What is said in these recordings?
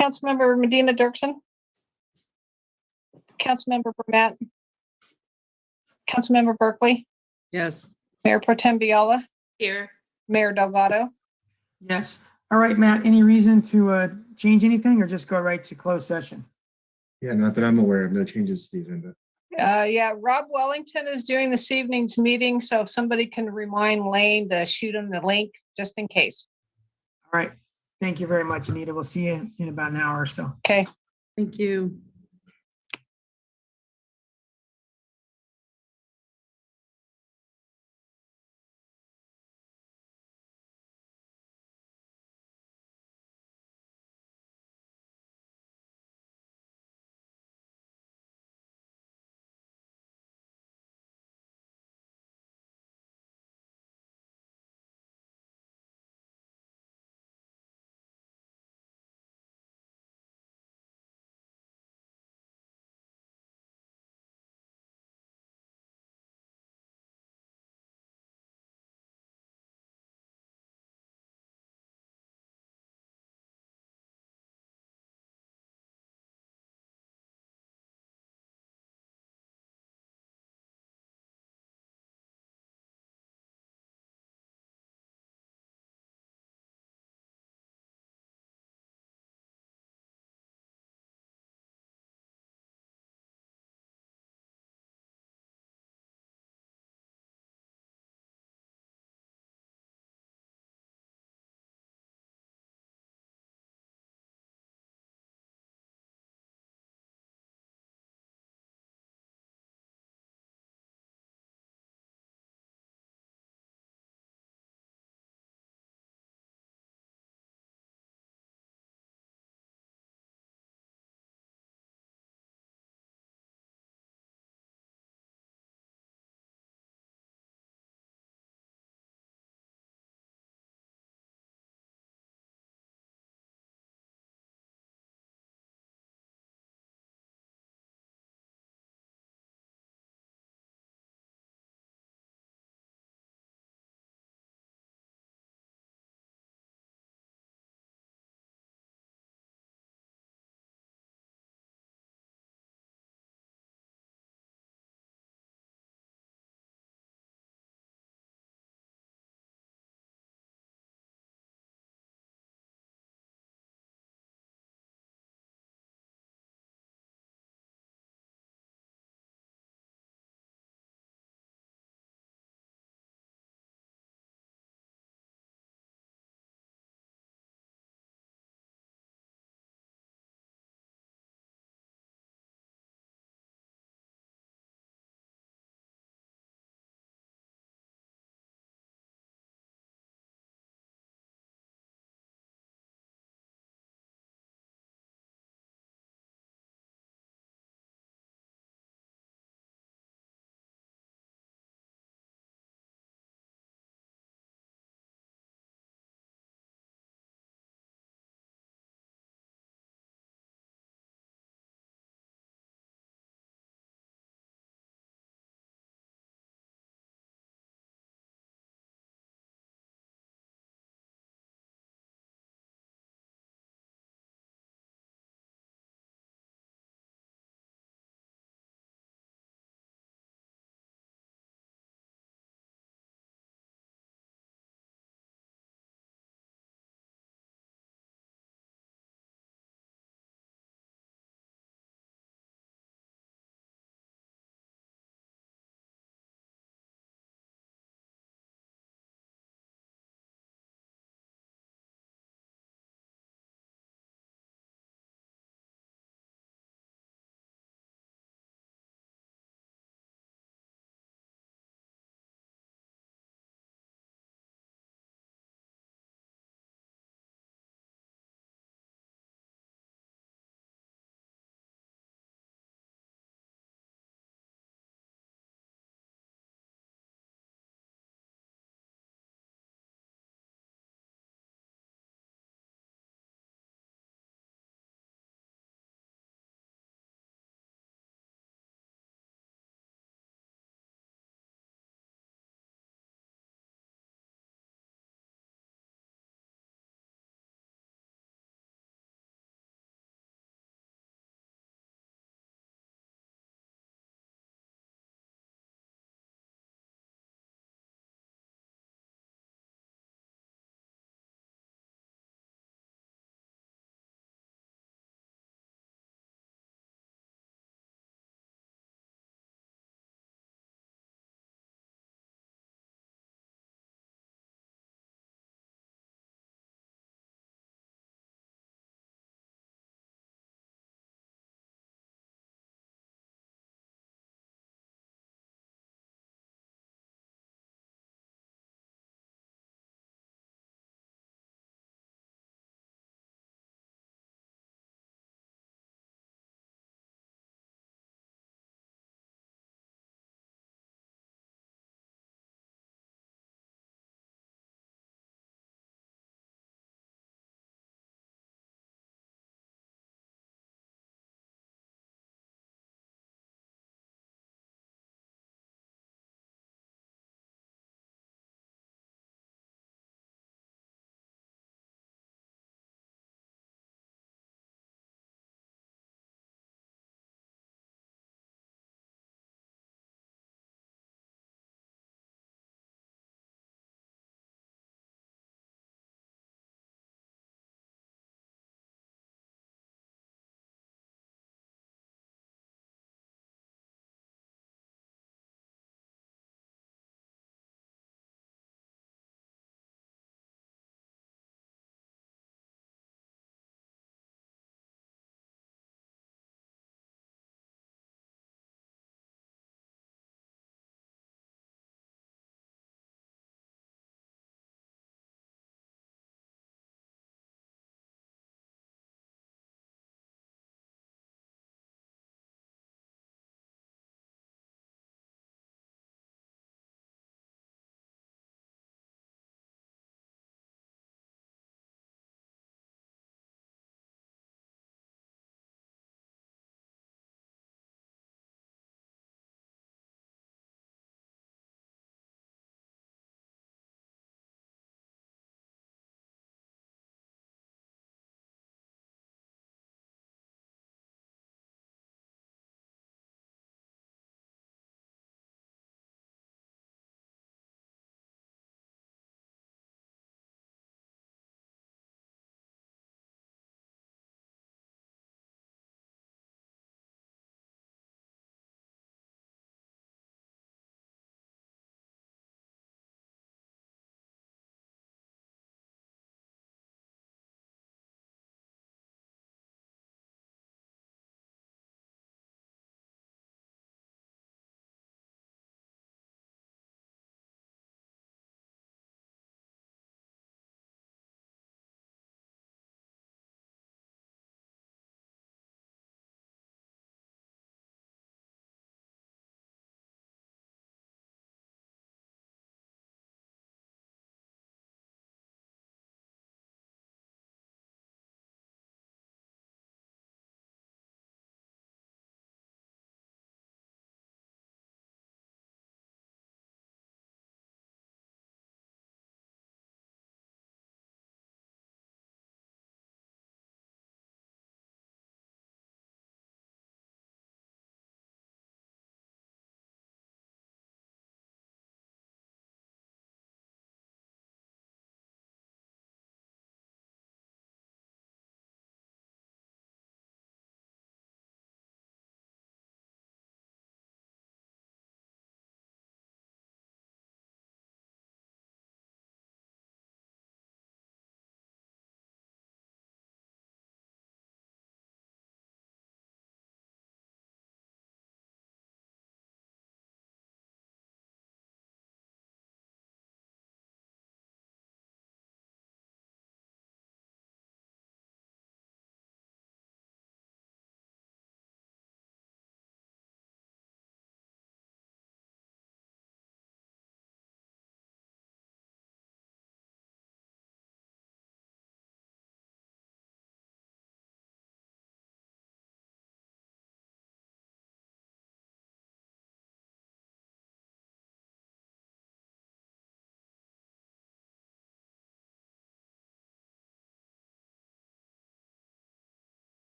Councilmember Medina Dirksen, Councilmember Burnett, Councilmember Berkeley, Yes. Mayor Pro Tem Biala, Here. Mayor Delgado. Yes. All right, Matt, any reason to change anything or just go right to closed session? Yeah, not that I'm aware of. No changes to the agenda. Yeah, Rob Wellington is doing this evening's meeting, so if somebody can remind Lane to shoot him the link just in case. All right. Thank you very much, Anita. We'll see you in about an hour or so. Okay. Thank you.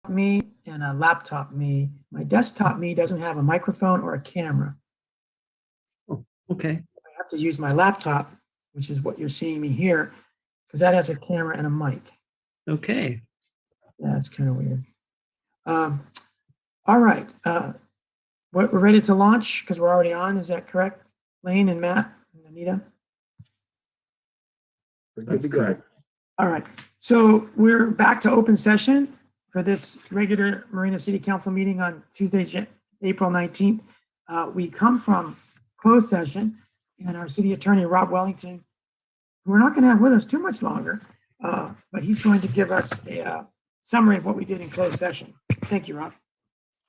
me and a laptop me. My desktop me doesn't have a microphone or a camera. Okay. I have to use my laptop, which is what you're seeing me here, because that has a camera and a mic. Okay. That's kind of weird. All right. We're ready to launch because we're already on. Is that correct? Lane and Matt and Anita? That's correct. All right. So we're back to open session for this regular Marina City Council meeting on Tuesday, April 19th. We come from closed session, and our city attorney, Rob Wellington, who we're not going to have with us too much longer, but he's going to give us a summary of what we did in closed session. Thank you, Rob.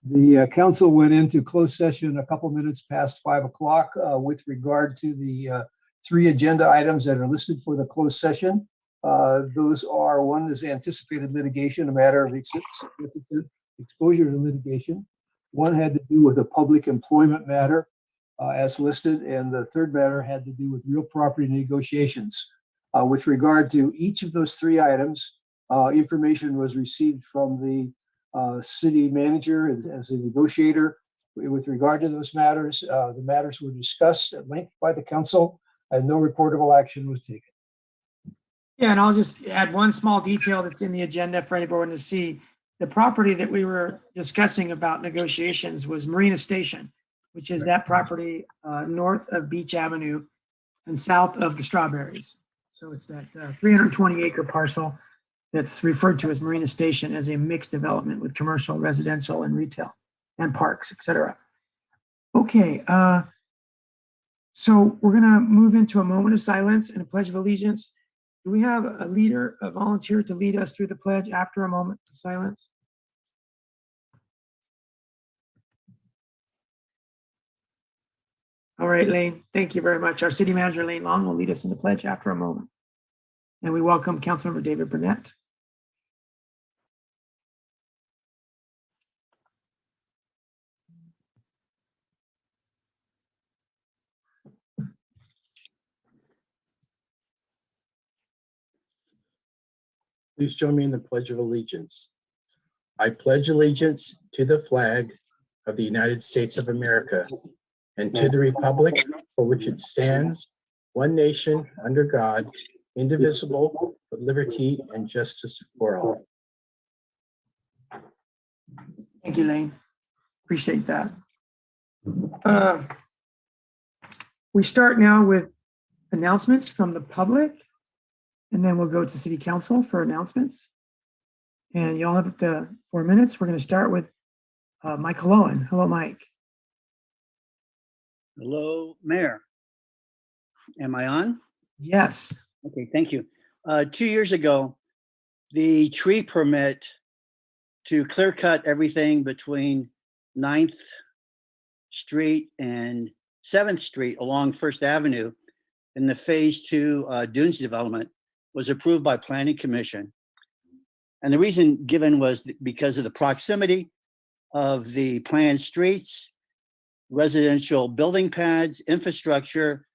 The council went into closed session a couple minutes past 5 o'clock with regard to the 3 agenda items that are listed for the closed session. Those are, one is anticipated litigation, a matter of significant exposure to litigation. One had to do with a public employment matter as listed, and the third matter had to do with real property negotiations. With regard to each of those 3 items, information was received from the city manager as a negotiator with regard to those matters. The matters were discussed at length by the council, and no reportable action was taken. Yeah, and I'll just add one small detail that's in the agenda for anyone to see. The property that we were discussing about negotiations was Marina Station, which is that property north of Beach Avenue and south of the Strawberries. So it's that 320-acre parcel that's referred to as Marina Station as a mixed development with commercial, residential, and retail, and parks, et cetera. Okay, so we're gonna move into a moment of silence and a pledge of allegiance. Do we have a leader, a volunteer to lead us through the pledge after a moment of silence? All right, Lane, thank you very much. Our city manager, Lane Long, will lead us in the pledge after a moment. And we welcome Councilmember David Burnett. Please join me in the Pledge of Allegiance. I pledge allegiance to the flag of the United States of America and to the republic for which it stands, one nation, under God, indivisible, with liberty and justice for all. Thank you, Lane. Appreciate that. We start now with announcements from the public, and then we'll go to City Council for announcements. And y'all have up to 4 minutes. We're going to start with Mike Lowen. Hello, Mike. Hello, Mayor. Am I on? Yes. Okay, thank you. 2 years ago, the tree permit to clear cut everything between 9th Street and 7th Street along First Avenue in the Phase 2 Dunes development was approved by Planning Commission. And the reason given was because of the proximity of the planned streets, residential building pads, infrastructure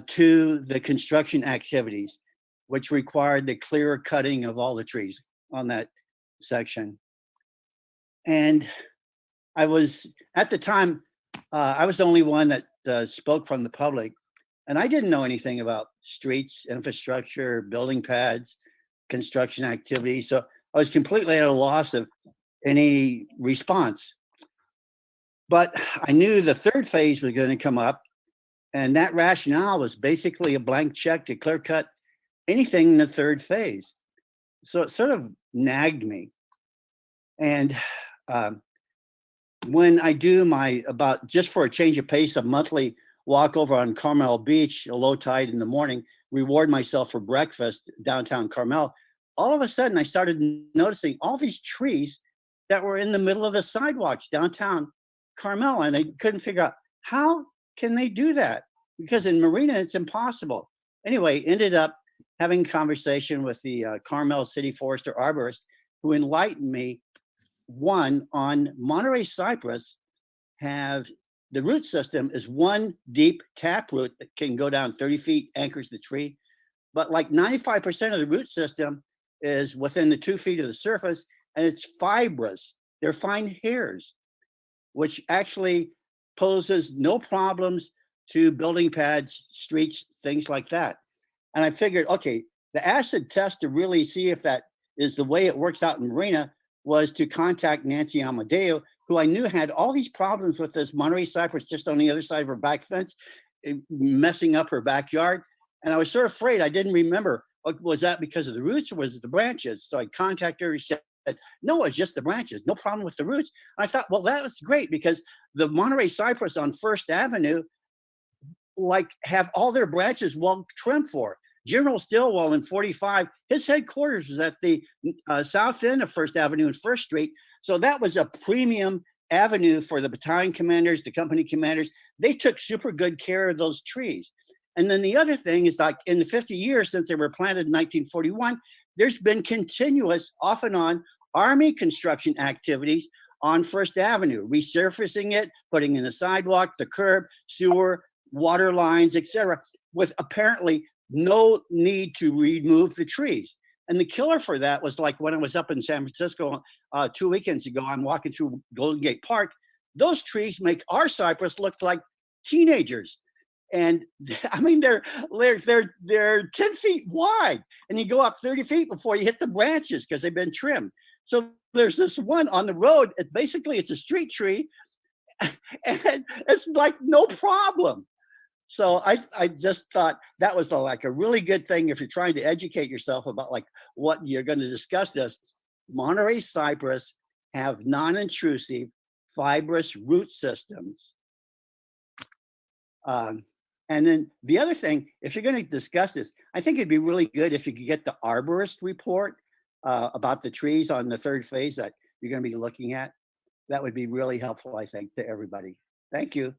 to the construction activities, which required the clear cutting of all the trees on that section. And I was, at the time, I was the only one that spoke from the public, and I didn't know anything about streets, infrastructure, building pads, construction activities. So I was completely at a loss of any response. But I knew the 3rd phase was going to come up, and that rationale was basically a blank check to clear cut anything in the 3rd phase. So it sort of nagged me. And when I do my, just for a change of pace, a monthly walk over on Carmel Beach, a low tide in the morning, reward myself for breakfast downtown Carmel, all of a sudden I started noticing all these trees that were in the middle of the sidewalks downtown Carmel, and I couldn't figure out how can they do that, because in Marina it's impossible. Anyway, ended up having a conversation with the Carmel City Forester Arborist, who enlightened me. One, on Monterey Cypress, have the root system is one deep tap root that can go down 30 feet, anchors the tree, but like 95% of the root system is within the 2 feet of the surface, and it's fibrous. They're fine hairs, which actually poses no problems to building pads, streets, things like that. And I figured, okay, the acid test to really see if that is the way it works out in Marina was to contact Nancy Amadeo, who I knew had all these problems with this Monterey cypress just on the other side of her back fence, messing up her backyard. And I was sort of afraid. I didn't remember, was that because of the roots or was it the branches? So I contacted her. She said, no, it's just the branches. No problem with the roots. I thought, well, that was great because the Monterey cypress on First Avenue, like, have all their branches well trimmed for. General Stillwell in 45, his headquarters was at the south end of First Avenue and First Street. So that was a premium avenue for the battalion commanders, the company commanders. They took super good care of those trees. And then the other thing is, like, in the 50 years since they were planted in 1941, there's been continuous off and on Army construction activities on First Avenue, resurfacing it, putting in a sidewalk, the curb, sewer, water lines, etc., with apparently no need to remove the trees. And the killer for that was, like, when I was up in San Francisco 2 weekends ago, I'm walking through Golden Gate Park. Those trees make our cypress look like teenagers. And I mean, they're 10 feet wide, and you go up 30 feet before you hit the branches because they've been trimmed. So there's this one on the road. Basically, it's a street tree, and it's like no problem. So I just thought that was like a really good thing if you're trying to educate yourself about, like, what you're going to discuss this. Monterey cypress have non-intrusive fibrous root systems. And then the other thing, if you're going to discuss this, I think it'd be really good if you could get the arborist report about the trees on the third phase that you're going to be looking at. That would be really helpful, I think, to everybody. Thank you.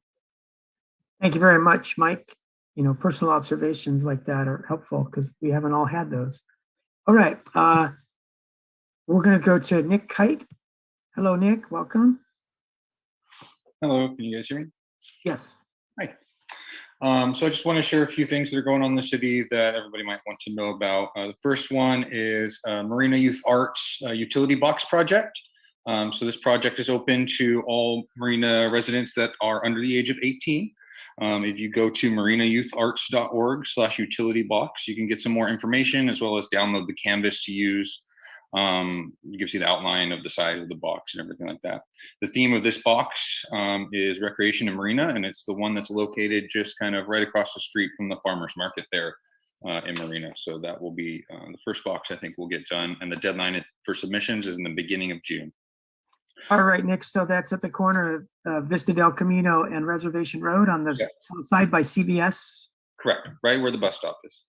Thank you very much, Mike. You know, personal observations like that are helpful because we haven't all had those. All right. We're going to go to Nick Kite. Hello, Nick. Welcome. Hello, can you guys hear me? Yes. Hi. So I just want to share a few things that are going on in the city that everybody might want to know about. The first one is Marina Youth Arts Utility Box Project. So this project is open to all Marina residents that are under the age of 18. If you go to marinayoutharts.org/utility-box, you can get some more information as well as download the canvas to use. It gives you the outline of the size of the box and everything like that. The theme of this box is recreation in Marina, and it's the one that's located just kind of right across the street from the farmers market there in Marina. So that will be the first box I think will get done, and the deadline for submissions is in the beginning of June. All right, Nick. So that's at the corner of Vista del Camino and Reservation Road on the south side by CVS. Correct, right where the bus stop is.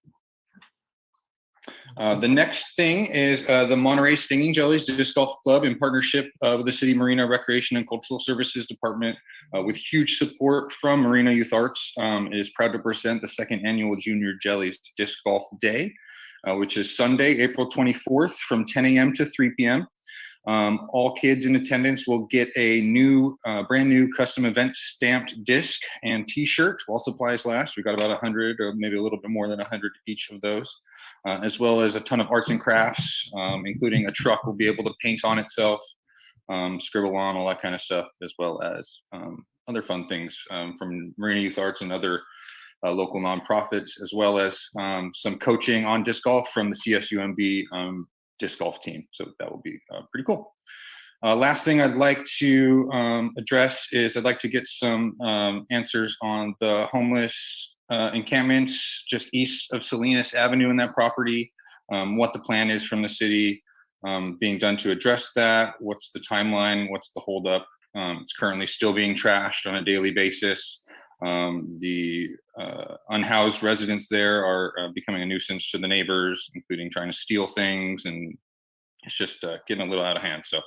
The next thing is the Monterey Stinging Jellies Disc Golf Club, in partnership with the City Marina Recreation and Cultural Services Department, with huge support from Marina Youth Arts, is proud to present the second annual Junior Jellies Disc Golf Day, which is Sunday, April 24th from 10 a.m. to 3 p.m. All kids in attendance will get a new, brand new custom event stamped disc and t-shirt while supplies last. We got about 100 or maybe a little bit more than 100 each of those, as well as a ton of arts and crafts, including a truck will be able to paint on itself, scribble on, all that kind of stuff, as well as other fun things from Marina Youth Arts and other local nonprofits, as well as some coaching on disc golf from the CSUMB disc golf team. So that will be pretty cool. Last thing I'd like to address is I'd like to get some answers on the homeless encampments just east of Salinas Avenue in that property, what the plan is from the city being done to address that, what's the timeline, what's the holdup. It's currently still being trashed on a daily basis. The unhoused residents there are becoming a nuisance to the neighbors, including trying to steal things, and it's just getting a little out of hand. So,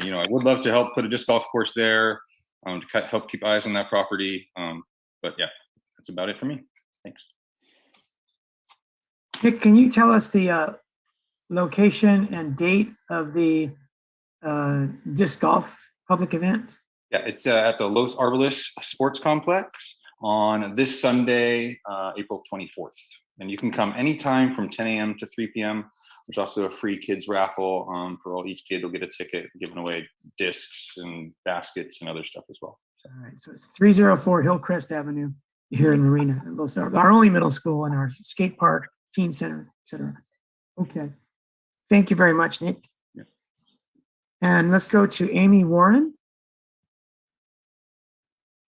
you know, I would love to help put a disc golf course there to help keep eyes on that property. But yeah, that's about it for me. Thanks. Nick, can you tell us the location and date of the disc golf public event? Yeah, it's at the Los Arboles Sports Complex on this Sunday, April 24th. And you can come anytime from 10 a.m. to 3 p.m. There's also a free kids raffle for all. Each kid will get a ticket, giving away discs and baskets and other stuff as well. All right, so it's 304 Hillcrest Avenue here in Marina. Those are our only middle school and our skate park, teen center, et cetera. Okay. Thank you very much, Nick. Yeah. And let's go to Amy Warren.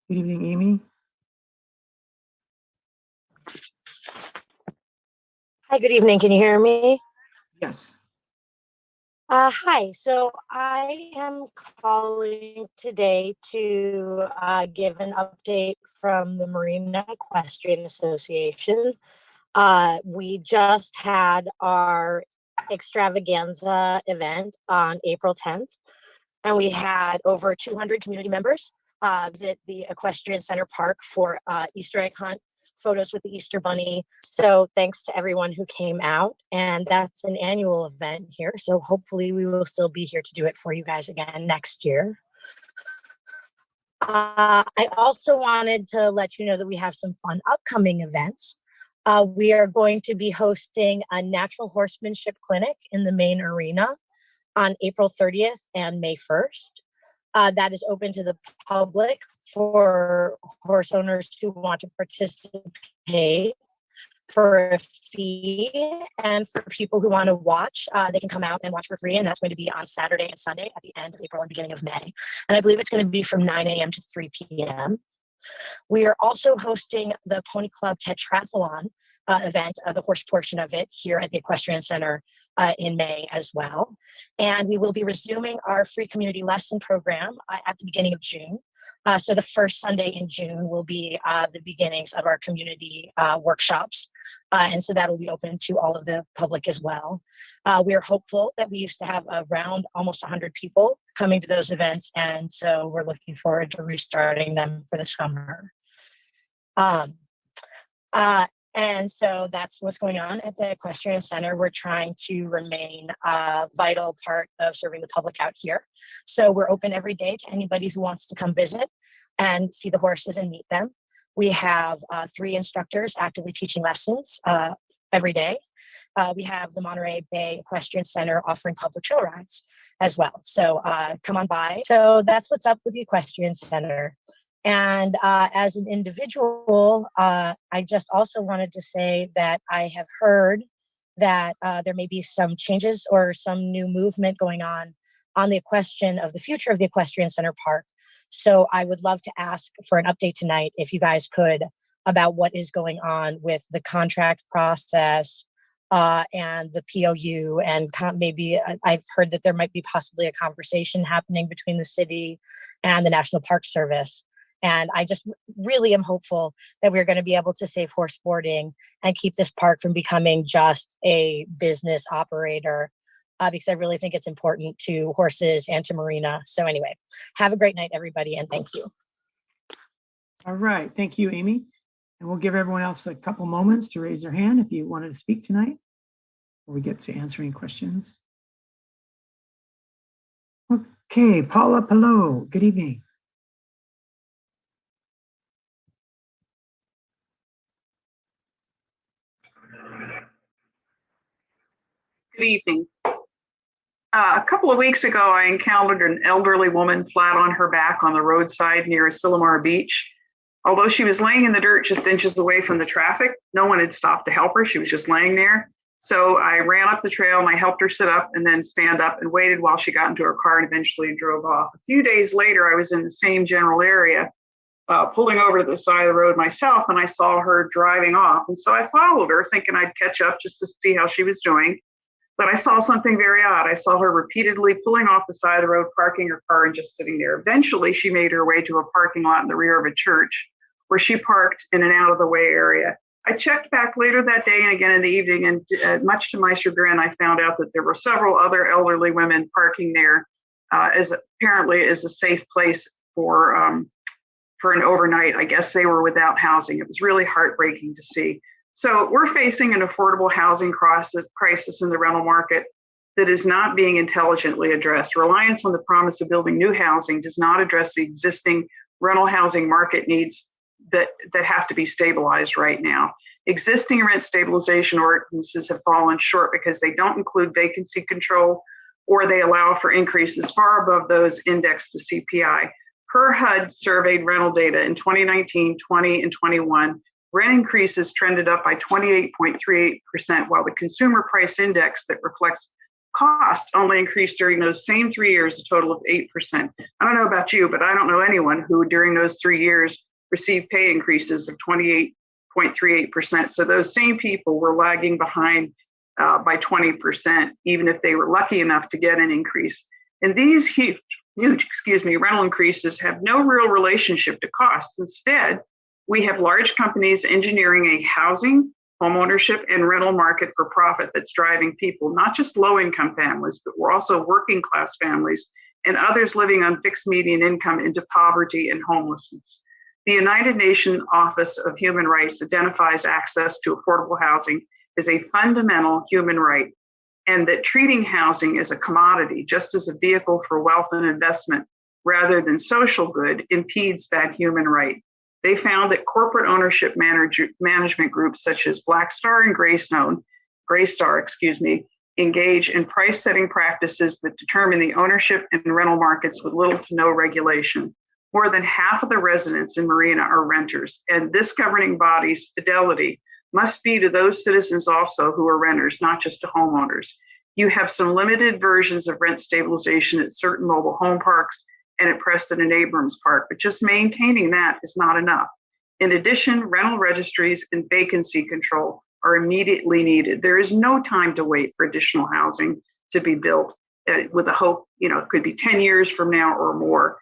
Good evening, Amy. Hi, good evening. Can you hear me? Yes. Hi. So I am calling today to give an update from the Marina Equestrian Association. We just had our extravaganza event on April 10th, and we had over 200 community members visit the Equestrian Center Park for Easter egg hunt, photos with the Easter Bunny. So thanks to everyone who came out, and that's an annual event here. So hopefully we will still be here to do it for you guys again next year. I also wanted to let you know that we have some fun upcoming events. We are going to be hosting a natural horsemanship clinic in the main arena on April 30th and May 1st. That is open to the public for horse owners who want to participate for a fee, and for people who want to watch, they can come out and watch for free, and that's going to be on Saturday and Sunday at the end of April and beginning of May. And I believe it's going to be from 9 a.m. to 3 p.m. We are also hosting the Pony Club Tetrathlon event, the horse portion of it, here at the Equestrian Center in May as well. And we will be resuming our free community lesson program at the beginning of June. So the first Sunday in June will be the beginnings of our community workshops. And so that will be open to all of the public as well. We are hopeful that we used to have around almost 100 people coming to those events. And so we're looking forward to restarting them for the summer. And so that's what's going on at the Equestrian Center. We're trying to remain a vital part of serving the public out here. So we're open every day to anybody who wants to come visit and see the horses and meet them. We have 3 instructors actively teaching lessons every day. We have the Monterey Bay Equestrian Center offering public show rides as well. So come on by. So that's what's up with the Equestrian Center. And as an individual, I just also wanted to say that I have heard that there may be some changes or some new movement going on the question of the future of the Equestrian Center Park. So I would love to ask for an update tonight, if you guys could, about what is going on with the contract process and the POU, and maybe I've heard that there might be possibly a conversation happening between the city and the National Park Service. And I just really am hopeful that we're going to be able to save horse boarding and keep this park from becoming just a business operator, because I really think it's important to horses and to Marina. So anyway, have a great night, everybody, and thank you. All right. Thank you, Amy. And we'll give everyone else a couple moments to raise their hand if you wanted to speak tonight, before we get to answering questions. Okay, Paula Pillow, good evening. Good evening. A couple of weeks ago, I encountered an elderly woman flat on her back on the roadside near Asilomar Beach. Although she was laying in the dirt just inches away from the traffic, no one had stopped to help her. She was just laying there. So I ran up the trail and I helped her sit up and then stand up and waited while she got into her car and eventually drove off. A few days later, I was in the same general area, pulling over to the side of the road myself, and I saw her driving off. And so I followed her thinking I'd catch up just to see how she was doing. But I saw something very odd. I saw her repeatedly pulling off the side of the road, parking her car and just sitting there. Eventually, she made her way to a parking lot in the rear of a church where she parked in an out of the way area. I checked back later that day and again in the evening, and much to my chagrin, I found out that there were several other elderly women parking there as apparently as a safe place for an overnight. I guess they were without housing. It was really heartbreaking to see. So we're facing an affordable housing crisis in the rental market that is not being intelligently addressed. Reliance on the promise of building new housing does not address the existing rental housing market needs that have to be stabilized right now. Existing rent stabilization ordinances have fallen short because they don't include vacancy control, or they allow for increases far above those indexed to CPI. Per HUD surveyed rental data in 2019, 20, and 21, rent increases trended up by 28.38%, while the consumer price index that reflects cost only increased during those same 3 years a total of 8%. I don't know about you, but I don't know anyone who during those 3 years received pay increases of 28.38%. So those same people were lagging behind by 20%, even if they were lucky enough to get an increase. And these huge, rental increases have no real relationship to costs. Instead, we have large companies engineering a housing, homeownership, and rental market for profit that's driving people, not just low-income families, but we're also working-class families and others living on fixed median income into poverty and homelessness. The United Nations Office of Human Rights identifies access to affordable housing as a fundamental human right, and that treating housing as a commodity, just as a vehicle for wealth and investment rather than social good, impedes that human right. They found that corporate ownership management groups such as Blackstar and Greystar, engage in price-setting practices that determine the ownership and rental markets with little to no regulation. More than half of the residents in Marina are renters, and this governing body's fidelity must be to those citizens also who are renters, not just to homeowners. You have some limited versions of rent stabilization at certain mobile home parks and at Preston and Abrams Park, but just maintaining that is not enough. In addition, rental registries and vacancy control are immediately needed. There is no time to wait for additional housing to be built with the hope, it could be 10 years from now or more.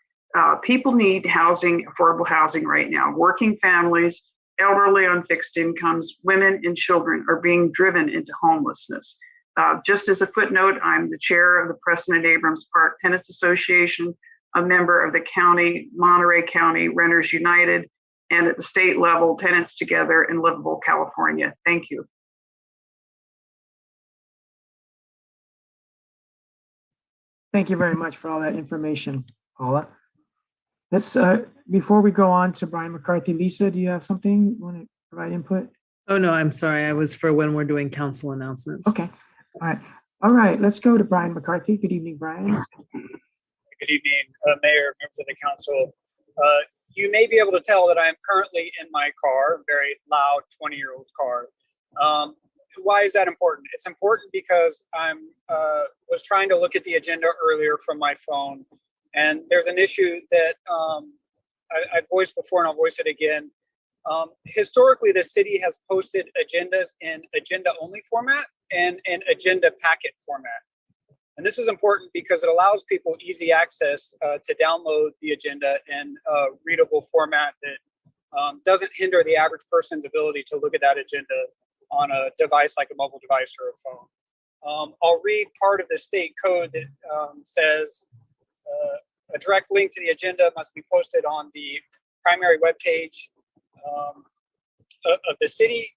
People need housing, affordable housing right now. Working families, elderly on fixed incomes, women and children are being driven into homelessness. Just as a footnote, I'm the chair of the Preston and Abrams Park Tenants Association, a member of the Monterey County Renters United, and at the state level, Tenants Together in Livable, California. Thank you. Thank you very much for all that information, Paula. Let's, before we go on to Brian McCarthy, Lisa, do you have something you want to provide input? Oh, no, I'm sorry. I was for when we're doing council announcements. Okay. All right. Let's go to Brian McCarthy. Good evening, Brian. Good evening, Mayor, members of the council. You may be able to tell that I am currently in my car, a very loud 20-year-old car. Why is that important? It's important because I was trying to look at the agenda earlier from my phone, and there's an issue that I voiced before, and I'll voice it again. Historically, the city has posted agendas in agenda-only format and in agenda packet format. And this is important because it allows people easy access to download the agenda in a readable format that doesn't hinder the average person's ability to look at that agenda on a device like a mobile device or a phone. I'll read part of the state code that says a direct link to the agenda must be posted on the primary webpage of the city.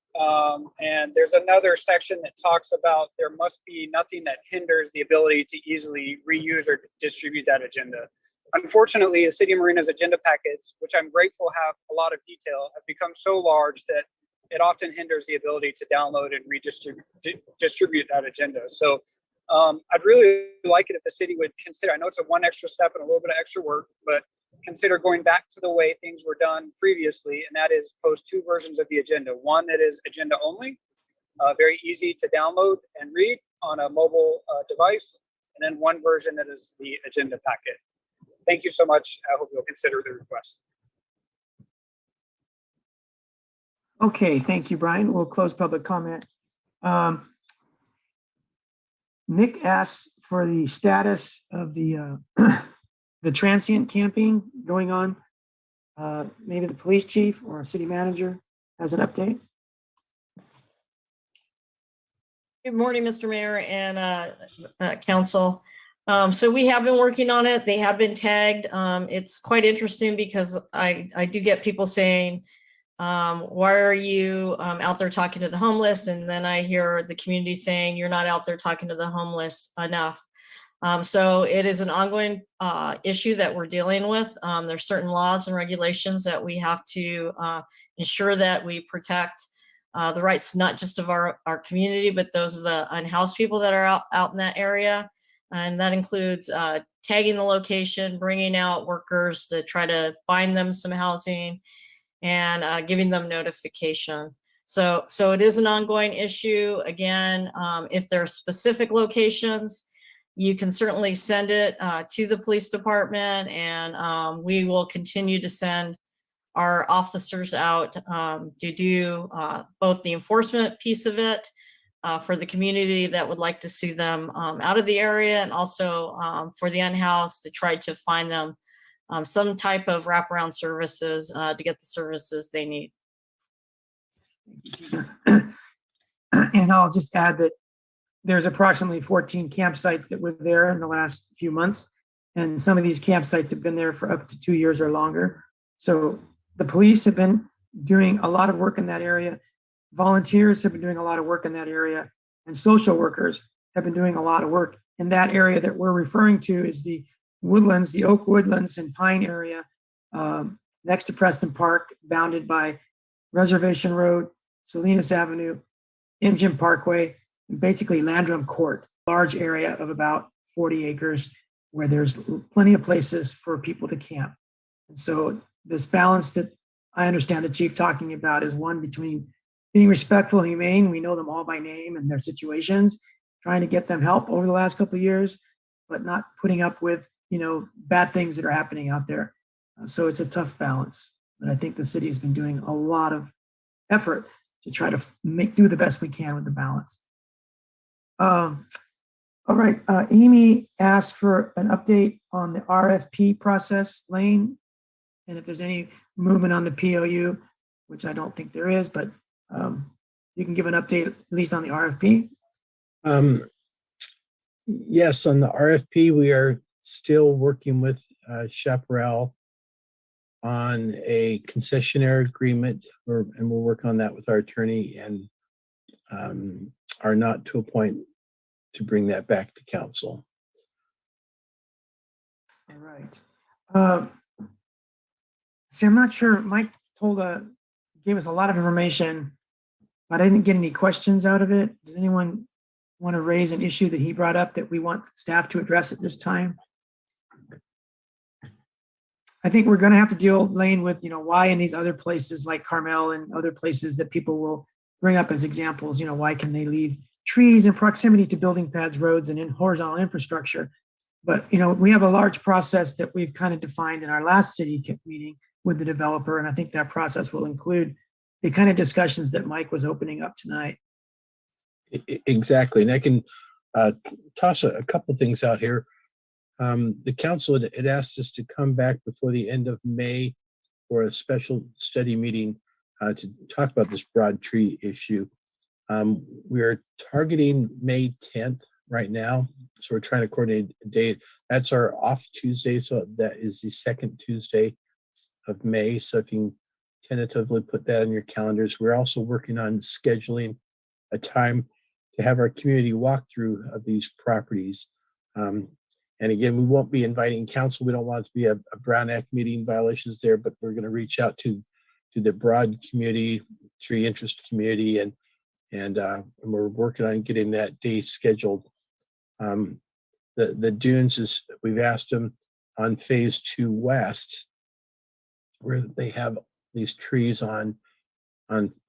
And there's another section that talks about there must be nothing that hinders the ability to easily reuse or distribute that agenda. Unfortunately, the City of Marina's agenda packets, which I'm grateful have a lot of detail, have become so large that it often hinders the ability to download and distribute that agenda. So I'd really like it if the city would consider, I know it's a one extra step and a little bit of extra work, but consider going back to the way things were done previously, and that is post two versions of the agenda. One that is agenda only, very easy to download and read on a mobile device, and then one version that is the agenda packet. Thank you so much. I hope you'll consider the request. Okay, thank you, Brian. We'll close public comment. Nick asks for the status of the the transient camping going on. Maybe the police chief or city manager has an update. Good morning, Mr. Mayor and council. So we have been working on it. They have been tagged. It's quite interesting because I do get people saying, why are you out there talking to the homeless? And then I hear the community saying you're not out there talking to the homeless enough. So it is an ongoing issue that we're dealing with. There's certain laws and regulations that we have to ensure that we protect the rights not just of our community, but those of the unhoused people that are out in that area. And that includes tagging the location, bringing out workers to try to find them some housing, and giving them notification. So it is an ongoing issue. Again, if there are specific locations, you can certainly send it to the police department, and we will continue to send our officers out to do both the enforcement piece of it for the community that would like to see them out of the area, and also for the unhoused to try to find them some type of wraparound services to get the services they need. And I'll just add that there's approximately 14 campsites that were there in the last few months. And some of these campsites have been there for up to 2 years or longer. So the police have been doing a lot of work in that area. Volunteers have been doing a lot of work in that area. And social workers have been doing a lot of work in that area that we're referring to is the woodlands, the oak woodlands and pine area next to Preston Park, bounded by Reservation Road, Salinas Avenue, Imjin Parkway, and basically Landrum Court, large area of about 40 acres where there's plenty of places for people to camp. And so this balance that I understand the chief talking about is one between being respectful and humane. We know them all by name and their situations, trying to get them help over the last couple of years, but not putting up with, bad things that are happening out there. So it's a tough balance, but I think the city has been doing a lot of effort to try to do the best we can with the balance. All right, Amy asked for an update on the RFP process, Lane, and if there's any movement on the POU, which I don't think there is, but you can give an update at least on the RFP. Yes, on the RFP, we are still working with Chaparral on a concessionaire agreement, and we'll work on that with our attorney, and are not to a point to bring that back to council. All right. See, I'm not sure. Mike gave us a lot of information, but I didn't get any questions out of it. Does anyone want to raise an issue that he brought up that we want staff to address at this time? I think we're going to have to deal, Lane, with, why in these other places like Carmel and other places that people will bring up as examples, why can they leave trees in proximity to building pads, roads, and in horizontal infrastructure? But, we have a large process that we've kind of defined in our last city meeting with the developer. And I think that process will include the kind of discussions that Mike was opening up tonight. Exactly. And I can toss a couple things out here. The council had asked us to come back before the end of May for a special study meeting to talk about this broad tree issue. We are targeting May 10th right now. So we're trying to coordinate a date. That's our off Tuesday. So that is the second Tuesday of May. So if you can tentatively put that on your calendars. We're also working on scheduling a time to have our community walkthrough of these properties. And again, we won't be inviting council. We don't want it to be a Brown Act meeting, violations there, but we're going to reach out to the broad community, tree interest community, and we're working on getting that day scheduled. The dunes is, we've asked them on phase 2 west, where they have these trees on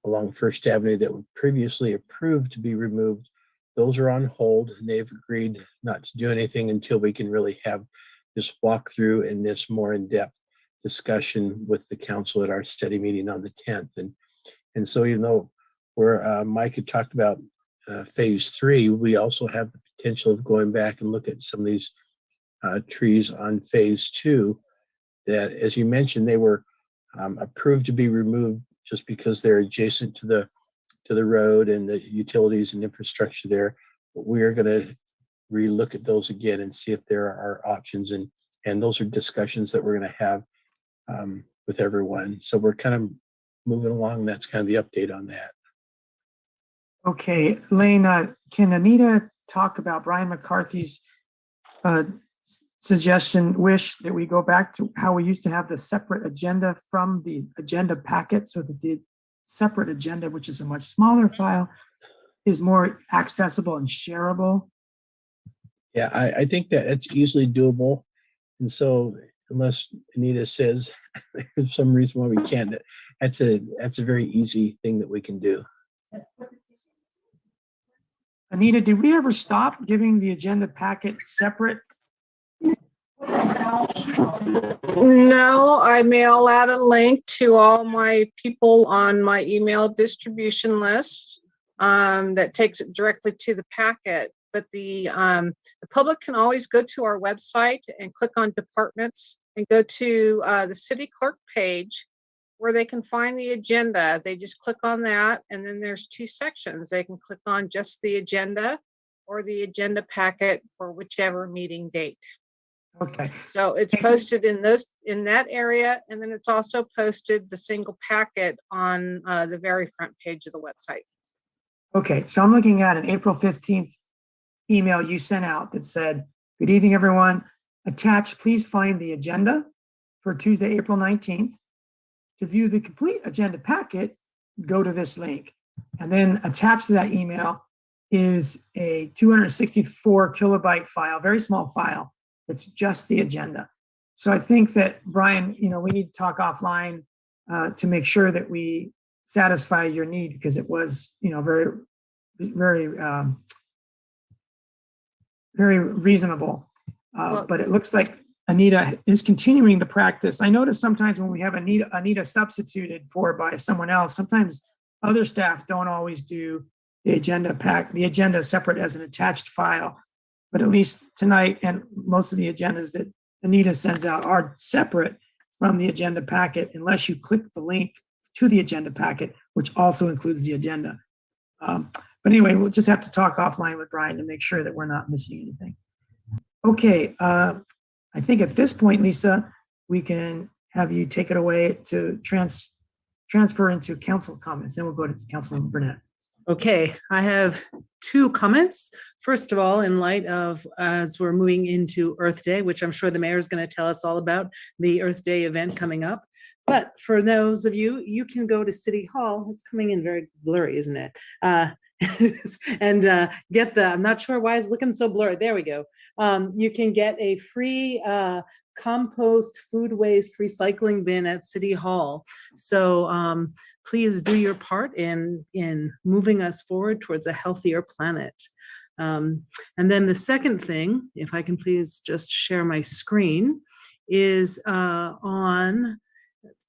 along First Avenue that were previously approved to be removed. Those are on hold, and they've agreed not to do anything until we can really have this walkthrough and this more in-depth discussion with the council at our study meeting on the 10th. And so even though Mike had talked about phase 3, we also have the potential of going back and look at some of these trees on phase 2 that, as you mentioned, they were approved to be removed just because they're adjacent to the road and the utilities and infrastructure there. But we are going to relook at those again and see if there are options, and those are discussions that we're going to have with everyone. So we're kind of moving along. That's kind of the update on that. Okay, Lane, can Anita talk about Brian McCarthy's suggestion, wish that we go back to how we used to have the separate agenda from the agenda packet, so that the separate agenda, which is a much smaller file, is more accessible and shareable. Yeah, I think that it's easily doable. And so unless Anita says there's some reason why we can't, that's a very easy thing that we can do. Anita, did we ever stop giving the agenda packet separate? No, I mail out a link to all my people on my email distribution list that takes it directly to the packet. But the public can always go to our website and click on departments and go to the city clerk page where they can find the agenda. They just click on that, and then there's two sections. They can click on just the agenda or the agenda packet for whichever meeting date. Okay. So it's posted in that area, and then it's also posted the single packet on the very front page of the website. Okay, so I'm looking at an April 15th email you sent out that said, "Good evening, everyone. Attached, please find the agenda for Tuesday, April 19th. To view the complete agenda packet, go to this link." And then attached to that email is a 264 kilobyte file, very small file, that's just the agenda. So I think that, Brian, we need to talk offline to make sure that we satisfy your need, because it was, very, very, very reasonable. But it looks like Anita is continuing the practice. I notice sometimes when we have Anita substituted for by someone else, sometimes other staff don't always do the agenda separate as an attached file. But at least tonight, and most of the agendas that Anita sends out are separate from the agenda packet, unless you click the link to the agenda packet, which also includes the agenda. But anyway, we'll just have to talk offline with Brian to make sure that we're not missing anything. Okay, I think at this point, Lisa, we can have you take it away to transfer into council comments. Then we'll go to Councilmember Burnett. Okay, I have two comments. First of all, in light of, as we're moving into Earth Day, which I'm sure the mayor is going to tell us all about, the Earth Day event coming up. But for those of you, you can go to City Hall. It's coming in very blurry, isn't it? And get I'm not sure why it's looking so blurry. There we go. You can get a free compost food waste recycling bin at City Hall. So please do your part in moving us forward towards a healthier planet. And then the second thing, if I can please just share my screen, is on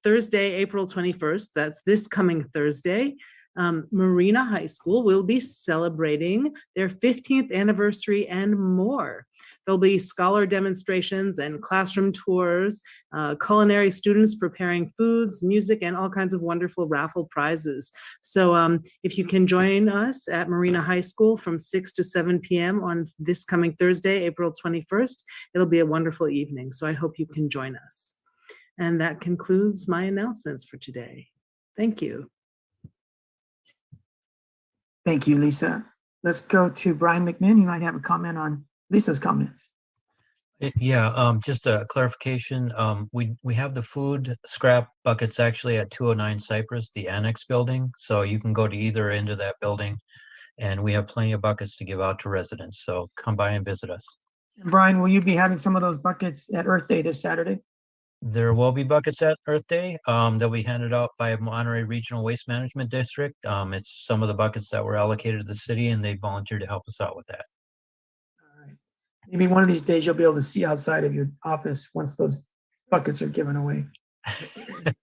Thursday, April 21st, that's this coming Thursday, Marina High School will be celebrating their 15th anniversary and more. There'll be scholar demonstrations and classroom tours, culinary students preparing foods, music, and all kinds of wonderful raffle prizes. So if you can join us at Marina High School from 6 to 7 p.m. on this coming Thursday, April 21st, it'll be a wonderful evening. So I hope you can join us. And that concludes my announcements for today. Thank you. Thank you, Lisa. Let's go to Brian McMinn. You might have a comment on Lisa's comments. Yeah, just a clarification. We have the food scrap buckets actually at 209 Cypress, the annex building. So you can go to either end of that building, and we have plenty of buckets to give out to residents. So come by and visit us. Brian, will you be having some of those buckets at Earth Day this Saturday? There will be buckets at Earth Day. They'll be handed out by Monterey Regional Waste Management District. It's some of the buckets that were allocated to the city, and they volunteered to help us out with that. All right. Maybe one of these days you'll be able to see outside of your office once those buckets are given away.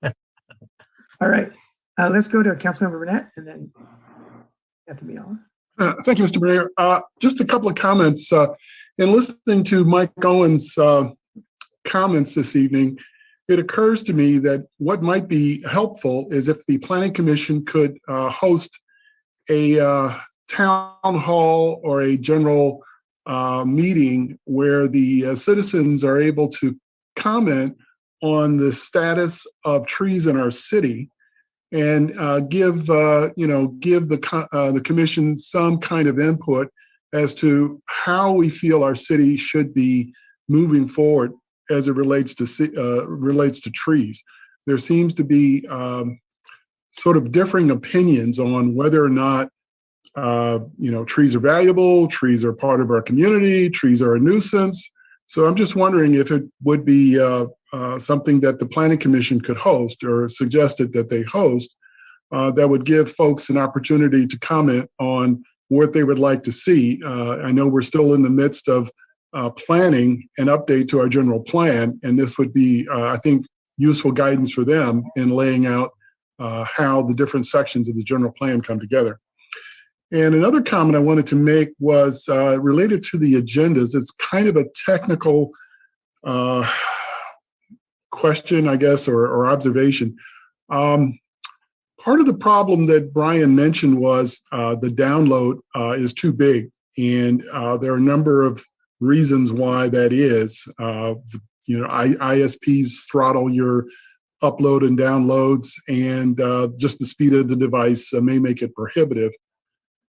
All right. Let's go to Councilmember Burnett, and then have to be on. Thank you, Mr. Mayor. Just a couple of comments. In listening to Mike Owen's comments this evening, it occurs to me that what might be helpful is if the Planning Commission could host a town hall or a general meeting where the citizens are able to comment on the status of trees in our city and give the commission some kind of input as to how we feel our city should be moving forward as it relates to trees. There seems to be sort of differing opinions on whether or not trees are valuable, trees are part of our community, trees are a nuisance. So I'm just wondering if it would be something that the Planning Commission could host, or suggested that they host, that would give folks an opportunity to comment on what they would like to see. I know we're still in the midst of planning an update to our general plan, and this would be, I think, useful guidance for them in laying out how the different sections of the general plan come together. And another comment I wanted to make was related to the agendas. It's kind of a technical question, I guess, or observation. Part of the problem that Brian mentioned was the download is too big, and there are a number of reasons why that is. ISPs throttle your upload and downloads, and just the speed of the device may make it prohibitive.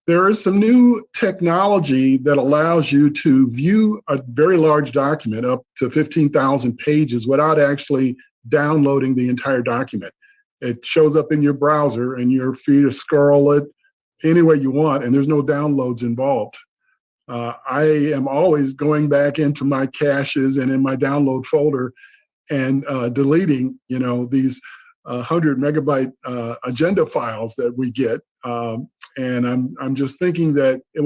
There is some new technology that allows you to view a very large document, up to 15,000 pages, without actually downloading the entire document. It shows up in your browser, and you're free to scroll it any way you want, and there's no downloads involved. I am always going back into my caches and in my download folder and deleting, these 100 megabyte agenda files that we get. And I'm just thinking that it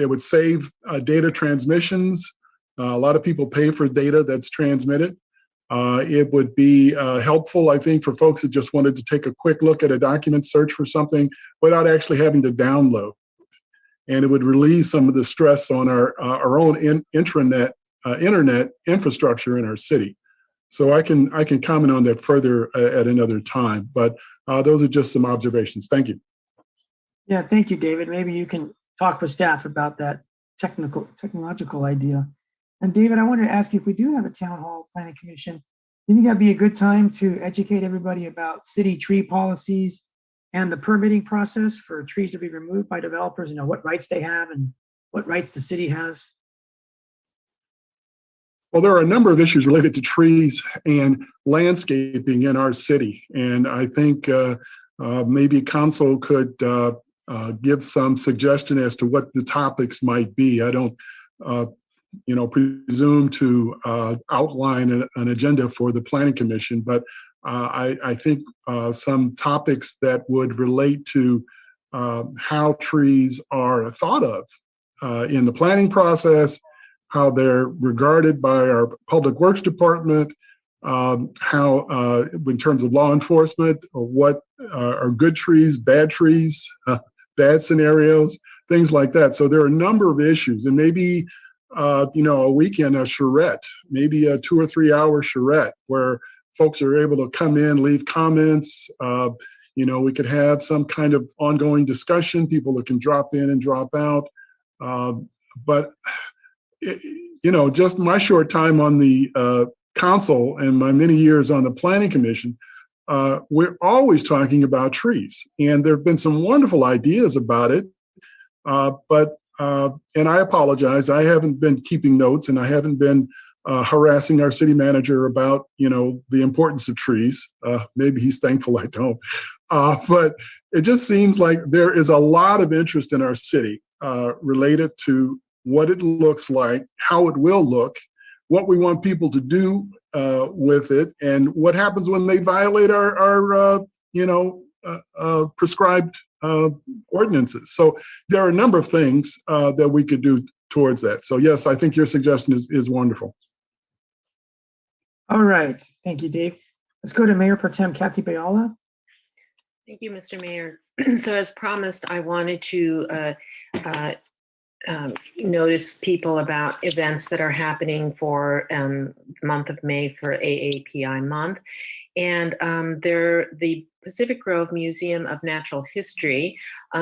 would save data transmissions. A lot of people pay for data that's transmitted. It would be helpful, I think, for folks that just wanted to take a quick look at a document, search for something without actually having to download. And it would relieve some of the stress on our own internet infrastructure in our city. So I can comment on that further at another time, but those are just some observations. Thank you. Yeah, thank you, David. Maybe you can talk with staff about that technological idea. And David, I wanted to ask you, if we do have a town hall planning commission, do you think that'd be a good time to educate everybody about city tree policies and the permitting process for trees to be removed by developers, what rights they have and what rights the city has? Well, there are a number of issues related to trees and landscaping in our city. And I think maybe council could give some suggestion as to what the topics might be. I don't, presume to outline an agenda for the Planning Commission, but I think some topics that would relate to how trees are thought of in the planning process, how they're regarded by our Public Works Department, how in terms of law enforcement, or what are good trees, bad bad scenarios, things like that. So there are a number of issues, and maybe a weekend, a charrette, maybe a 2 or 3 hour charrette where folks are able to come in, leave comments. We could have some kind of ongoing discussion, people that can drop in and drop out. But just my short time on the council and my many years on the Planning Commission, we're always talking about trees. And there have been some wonderful ideas about it. And I apologize, I haven't been keeping notes, and I haven't been harassing our city manager about, the importance of trees. Maybe he's thankful I don't. But it just seems like there is a lot of interest in our city related to what it looks like, how it will look, what we want people to do with it, and what happens when they violate our prescribed ordinances. So there are a number of things that we could do towards that. So yes, I think your suggestion is wonderful. All right, thank you, Dave. Let's go to Mayor Pro Tem Kathy Bayala. Thank you, Mr. Mayor. So as promised, I wanted to notice people about events that are happening for the month of May for AAPI month. And the Pacific Grove Museum of Natural History,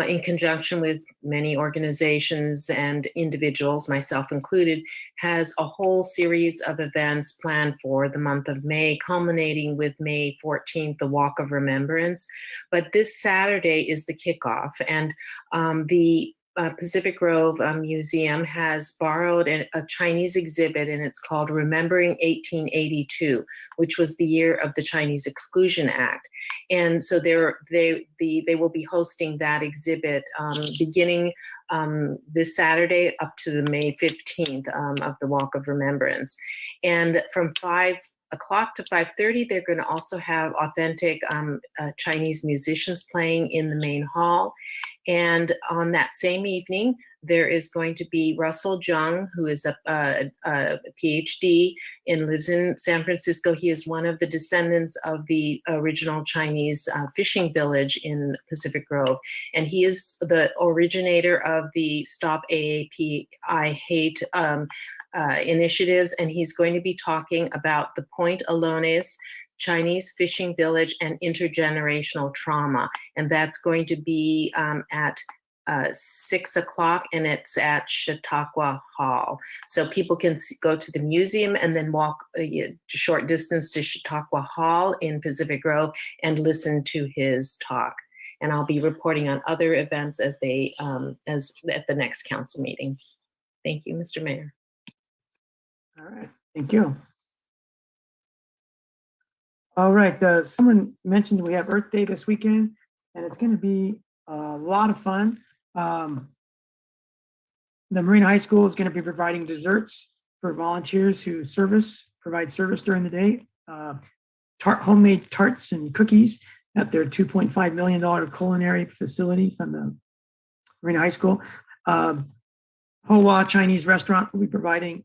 in conjunction with many organizations and individuals, myself included, has a whole series of events planned for the month of May, culminating with May 14th, the Walk of Remembrance. But this Saturday is the kickoff, and the Pacific Grove Museum has borrowed a Chinese exhibit, and it's called Remembering 1882, which was the year of the Chinese Exclusion Act. And so they will be hosting that exhibit beginning this Saturday up to the May 15th of the Walk of Remembrance. And from 5 o'clock to 5:30, they're going to also have authentic Chinese musicians playing in the main hall. And on that same evening, there is going to be Russell Jung, who is a PhD and lives in San Francisco. He is one of the descendants of the original Chinese fishing village in Pacific Grove. And he is the originator of the Stop AAP I Hate initiatives. And he's going to be talking about the Point Alones Chinese fishing village and intergenerational trauma. And that's going to be at 6 o'clock, and it's at Chautauqua Hall. So people can go to the museum and then walk a short distance to Chautauqua Hall in Pacific Grove and listen to his talk. And I'll be reporting on other events as at the next council meeting. Thank you, Mr. Mayor. All right, thank you. All right, someone mentioned we have Earth Day this weekend, and it's going to be a lot of fun. The Marina High School is going to be providing desserts for volunteers who provide service during the day. Homemade tarts and cookies at their $2.5 million culinary facility from the Marina High School. Hoa Chinese restaurant will be providing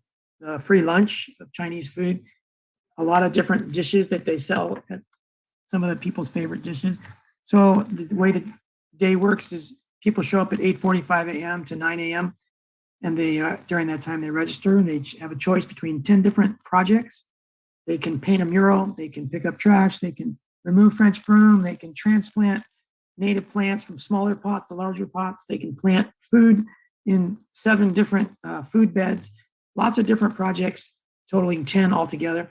free lunch of Chinese food. A lot of different dishes that they sell, at some of the people's favorite dishes. So the way the day works is people show up at 8:45 a.m. to 9 a.m. and they during that time they register, and they have a choice between 10 different projects. They can paint a mural, they can pick up trash, they can remove French broom, they can transplant native plants from smaller pots to larger pots, they can plant food in 7 different food beds, lots of different projects, totaling 10 altogether.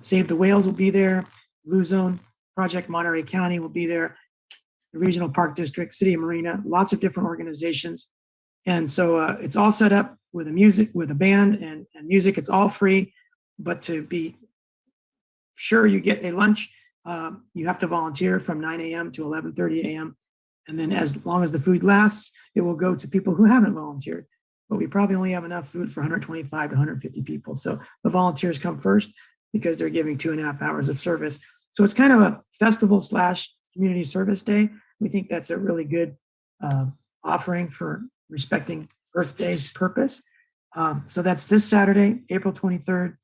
Save the Whales will be there. Blue Zone Project Monterey County will be there. The Regional Park District, City of Marina, lots of different organizations. And so it's all set up with a band and music. It's all free, but to be sure you get a lunch, you have to volunteer from 9 a.m. to 11:30 a.m. And then as long as the food lasts, it will go to people who haven't volunteered. But we probably only have enough food for 125 to 150 people. So the volunteers come first, because they're giving 2.5 hours of service. So it's kind of a festival / community service day. We think that's a really good offering for respecting Earth Day's purpose. So that's this Saturday, April 23rd.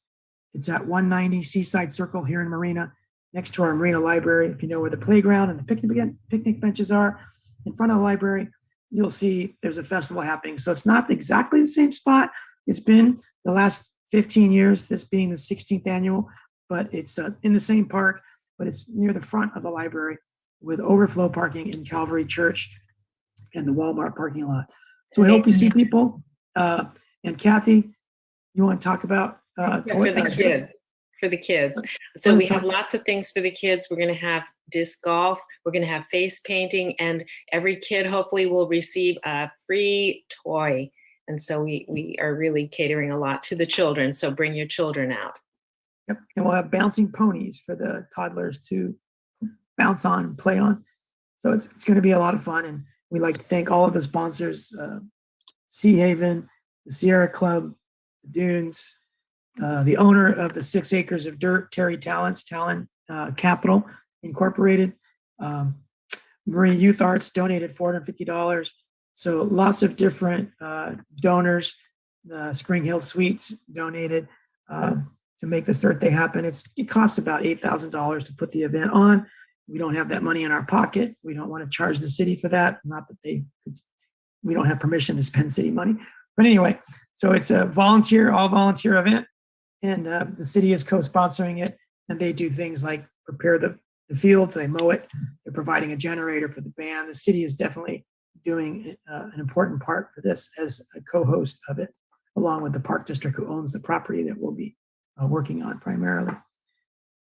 It's at 190 Seaside Circle here in Marina, next to our Marina Library. If you know where the playground and the picnic benches are, in front of the library, you'll see there's a festival happening. So it's not exactly the same spot. It's been the last 15 years, this being the 16th annual, but it's in the same park, but it's near the front of the library with overflow parking in Calvary Church and the Walmart parking lot. So we hope we see people. And Kathy, you want to talk about for the kids. So we have lots of things for the kids. We're going to have disc golf. We're going to have face painting, and every kid hopefully will receive a free toy. And so we are really catering a lot to the children. So bring your children out. Yep. And we'll have bouncing ponies for the toddlers to bounce on and play on. So it's going to be a lot of fun. And we'd like to thank all of the sponsors, Sea Haven, the Sierra Club, the Dunes, the owner of the 6 Acres of Dirt, Terry Talon Capital Incorporated. Marine Youth Arts donated $450. So lots of different donors. Spring Hill Suites donated to make this Earth Day happen. It costs about $8,000 to put the event on. We don't have that money in our pocket. We don't want to charge the city for that. Not that we don't have permission to spend city money. But anyway, so it's a all volunteer event, and the city is co-sponsoring it. And they do things like prepare the fields, they mow it, they're providing a generator for the band. The city is definitely doing an important part for this as a co-host of it, along with the Park District, who owns the property that we'll be working on primarily.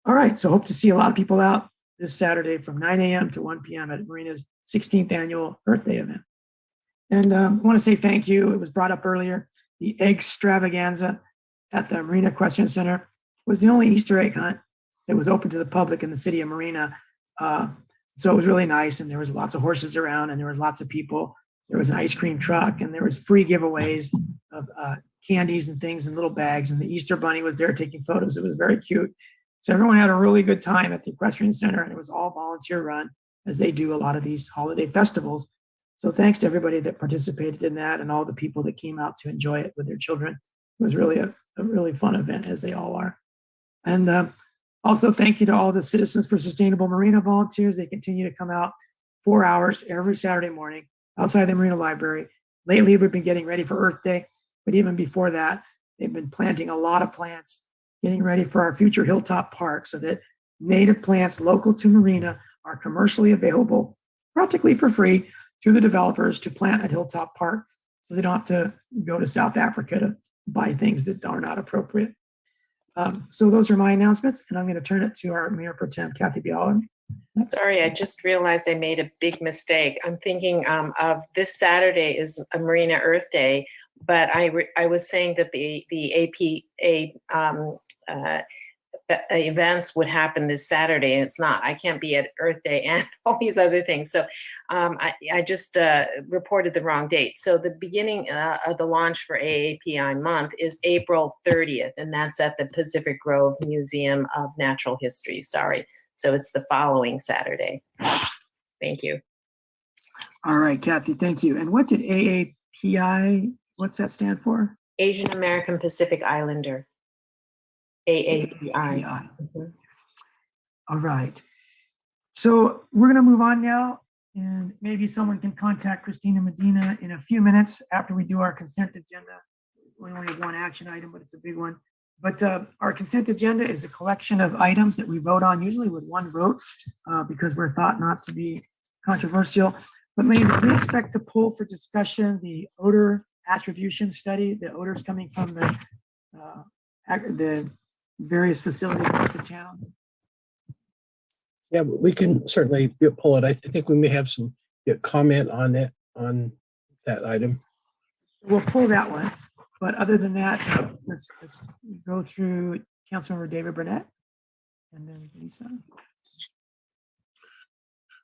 All right, so hope to see a lot of people out this Saturday from 9 a.m. to 1 p.m. at Marina's 16th annual Earth Day event. And I want to say thank you. It was brought up earlier. The egg extravaganza at the Marina Equestrian Center was the only Easter egg hunt that was open to the public in the city of Marina. So it was really nice, and there was lots of horses around, and there was lots of people. There was an ice cream truck, and there was free giveaways of candies and things in little bags, and the Easter Bunny was there taking photos. It was very cute. So everyone had a really good time at the Equestrian Center, and it was all volunteer run, as they do a lot of these holiday festivals. So thanks to everybody that participated in that and all the people that came out to enjoy it with their children. It was really a really fun event, as they all are. And also thank you to all the Citizens for Sustainable Marina volunteers. They continue to come out 4 hours every Saturday morning outside the Marina Library. Lately, we've been getting ready for Earth Day, but even before that, they've been planting a lot of plants, getting ready for our future Hilltop Park, so that native plants local to Marina are commercially available, practically for free, to the developers to plant at Hilltop Park, so they don't have to go to South Africa to buy things that are not appropriate. So those are my announcements, and I'm going to turn it to our Mayor Pro Tem, Kathy Biala. Sorry, I just realized I made a big mistake. I'm thinking of this Saturday is a Marina Earth Day, but I was saying that the APA events would happen this Saturday, and it's not. I can't be at Earth Day and all these other things. So I just reported the wrong date. So the beginning of the launch for AAPI month is April 30th, and that's at the Pacific Grove Museum of Natural History. Sorry. So it's the following Saturday. Thank you. All right, Kathy, thank you. And what did AAPI, what's that stand for? Asian American Pacific Islander. AAPI. Mm-hmm. All right. So we're going to move on now, and maybe someone can contact Christina Medina in a few minutes after we do our consent agenda. We only have one action item, but it's a big one. But our consent agenda is a collection of items that we vote on, usually with one vote, because we're thought not to be controversial. But Lane, we expect to pull for discussion the odor attribution study, the odors coming from the various facilities of the town. Yeah, we can certainly pull it. I think we may have some comment on it, on that item. We'll pull that one. But other than that, let's go through Councilmember David Burnett and then Lisa.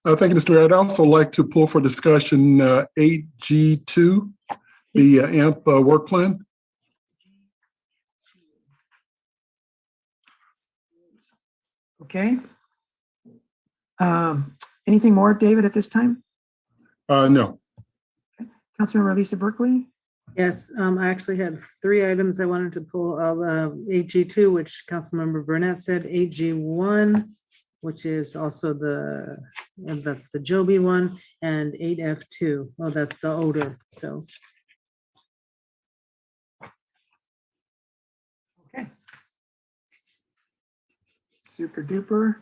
Thank you, Mr. Mayor. I'd also like to pull for discussion 8G2, the AMP work plan. Okay. Anything more, David, at this time? No. Okay. Councilmember Lisa Berkeley. Yes, I actually had 3 items I wanted to pull. 8G2, which Councilmember Burnett said, 8G1, which is also that's the Joby one, and 8F2. Oh, that's the odor. So. Okay. Super duper.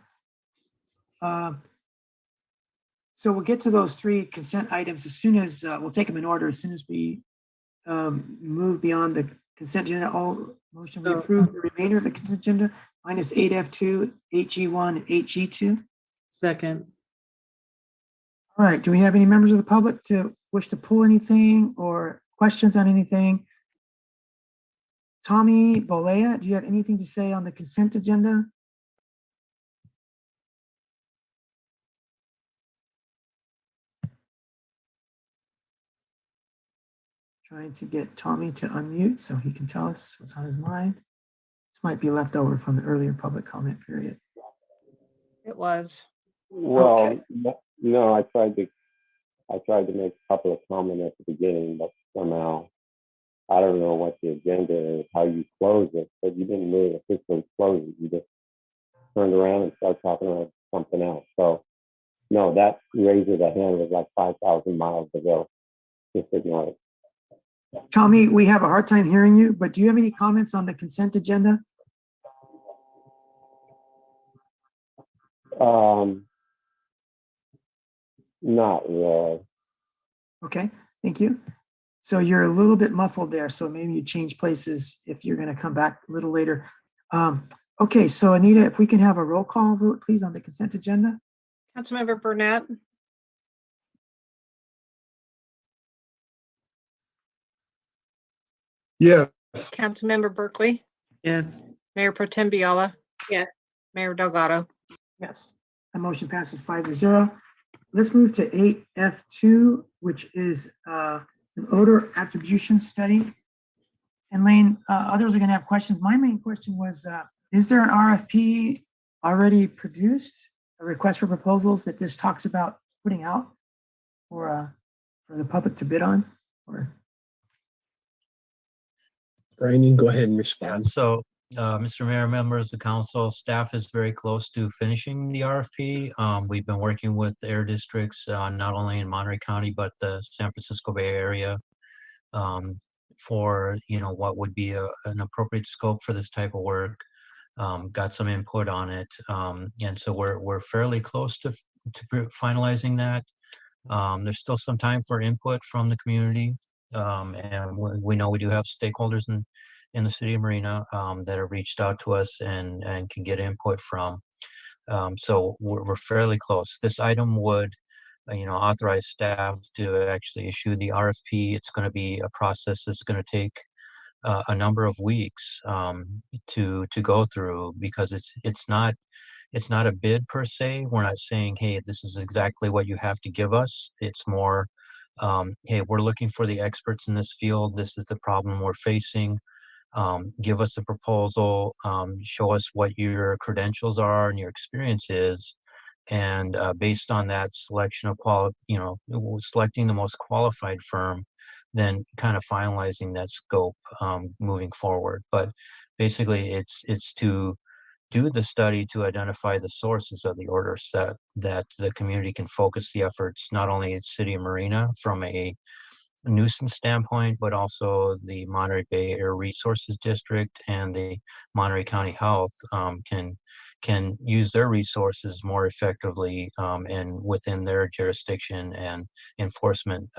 So we'll get to those 3 consent items as soon as we'll take them in order as soon as we move beyond the consent agenda. All motion we approve the remainder of the consent agenda minus 8F2, 8G1, and 8G2. Second. All right. Do we have any members of the public to wish to pull anything or questions on anything? Tommy Bolea, do you have anything to say on the consent agenda? Trying to get Tommy to unmute so he can tell us what's on his mind. This might be left over from the earlier public comment period. It was. Well, Okay. no, I tried to make a couple of comments at the beginning, but somehow I don't know what the agenda is, how you close it, but you didn't really officially close it. You just turned around and started talking about something else. So no, that raises a hand was like 5,000 miles ago. Just ignore it. Tommy, we have a hard time hearing you, but do you have any comments on the consent agenda? Not really. Okay, thank you. So you're a little bit muffled there, so maybe you change places if you're going to come back a little later. Okay, so Anita, if we can have a roll call vote, please, on the consent agenda. Councilmember Burnett, Yes. Councilmember Berkeley, Yes. Mayor Pro Tem Viola. Yes. Mayor Delgado. Yes. The motion passes 5-0. Let's move to 8F2, which is an odor attribution study. And Lane, others are going to have questions. My main question was, is there an RFP already produced, a request for proposals that this talks about putting out for the public to bid on? Or Brian, you can go ahead and Yeah, respond. so, Mr. Mayor, members of the council, staff is very close to finishing the RFP. We've been working with air districts, not only in Monterey County, but the San Francisco Bay Area, for, what would be an appropriate scope for this type of work. Got some input on it. And so we're fairly close to finalizing that. There's still some time for input from the community. And we know we do have stakeholders in the city of Marina that have reached out to us and can get input from. So we're fairly close. This item would, authorize staff to actually issue the RFP. It's going to be a process that's going to take a number of weeks to go through, because it's not a bid per se. We're not saying, hey, this is exactly what you have to give us. It's more, hey, we're looking for the experts in this field. This is the problem we're facing. Give us a proposal. Show us what your credentials are and your experience is. And based on that selection of selecting the most qualified firm, then kind of finalizing that scope moving forward. But basically, it's to do the study to identify the sources of the order set that the community can focus the efforts, not only at City of Marina from a nuisance standpoint, but also the Monterey Bay Air Resources District and the Monterey County Health can use their resources more effectively and within their jurisdiction and enforcement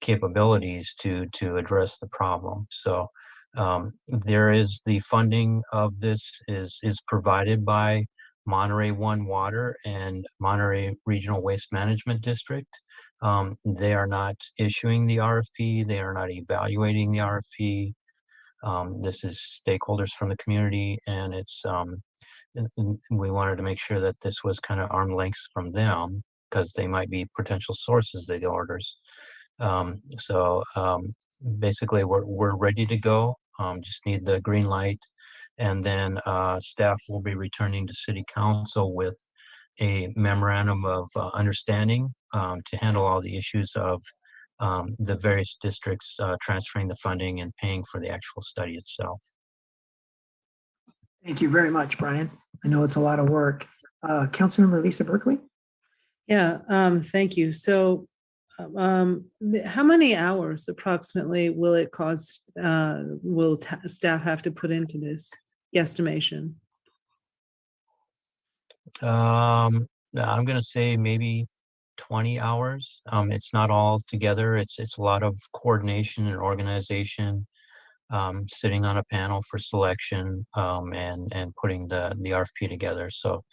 capabilities to address the problem. So there is the funding of this is provided by Monterey One Water and Monterey Regional Waste Management District. They are not issuing the RFP. They are not evaluating the RFP. This is stakeholders from the community, and and we wanted to make sure that this was kind of arm's length from them, because they might be potential sources of the orders. Basically, we're ready to go. Just need the green light, and then staff will be returning to City Council with a memorandum of understanding to handle all the issues of the various districts transferring the funding and paying for the actual study itself. thank you very much, Brian. I know it's a lot of work. Councilmember Lisa Berkeley? Yeah, thank you. So how many hours approximately will it cost, will staff have to put into this guesstimation? I'm going to say maybe 20 hours. It's not all together. It's a lot of coordination and organization, sitting on a panel for selection, and putting the RFP together. So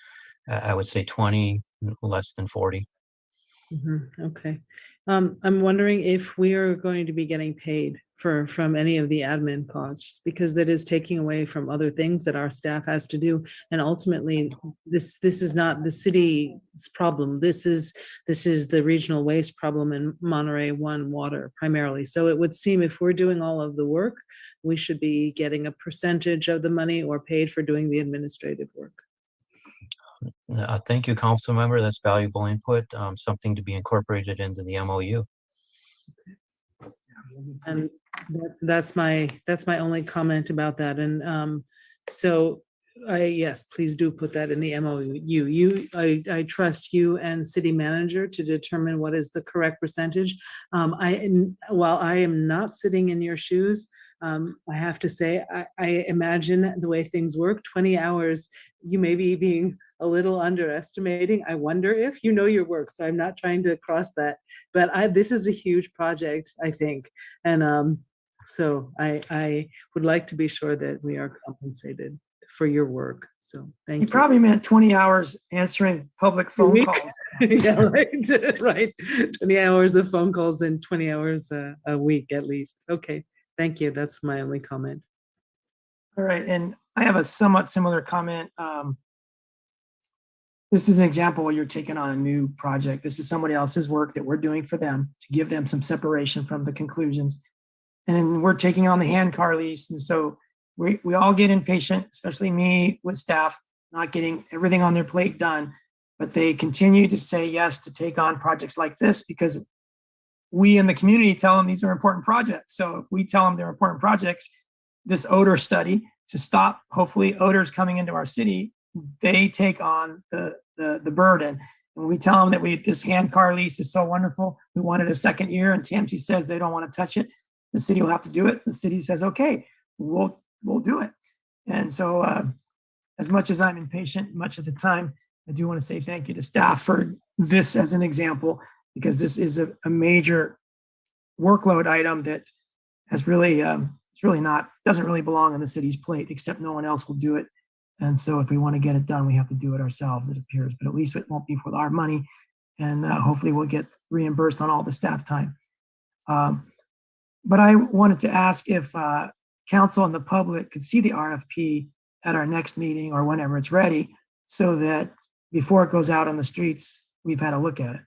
I would say 20, less than 40. Okay. I'm wondering if we are going to be getting paid from any of the admin costs, because that is taking away from other things that our staff has to do. And ultimately, this is not the city's problem. This is the regional waste problem in Monterey One Water primarily. So it would seem if we're doing all of the work, we should be getting a percentage of the money or paid for doing the administrative work. Thank you, council member. That's valuable input, something to be incorporated into the MOU. And that's my only comment about that. And so yes, please do put that in the MOU. I trust you and city manager to determine what is the correct percentage. While I am not sitting in your shoes, I have to say, I imagine the way things work, 20 hours, you may be being a little underestimating. I wonder if you know your work. So I'm not trying to cross that, but this is a huge project, I think. And so I would like to be sure that we are compensated for your work. So thank you. You probably meant 20 hours answering public phone calls. Yeah, right. 20 hours of phone calls and 20 hours a week at least. Okay, Thank you. That's my only comment. All right, and I have a somewhat similar comment. This is an example where you're taking on a new project. This is somebody else's work that we're doing for them to give them some separation from the conclusions. And then we're taking on the hand car lease. And so we all get impatient, especially me with staff, not getting everything on their plate done. But they continue to say yes to take on projects like this because we in the community tell them these are important projects. So if we tell them they're important projects, this odor study to stop hopefully odors coming into our city, they take on the burden. And we tell them that this hand car lease is so wonderful, we want it a second year, and TMC says they don't want to touch it, the city will have to do it. The city says, okay, we'll do it. And so as much as I'm impatient much of the time, I do want to say thank you to staff for this as an example, because this is a major workload item that has really, doesn't really belong on the city's plate, except no one else will do it. And so if we want to get it done, we have to do it ourselves, it appears, but at least it won't be for our money. And hopefully we'll get reimbursed on all the staff time. But I wanted to ask if council and the public could see the RFP at our next meeting or whenever it's ready, so that before it goes out on the streets, we've had a look at it.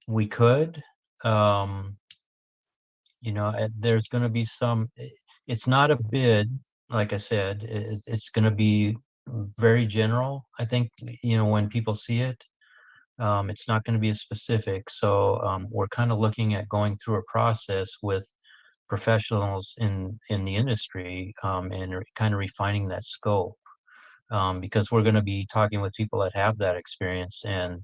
We could, there's going to be it's not a bid, like I said, it's going to be very general. I think, when people see it, it's not going to be as specific. So we're kind of looking at going through a process with professionals in the industry and kind of refining that scope, because we're going to be talking with people that have that experience and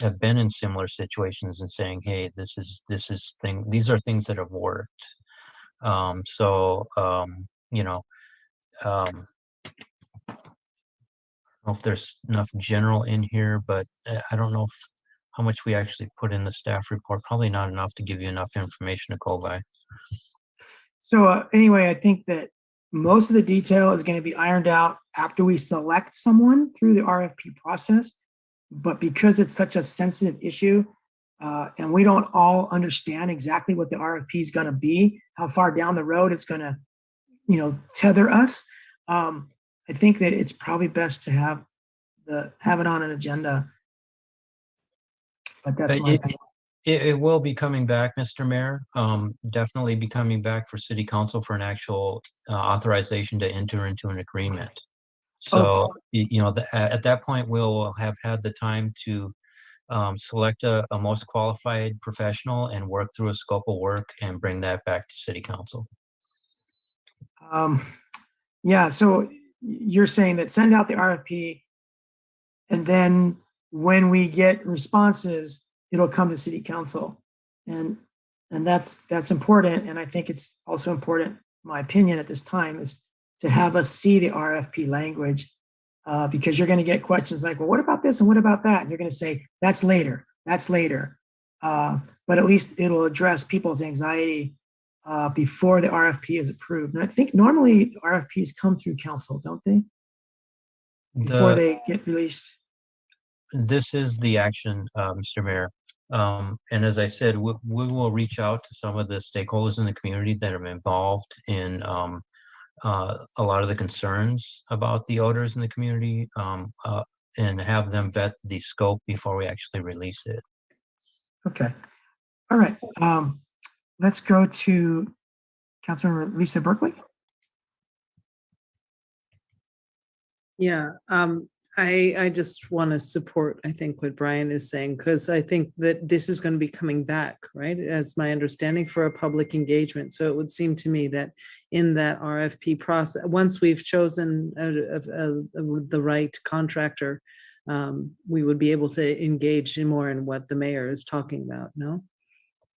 have been in similar situations and saying, hey, these are things that have worked. I don't know if there's enough general in here, but I don't know how much we actually put in the staff report. Probably not enough to give you enough information to go by. So anyway, I think that most of the detail is going to be ironed out after we select someone through the RFP process. But because it's such a sensitive issue, and we don't all understand exactly what the RFP is going to be, how far down the road it's going to, tether us, I think that it's probably best to have it on an agenda. But that's my opinion. It will be coming back, Mr. Mayor. Definitely be coming back for City Council for an actual authorization to enter into an agreement. So, at that point, we'll have had the time to select a most qualified professional and work through a scope of work and bring that back to City Council. Yeah, so you're saying that send out the RFP, and then when we get responses, it'll come to City Council. And that's important. And I think it's also important, my opinion at this time, is to have us see the RFP language, because you're going to get questions like, well, what about this and what about that? And you're going to say, that's later. But at least it'll address people's anxiety before the RFP is approved. And I think normally RFPs come through council, don't they? Before they get released. This is the action, Mr. Mayor. And as I said, we will reach out to some of the stakeholders in the community that are involved in a lot of the concerns about the odors in the community, and have them vet the scope before we actually release it. Okay. All right. Let's go to Councilmember Lisa Berkeley. Yeah, I just want to support, I think, what Brian is saying, because I think that this is going to be coming back, right, as my understanding, for a public engagement. So it would seem to me that in that RFP process, once we've chosen the right contractor, we would be able to engage more in what the mayor is talking about, no?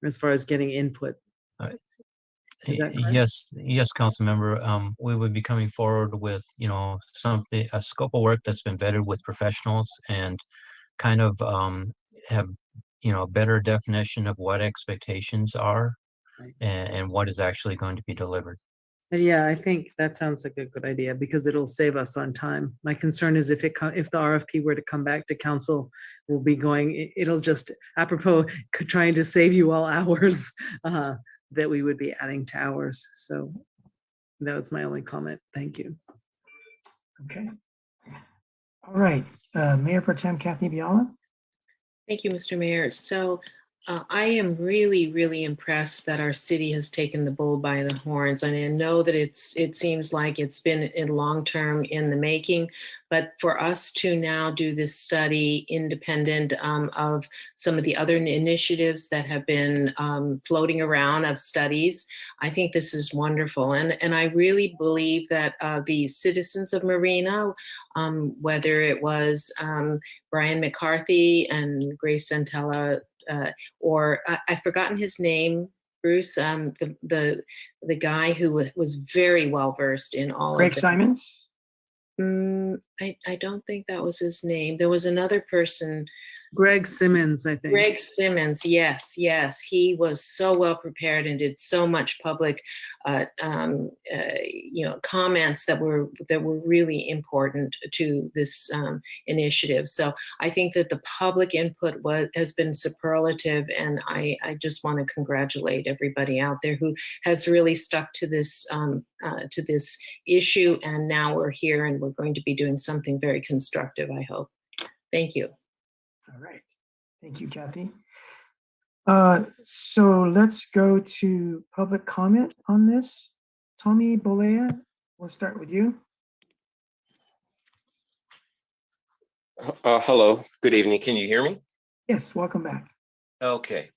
As far as getting input. Yes, council member. We would be coming forward with, a scope of work that's been vetted with professionals and kind of have, a better definition of what expectations are and what is actually going to be delivered. Yeah, I think that sounds like a good idea because it'll save us on time. My concern is if if the RFP were to come back to council, we'll be going, it'll just apropos trying to save you all hours, that we would be adding to hours. So that was my only comment. Thank you. Okay. All right, Mayor Pro Tem Kathy Biala. Thank you, Mr. Mayor. So I am really, really impressed that our city has taken the bull by the horns. And I know that it seems like it's been in long term in the making, but for us to now do this study independent of some of the other initiatives that have been floating around of studies, I think this is wonderful. And I really believe that the citizens of Marina, whether it was Brian McCarthy and Grace Santella, or I've forgotten his name, Bruce, the guy who was very well versed in all Craig of it. Simons. I don't think that was his name. There was another person. Greg Simmons, I think. Greg Simmons, yes, yes. He was so well prepared and did so much public, comments that were really important to this initiative. So I think that the public input has been superlative, and I just want to congratulate everybody out there who has really stuck to this issue. And now we're here, and we're going to be doing something very constructive, I hope. Thank you. All right. Thank you, Kathy. So let's go to public comment on this. Tommy Bolea, we'll start with you. Hello, good evening. Can you hear me? Yes, welcome back. Okay.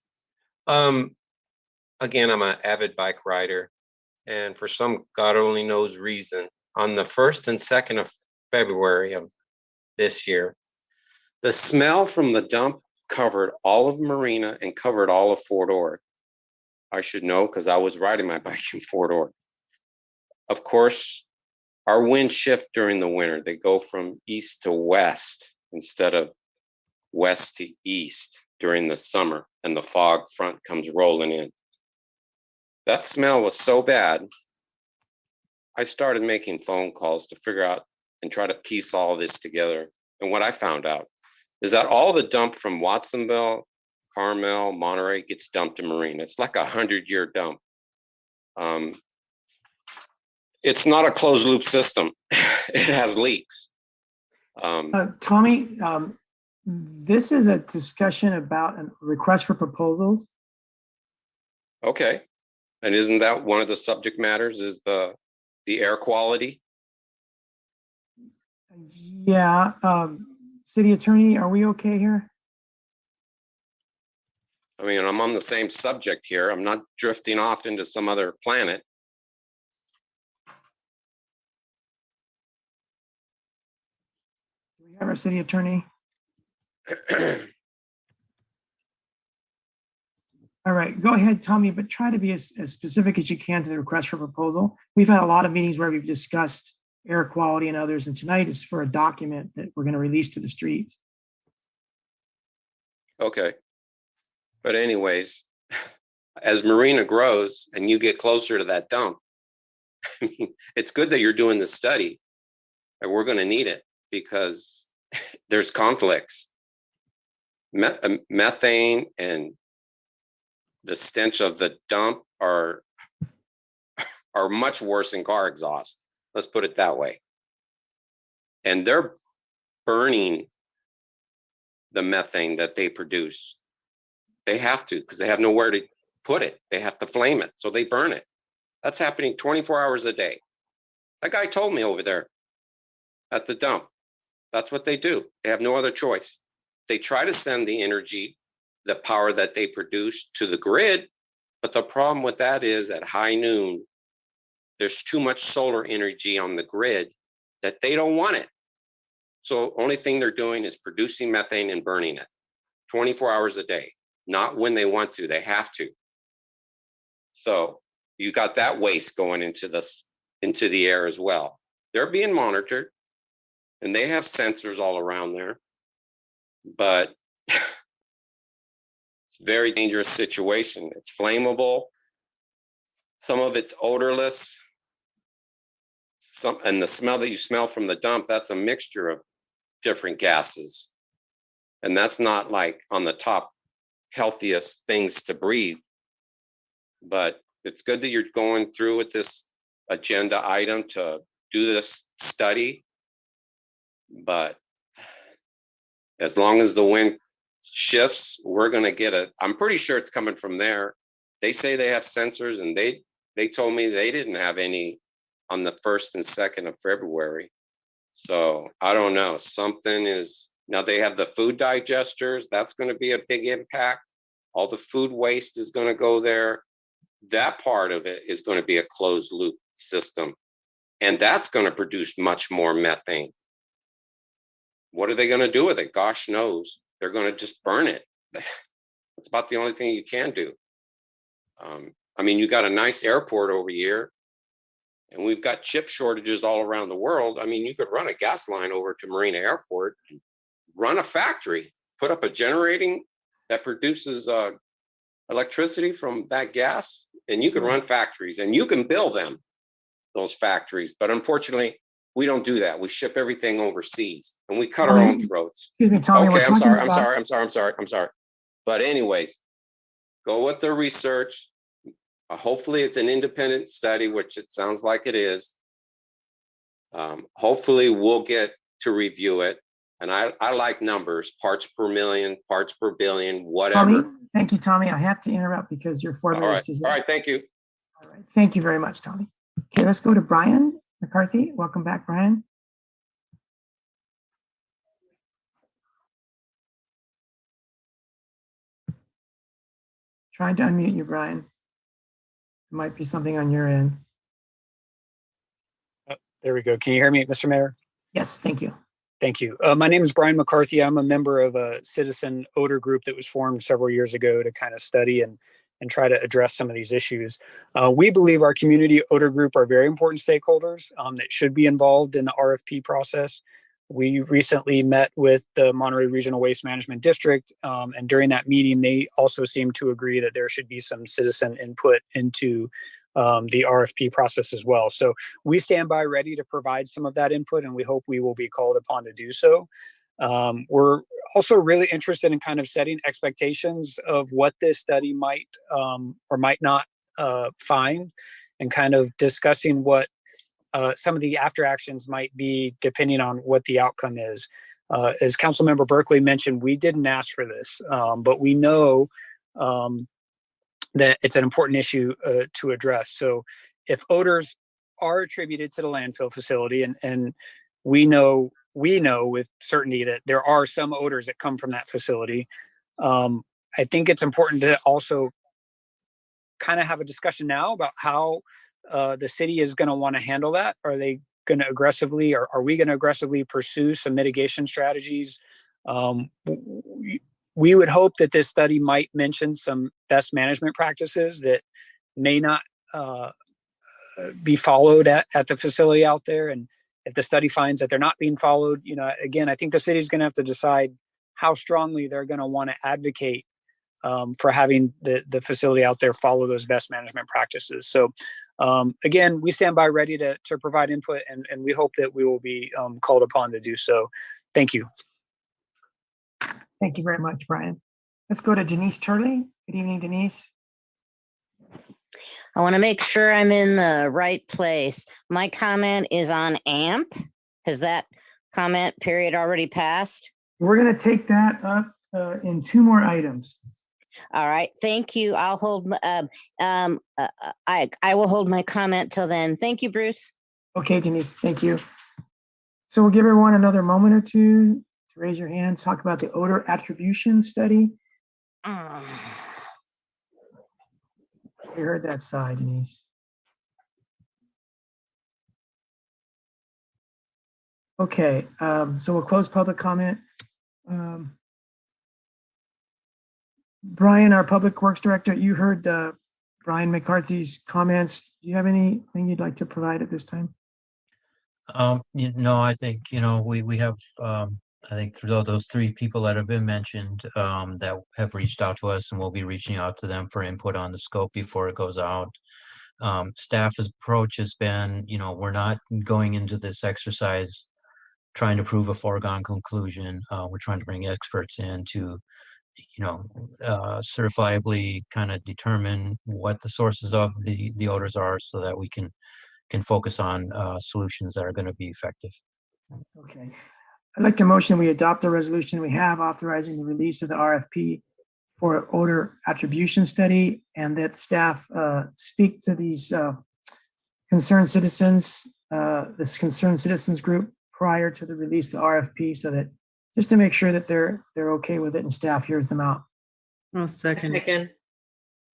Again, I'm an avid bike rider, and for some God only knows reason, on the 1st and 2nd of February of this year, the smell from the dump covered all of Marina and covered all of Fort Ord. I should know because I was riding my bike in Fort Ord. Of course, our winds shift during the winter. They go from east to west instead of west to east during the summer, and the fog front comes rolling in. That smell was so bad, I started making phone calls to figure out and try to piece all this together. And what I found out is that all the dump from Watsonville, Carmel, Monterey gets dumped in Marina. It's like a 100-year dump. It's not a closed loop system. It has leaks. Tommy, this is a discussion about a request for proposals. Okay. And isn't that one of the subject matters is the air quality? Yeah. City Attorney, are we okay here? I mean, I'm on the same subject here. I'm not drifting off into some other planet. Do we have our City Attorney? All right, go ahead, Tommy, but try to be as specific as you can to the request for proposal. We've had a lot of meetings where we've discussed air quality and others, and tonight is for a document that we're going to release to the streets. Okay. But anyways, as Marina grows and you get closer to that dump, I mean, it's good that you're doing this study, and we're going to need it because there's conflicts. Methane and the stench of the dump are much worse than car exhaust. Let's put it that way. And they're burning the methane that they produce. They have to, because they have nowhere to put it. They have to flame it, so they burn it. That's happening 24 hours a day. That guy told me over there at the dump. That's what they do. They have no other choice. They try to send the energy, the power that they produce to the grid, but the problem with that is at high noon, there's too much solar energy on the grid that they don't want it. So only thing they're doing is producing methane and burning it 24 hours a day, not when they want to, they have to. So you got that waste going into the air as well. They're being monitored and they have sensors all around there, but it's a very dangerous situation. It's flammable. Some of it's odorless. and the smell that you smell from the dump, that's a mixture of different gases. And that's not like on the top healthiest things to breathe. But it's good that you're going through with this agenda item to do this study. But as long as the wind shifts, we're going to get I'm pretty sure it's coming from there. They say they have sensors, and they told me they didn't have any on the 1st and 2nd of February. So I don't know, something is, now they have the food digesters. That's going to be a big impact. All the food waste is going to go there. That part of it is going to be a closed loop system. And that's going to produce much more methane. What are they going to do with it? Gosh knows. They're going to just burn it. That's about the only thing you can do. I mean, you got a nice airport over here, and we've got chip shortages all around the world. I mean, you could run a gas line over to Marina Airport, run a factory, put up a generating that produces electricity from that gas, and you can run factories, and you can build them, those factories. But unfortunately, we don't do that. We ship everything overseas, and we cut our own throats. Excuse me, Tommy. Okay, we're I'm talking sorry. about- I'm sorry. But anyways, go with the research. Hopefully it's an independent study, which it sounds like it is. Hopefully we'll get to review it. And I like numbers, parts per million, parts per billion, whatever. Tommy, thank you, Tommy. I have to interrupt because your 4 All minutes right. is All up. right. Thank you. All right. Thank you very much, Tommy. Okay, let's go to Brian McCarthy. Welcome back, Brian. Trying to unmute you, Brian. There might be something on your end. There we go. Can you hear me, Mr. Mayor? Yes, thank you. Thank you. My name is Brian McCarthy. I'm a member of a citizen odor group that was formed several years ago to kind of study and try to address some of these issues. We believe our community odor group are very important stakeholders that should be involved in the RFP process. We recently met with the Monterey Regional Waste Management District, and during that meeting, they also seemed to agree that there should be some citizen input into the RFP process as well. So we stand by ready to provide some of that input, and we hope we will be called upon to do so. We're also really interested in kind of setting expectations of what this study might or might not find, and kind of discussing what some of the after actions might be depending on what the outcome is. As Councilmember Berkeley mentioned, we didn't ask for this, but we know that it's an important issue to address. So if odors are attributed to the landfill facility, and we know with certainty that there are some odors that come from that facility, I think it's important to also kind of have a discussion now about how the city is going to want to handle that. Are they going to aggressively, or are we going to aggressively pursue some mitigation strategies? We would hope that this study might mention some best management practices that may not be followed at the facility out there. And if the study finds that they're not being followed, again, I think the city is going to have to decide how strongly they're going to want to advocate for having the facility out there follow those best management practices. So again, we stand by ready to provide input, and we hope that we will be called upon to do so. Thank you. Thank you very much, Brian. Let's go to Denise Turley. Good evening, Denise. I want to make sure I'm in the right place. My comment is on AMP. Has that comment period already passed? We're going to take that up in 2 more items. All right, thank you. I'll hold. I will hold my comment till then. Thank you, Bruce. Okay, Denise, thank you. So we'll give everyone another moment or two to raise your hand, talk about the odor attribution study. We heard that sigh, Denise. Okay, so we'll close public comment. Brian, our Public Works Director, you heard Brian McCarthy's comments. Do you have anything you'd like to provide at this time? No, I think, we have, I think through those 3 people that have been mentioned that have reached out to us, and we'll be reaching out to them for input on the scope before it goes out. Staff's approach has been, we're not going into this exercise trying to prove a foregone conclusion. We're trying to bring experts in to, certifiably kind of determine what the sources of the odors are so that we can focus on solutions that are going to be effective. Okay. I'd like to motion we adopt the resolution we have authorizing the release of the RFP for odor attribution study, and that staff speak to these concerned citizens, this concerned citizens group prior to the release of the RFP, so that just to make sure that they're okay with it and staff hears them out. I'll second. Second.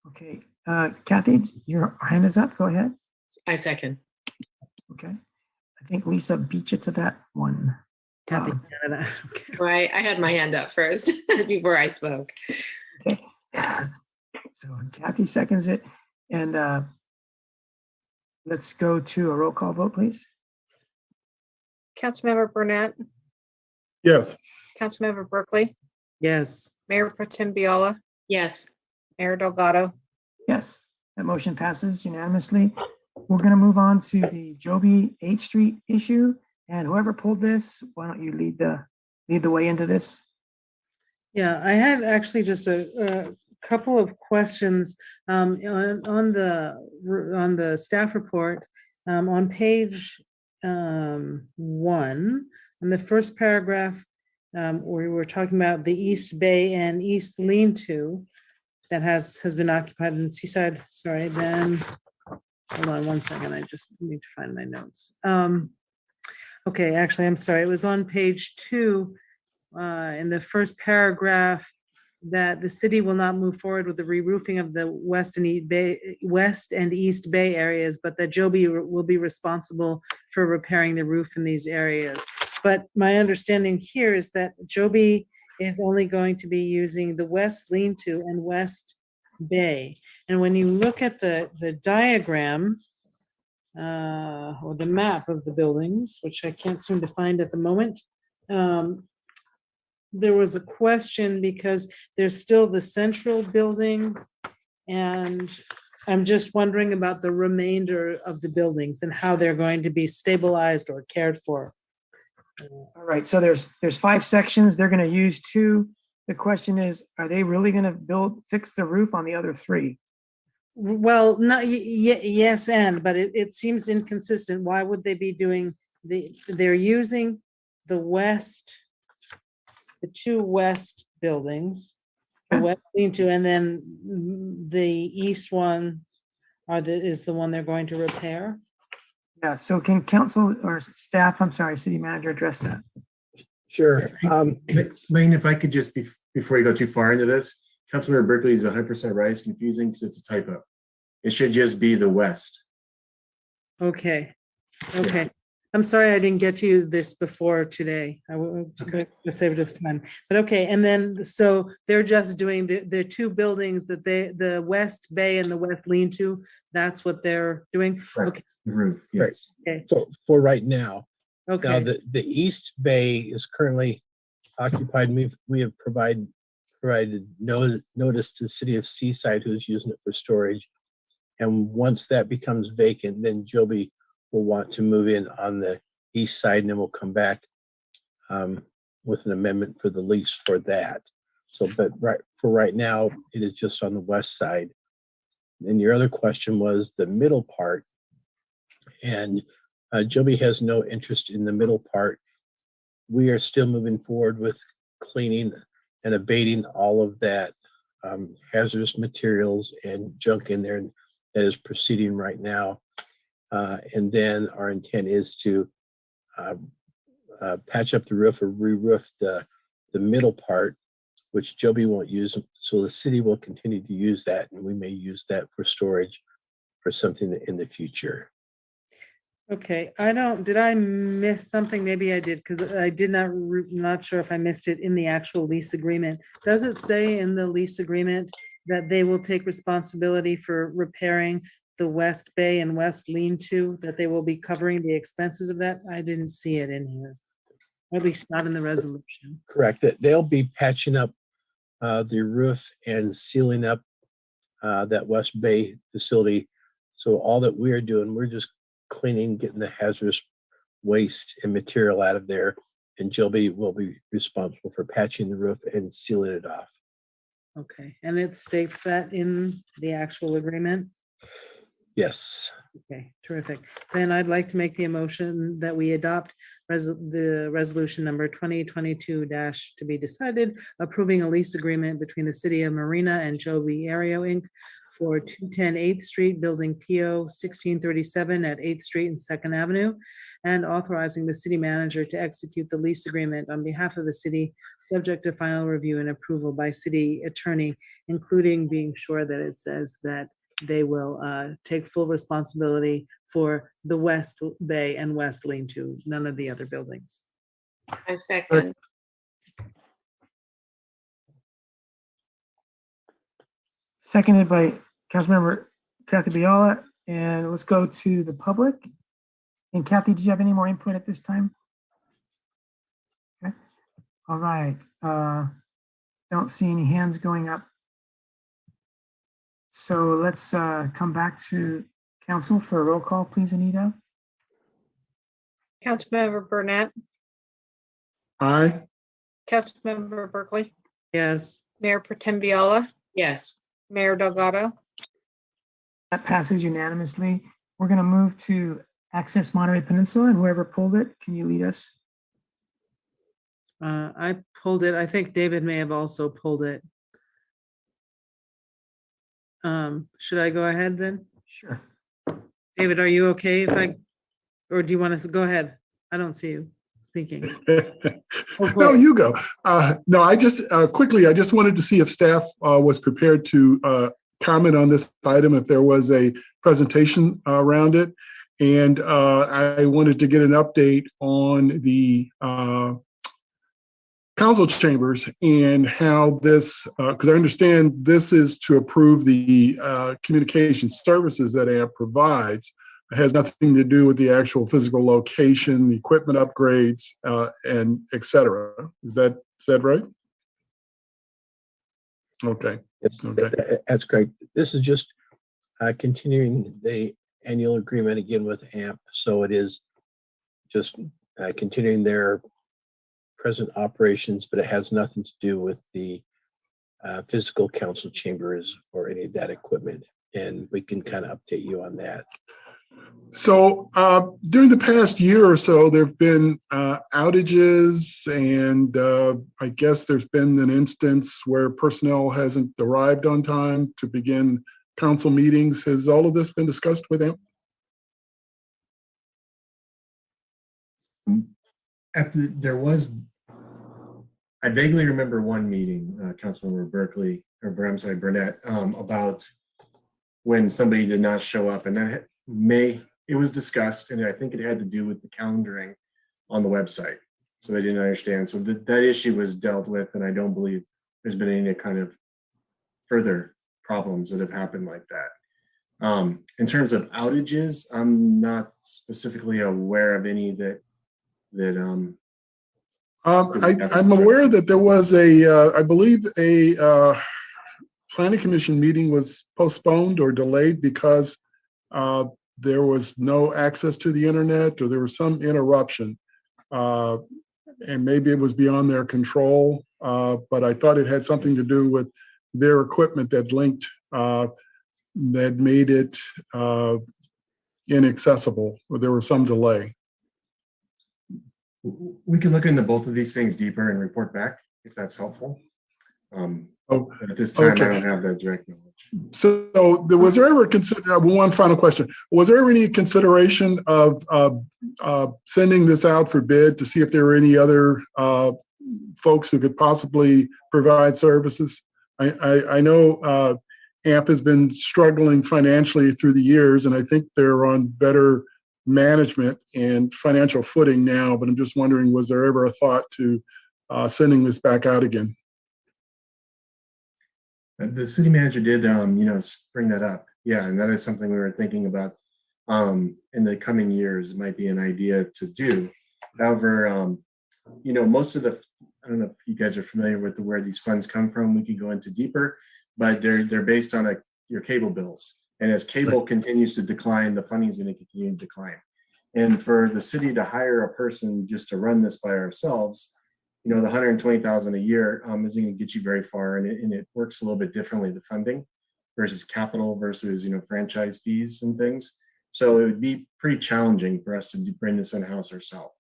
Okay, Kathy, your hand is up. Go ahead. I second. Okay. I think Lisa beat you to that one. Kathy, Right, I had my hand up first before I spoke. Okay. So Kathy seconds it, and let's go to a roll call vote, please. Councilmember Burnett, Yes. Councilmember Berkeley, Yes. Mayor Pro Tem Viola, Yes. Mayor Delgado. Yes, that motion passes unanimously. We're going to move on to the Joby 8th Street issue, and whoever pulled this, why don't you lead the way into this? Yeah, I had actually just a couple of questions on the staff report on page 1, in the first paragraph, we were talking about the East Bay and East Lean-To that has been occupied in Seaside. Sorry, then hold on one second. I just need to find my notes. Okay, actually, I'm sorry. It was on page 2 in the first paragraph that the city will not move forward with the re-roofing of the West and East Bay areas, but that Joby will be responsible for repairing the roof in these areas. But my understanding here is that Joby is only going to be using the West Lean-To and West Bay. And when you look at the diagram or the map of the buildings, which I can't seem to find at the moment, there was a question because there's still the central building, and I'm just wondering about the remainder of the buildings and how they're going to be stabilized or cared for. All right, so there's 5 sections. They're going to use 2. The question is, are they really going to fix the roof on the other 3? Well, no, yes, but it seems inconsistent. Why would they be doing they're using the two west buildings, the West Lean-To, and then the east one is the one they're going to repair? Yeah, so can council or staff, I'm sorry, city manager, address that? Sure. Lane, if I could just, before you go too far into this, Councilmember Berkeley is 100% right. It's confusing because it's a typo. It should just be the West. Okay. I'm sorry I didn't get to you this before today. I would have saved us time. But okay, and then so they're just doing the 2 buildings that the West Bay and the West Lean-To. That's what they're doing. Right. Okay. The roof, yes. Okay. For right now. Okay. Now, the East Bay is currently occupied. We have provided notice to the city of Seaside, who's using it for storage. And once that becomes vacant, then Joby will want to move in on the east side, and then we'll come back with an amendment for the lease for that. So, but for right now, it is just on the west side. And your other question was the middle part. And Joby has no interest in the middle part. We are still moving forward with cleaning and abating all of that hazardous materials and junk in there, and that is proceeding right now. And then our intent is to patch up the roof or re-roof the middle part, which Joby won't use. So the city will continue to use that, and we may use that for storage for something in the future. Okay, did I miss something? Maybe I did, because I did not sure if I missed it in the actual lease agreement. Does it say in the lease agreement that they will take responsibility for repairing the West Bay and West Lean-To, that they will be covering the expenses of that? I didn't see it in here, or at least not in the resolution. Correct. That they'll be patching up the roof and sealing up that West Bay facility So all that we're doing, we're just cleaning, getting the hazardous waste and material out of there. And Jill will be responsible for patching the roof and sealing it off. Okay, and it states that in the actual agreement? Yes. Okay, terrific. Then I'd like to make the motion that we adopt the resolution number 2022 to be decided, approving a lease agreement between the city of Marina and Joby Aereo Inc. for 210 8th Street, building PO 1637 at 8th Street and 2nd Avenue, and authorizing the city manager to execute the lease agreement on behalf of the city, subject to final review and approval by city attorney, including being sure that it says that they will take full responsibility for the West Bay and West lean-to, none of the other buildings. I second. Seconded by Councilmember Kathy Biala. And let's go to the public. And Kathy, do you have any more input at this time? Okay. All right. Don't see any hands going up. So let's come back to council for a roll call, please, Anita. Councilmember Burnett, Aye. Councilmember Berkeley, Yes. Mayor Protem Viola, Yes. Mayor Delgado. That passes unanimously. We're going to move to Access Monterey Peninsula, and whoever pulled it, can you lead us? I pulled it. I think David may have also pulled it. Should I go ahead then? Sure. David, are you okay if or do you want us to go ahead? I don't see you speaking. No, you go. No, I just quickly, I just wanted to see if staff was prepared to comment on this item, if there was a presentation around it. And I wanted to get an update on the council chambers and how this, because I understand this is to approve the communication services that AMP provides. It has nothing to do with the actual physical location, the equipment upgrades, and et cetera. Is that right? Okay. Yes, Okay. that's great. This is just continuing the annual agreement again with AMP. So it is just continuing their present operations, but it has nothing to do with the physical council chambers or any of that equipment. And we can kind of update you on that. So during the past year or so, there have been outages, and I guess there's been an instance where personnel hasn't arrived on time to begin council meetings. Has all of this been discussed with them? I vaguely remember one meeting, Councilmember Burnett, about when somebody did not show up, and then it was discussed, and I think it had to do with the calendaring on the website. So they didn't understand. So that issue was dealt with, and I don't believe there's been any kind of further problems that have happened like that. In terms of outages, I'm not specifically aware of any that I'm aware that there was I believe a planning commission meeting was postponed or delayed because there was no access to the internet, or there was some interruption, and maybe it was beyond their control. But I thought it had something to do with their equipment that linked, that made it inaccessible, or there was some delay. We can look into both of these things deeper and report back if that's helpful. But at this time, okay. I don't have that direct knowledge. So was there ever one final question? Was there ever any consideration of sending this out for bid to see if there were any other folks who could possibly provide services? I know AMP has been struggling financially through the years, and I think they're on better management and financial footing now, but I'm just wondering, was there ever a thought to sending this back out again? The city manager did, bring that up. Yeah, and that is something we were thinking about in the coming years. It might be an idea to do. However, most of I don't know if you guys are familiar with where these funds come from. We could go into deeper, but they're based on your cable bills. And as cable continues to decline, the funding is going to continue to decline. And for the city to hire a person just to run this by ourselves, you know, the 120,000 a year isn't going to get you very far, and it works a little bit differently, the funding versus capital versus, you know, franchise fees and things. So it would be pretty challenging for us to bring this in-house ourselves.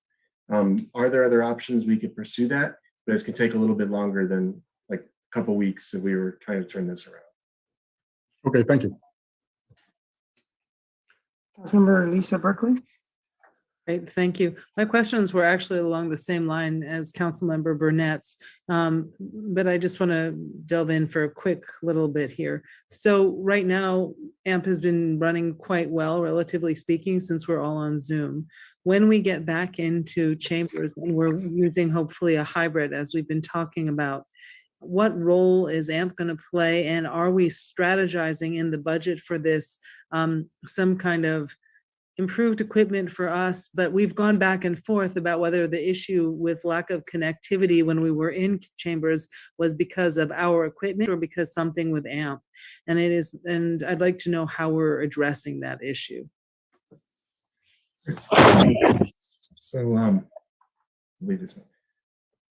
Are there other options we could pursue that? But it's going to take a little bit longer than like a couple weeks if we were trying to turn this around. Okay, thank you. Councilmember Lisa Berkeley. Great, thank you. My questions were actually along the same line as Councilmember Burnett's, but I just want to delve in for a quick little bit here. So right now, AMP has been running quite well, relatively speaking, since we're all on Zoom. When we get back into chambers and we're using hopefully a hybrid, as we've been talking about, what role is AMP going to play, and are we strategizing in the budget for this some kind of improved equipment for us? But we've gone back and forth about whether the issue with lack of connectivity when we were in chambers was because of our equipment or because something with AMP. And I'd like to know how we're addressing that issue. So leave this one.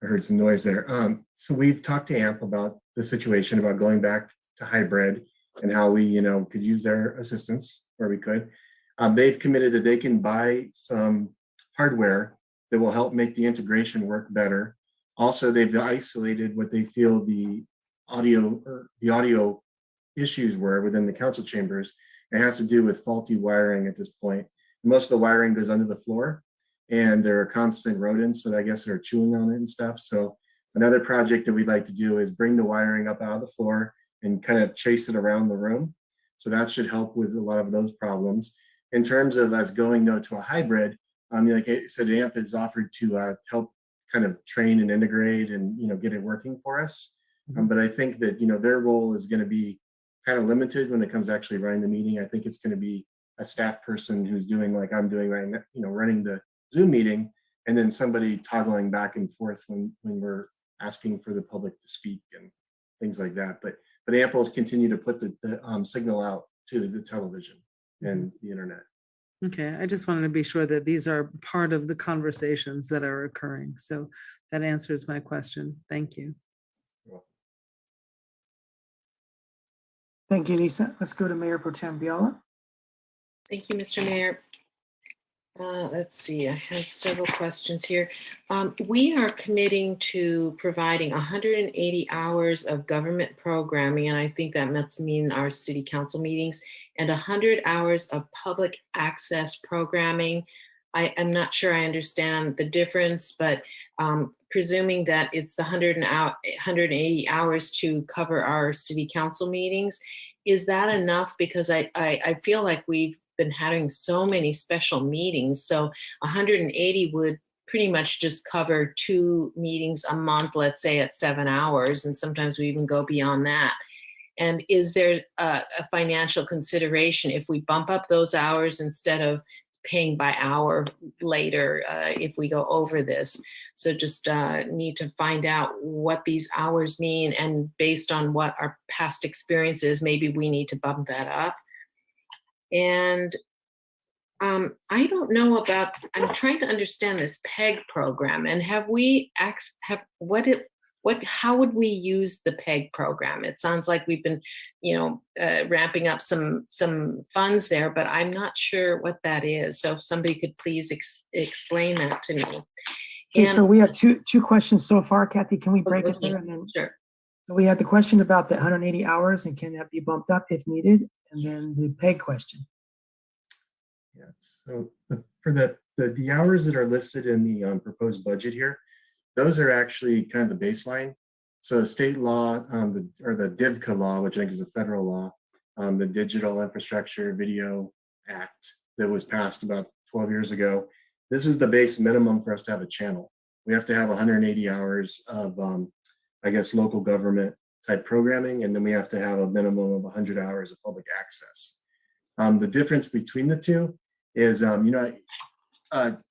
I heard some noise there. So we've talked to AMP about the situation about going back to hybrid and how we, you know, could use their assistance where we could. They've committed that they can buy some hardware that will help make the integration work better. Also, they've isolated what they feel the audio issues were within the council chambers. It has to do with faulty wiring at this point. Most of the wiring goes under the floor, and there are constant rodents that I guess are chewing on it and stuff. So another project that we'd like to do is bring the wiring up out of the floor and kind of chase it around the room. So that should help with a lot of those problems. In terms of us going to a hybrid, like I said, AMP has offered to help kind of train and integrate and, you know, get it working for us. But I think that, you know, their role is going to be kind of limited when it comes to actually running the meeting. I think it's going to be a staff person who's doing like I'm doing right now, you know, running the Zoom meeting, and then somebody toggling back and forth when we're asking for the public to speak and things like that. But AMP will continue to put the signal out to the television and the internet. Okay, I just wanted to be sure that these are part of the conversations that are occurring. So that answers my question. Thank you. Thank you, Lisa. Let's go to Mayor Pro Tem Viola. Thank you, Mr. Mayor. Let's see, I have several questions here. We are committing to providing 180 hours of government programming, and I think that must mean our city council meetings, and 100 hours of public access programming. I'm not sure I understand the difference, but presuming that it's the 180 hours to cover our city council meetings, is that enough? Because I feel like we've been having so many special meetings. So 180 would pretty much just cover 2 meetings a month, let's say at 7 hours. And sometimes we even go beyond that. And is there a financial consideration if we bump up those hours instead of paying by hour later if we go over this? So just need to find out what these hours mean, and based on what our past experience is, maybe we need to bump that up. And I don't know about, I'm trying to understand this PEG program, and how would we use the PEG program? It sounds like we've been, ramping up some funds there, but I'm not sure what that is. So if somebody could please explain that to me. Okay, so we have two questions so far. Kathy, can we break it there? And then, sure. So we had the question about the 180 hours and can that be bumped up if needed? And then the PEG question. Yeah, so for the hours that are listed in the proposed budget here, those are actually kind of the baseline. So state law, or the DIVCA law, which I think is a federal law, the Digital Infrastructure Video Act that was passed about 12 years ago. This is the base minimum for us to have a channel. We have to have 180 hours of, I guess, local government type programming, and then we have to have a minimum of 100 hours of public access. The difference between the two is,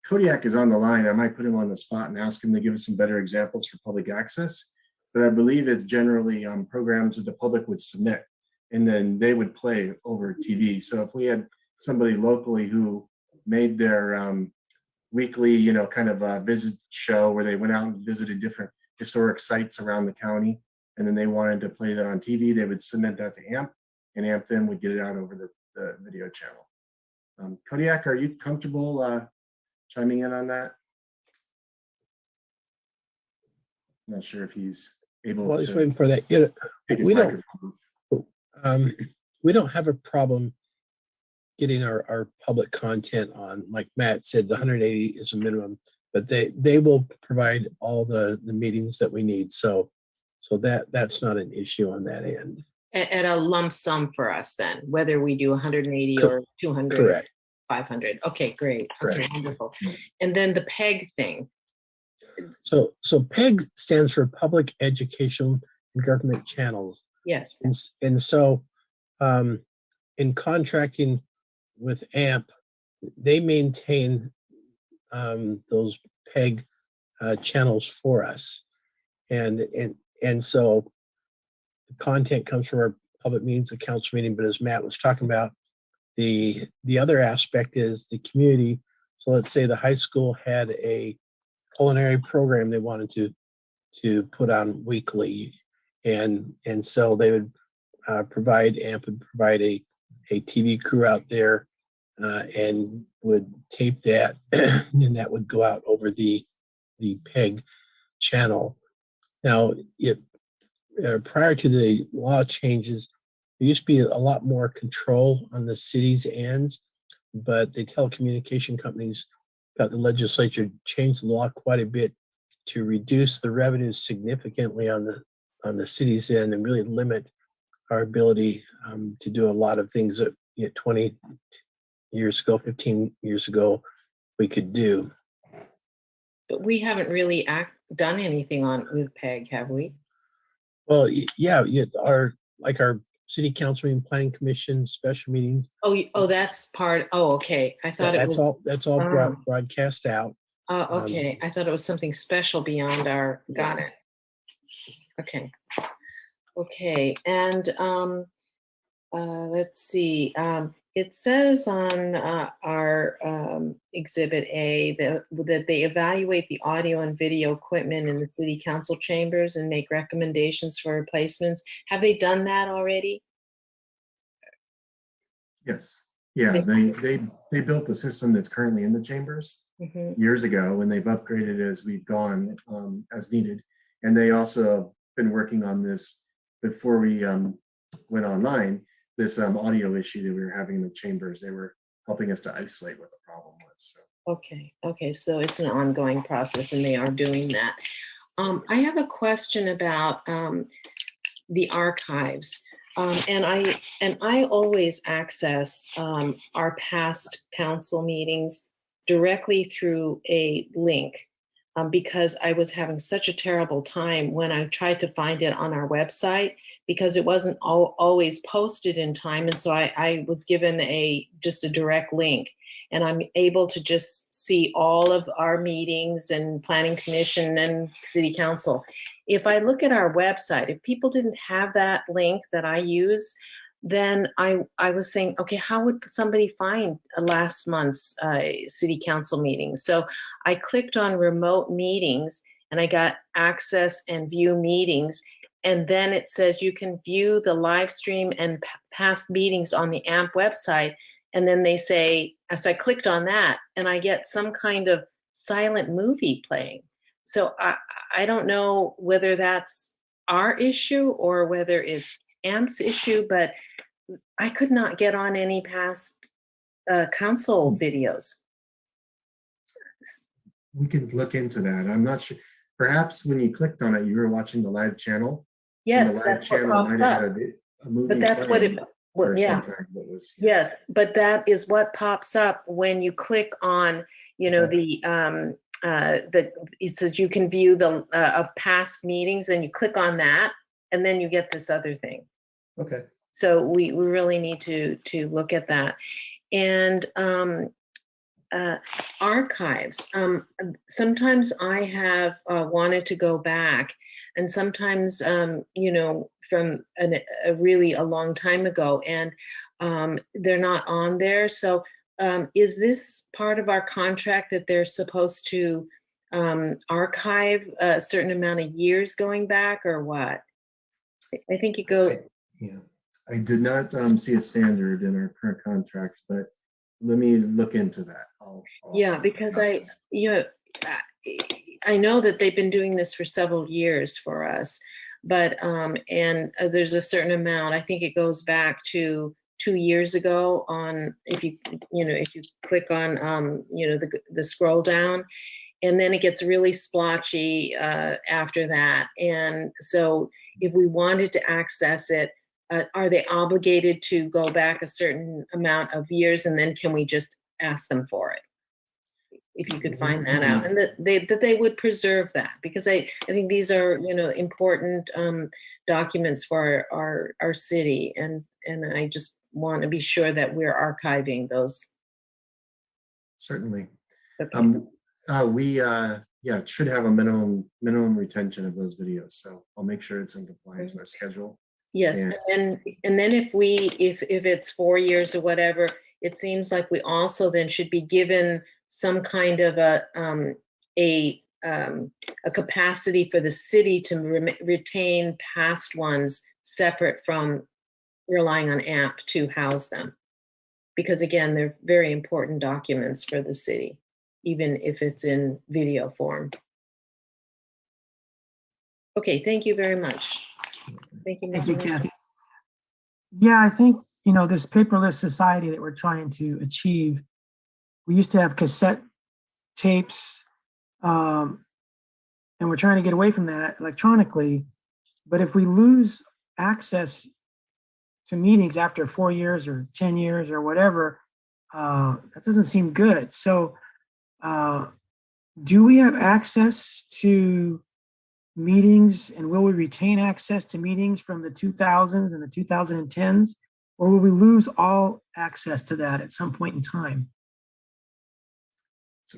Kodiak is on the line. I might put him on the spot and ask him to give us some better examples for public access, but I believe it's generally programs that the public would submit. and then they would play over TV. So if we had somebody locally who made their weekly, you know, kind of a visit show where they went out and visited different historic sites around the county, and then they wanted to play that on TV, they would submit that to AMP, and AMP then would get it out over the video channel. Kodiak, are you comfortable chiming in on that? Not sure if he's able Well, to. just waiting for that. Yeah, take his we don't, microphone. we don't have a problem getting our public content on. Like Matt said, the 180 is a minimum, but they will provide all the meetings that we need. So that's not an issue on that end. At a lump sum for us then, whether we do 180 Cor- or 200, correct. 500. Okay, great. Okay, Correct. wonderful. And then the PEG thing. So PEG stands for Public Education and Government Channels. Yes. And so in contracting with AMP, they maintain those PEG channels for us. And so the content comes from our public meetings, the council meeting, but as Matt was talking about, the other aspect is the community. So let's say the high school had a culinary program they wanted to put on weekly, and so they would provide AMP would provide a TV crew out there and would tape that, and then that would go out over the PEG channel. Now, prior to the law changes, there used to be a lot more control on the city's ends, but the telecommunication companies got the legislature changed the law quite a bit to reduce the revenues significantly on the city's end and really limit our ability to do a lot of things that 20 years ago, 15 years ago, we could do. But we haven't really done anything with PEG, have we? Well, yeah, our city council meeting, planning commission, special meetings. Oh, that's part. Oh, okay. I thought it was. That's all broadcast out. Okay. I thought it was something special beyond our. Got it. Okay. Okay. And let's see. It says on our Exhibit A that they evaluate the audio and video equipment in the city council chambers and make recommendations for replacements. Have they done that already? Yes. Yeah, they built the system that's currently in the chambers years ago, and they've upgraded as we've gone as needed. And they also been working on this before we went online. This audio issue that we were having in the chambers, they were helping us to isolate what the problem was. So. Okay, so it's an ongoing process, and they are doing that. I have a question about the archives, and I always access our past council meetings directly through a link because I was having such a terrible time when I tried to find it on our website, because it wasn't always posted in time. And so I was given just a direct link, and I'm able to just see all of our meetings and planning commission and city council. If I look at our website, if people didn't have that link that I use, then I was saying, okay, how would somebody find last month's city council meeting? So I clicked on remote meetings, and I got access and view meetings. And then it says you can view the live stream and past meetings on the AMP website. And then they say, so I clicked on that, and I get some kind of silent movie playing. So I don't know whether that's our issue or whether it's AMP's issue, but I could not get on any past council videos. We could look into that. I'm not sure. Perhaps when you clicked on it, you were watching the live channel. Yes, and the live that's what channel pops might have up. had a movie. But that's what it. Or Yeah. Yes, but that is what pops up when you click on, the it says you can view the of past meetings, and you click on that, and then you get this other thing. Okay. So we really need to look at that. And archives. Sometimes I have wanted to go back, and sometimes, you know, from a really a long time ago, and they're not on there. So is this part of our contract that they're supposed to archive a certain amount of years going back, or what? I think it goes. Yeah, I did not see a standard in our current contract, but let me look into that. Yeah, because you know, I know that they've been doing this for several years for us, but and there's a certain amount. I think it goes back to 2 years ago. On if you click on you know, the scroll down, and then it gets really splotchy after that. And so if we wanted to access it, are they obligated to go back a certain amount of years, and then can we just ask them for it? If you could find that out, and that they would preserve that, because I think these are, you know, important documents for our city, and I just want to be sure that we're archiving those. Certainly. Okay. We should have a minimum retention of those videos, so I'll make sure it's in compliance with our schedule. Yes, and then if it's 4 years or whatever, it seems like we also then should be given some kind of a capacity for the city to retain past ones separate from relying on AMP to house them. Because again, they're very important documents for the city, even if it's in video form. Okay, thank you very much. Thank you, Thank Mr. you, Winston. Kathy. Yeah, I think, you know, this paperless society that we're trying to achieve, we used to have cassette tapes, and we're trying to get away from that electronically. But if we lose access to meetings after 4 years or 10 years or whatever, that doesn't seem good. So do we have access to meetings, and will we retain access to meetings from the 2000s and the 2010s, or will we lose all access to that at some point in time?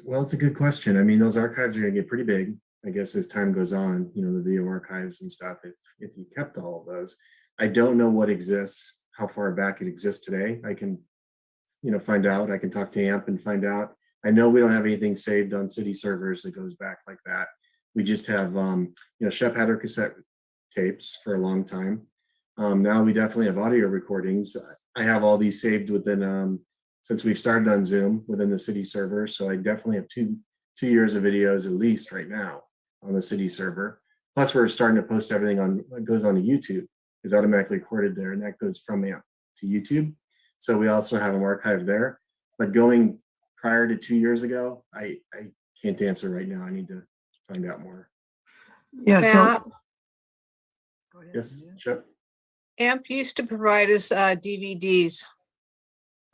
Well, it's a good question. I mean, those archives are going to get pretty big, I guess, as time goes on, you know, the video archives and stuff, if you kept all of those. I don't know what exists, how far back it exists today. I can, you know, find out. I can talk to AMP and find out. I know we don't have anything saved on city servers that goes back like that. We just have, you know, Shep had her cassette tapes for a long time. Now we definitely have audio recordings. I have all these saved within, since we've started on Zoom, within the city server. So I definitely have two years of videos at least right now on the city server. Plus we're starting to post everything on, it goes on to YouTube, is automatically recorded there, and that goes from AMP to YouTube. So we also have them archived there. But going prior to 2 years ago, I can't answer right now. I need to find out more. Yeah, Matt, so. Go ahead. Yes, Shep. AMP used to provide us DVDs.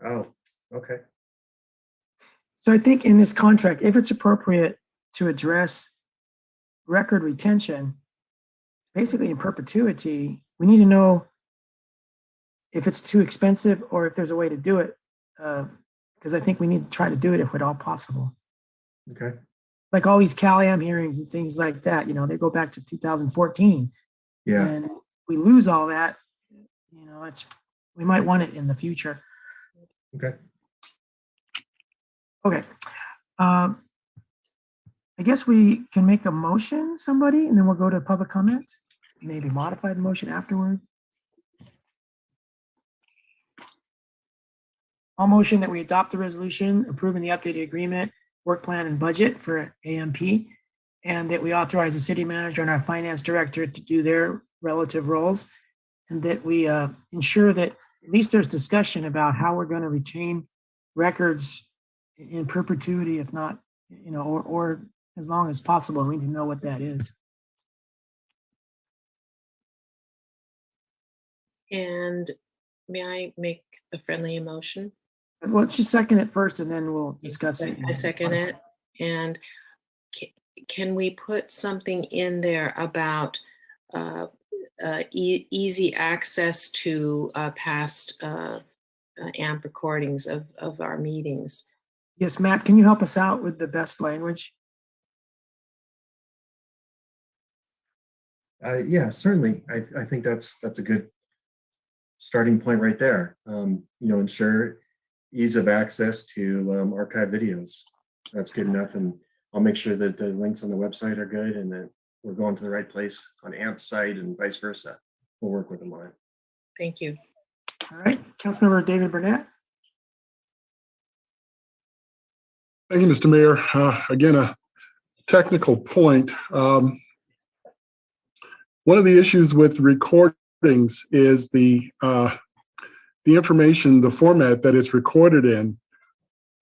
Oh, okay. So I think in this contract, if it's appropriate to address record retention, basically in perpetuity, we need to know if it's too expensive or if there's a way to do it. Because I think we need to try to do it if at all possible. Okay. Like all these CalAm hearings and things like that, you know, they go back to 2014. Yeah. And we lose all that, you know, we might want it in the future. Okay. Okay. I guess we can make a motion, somebody, and then we'll go to public comment. Maybe modify the motion afterward. I'll motion that we adopt the resolution approving the updated agreement, work plan, and budget for AMP, and that we authorize the city manager and our finance director to do their relative roles, and that we ensure that at least there's discussion about how we're going to retain records in perpetuity, if not, you know, or as long as possible. We need to know what that is. And may I make a friendly motion? Well, just second it first, and then we'll discuss it. I second it. And can we put something in there about easy access to past AMP recordings of our meetings? Yes, Matt, can you help us out with the best language? Yeah, certainly. I think that's a good starting point right there. Ensure ease of access to archive videos. That's good enough. And I'll make sure that the links on the website are good and that we're going to the right place on AMP's site and vice versa. We'll work with them on it. Thank you. All right, Councilmember David Burnett. Thank you, Mr. Mayor. Again, a technical point. One of the issues with recordings is the information, the format that it's recorded in.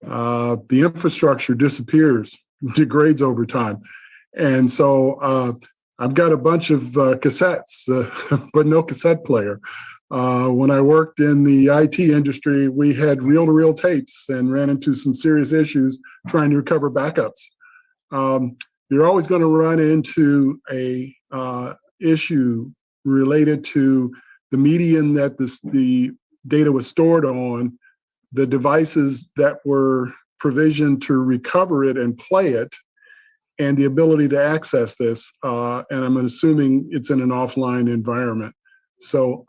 The infrastructure disappears, degrades over time. And so I've got a bunch of cassettes, but no cassette player. When I worked in the IT industry, we had reel-to-reel tapes and ran into some serious issues trying to recover backups. You're always going to run into a issue related to the medium that the data was stored on, the devices that were provisioned to recover it and play it, and the ability to access this. And I'm assuming it's in an offline environment. So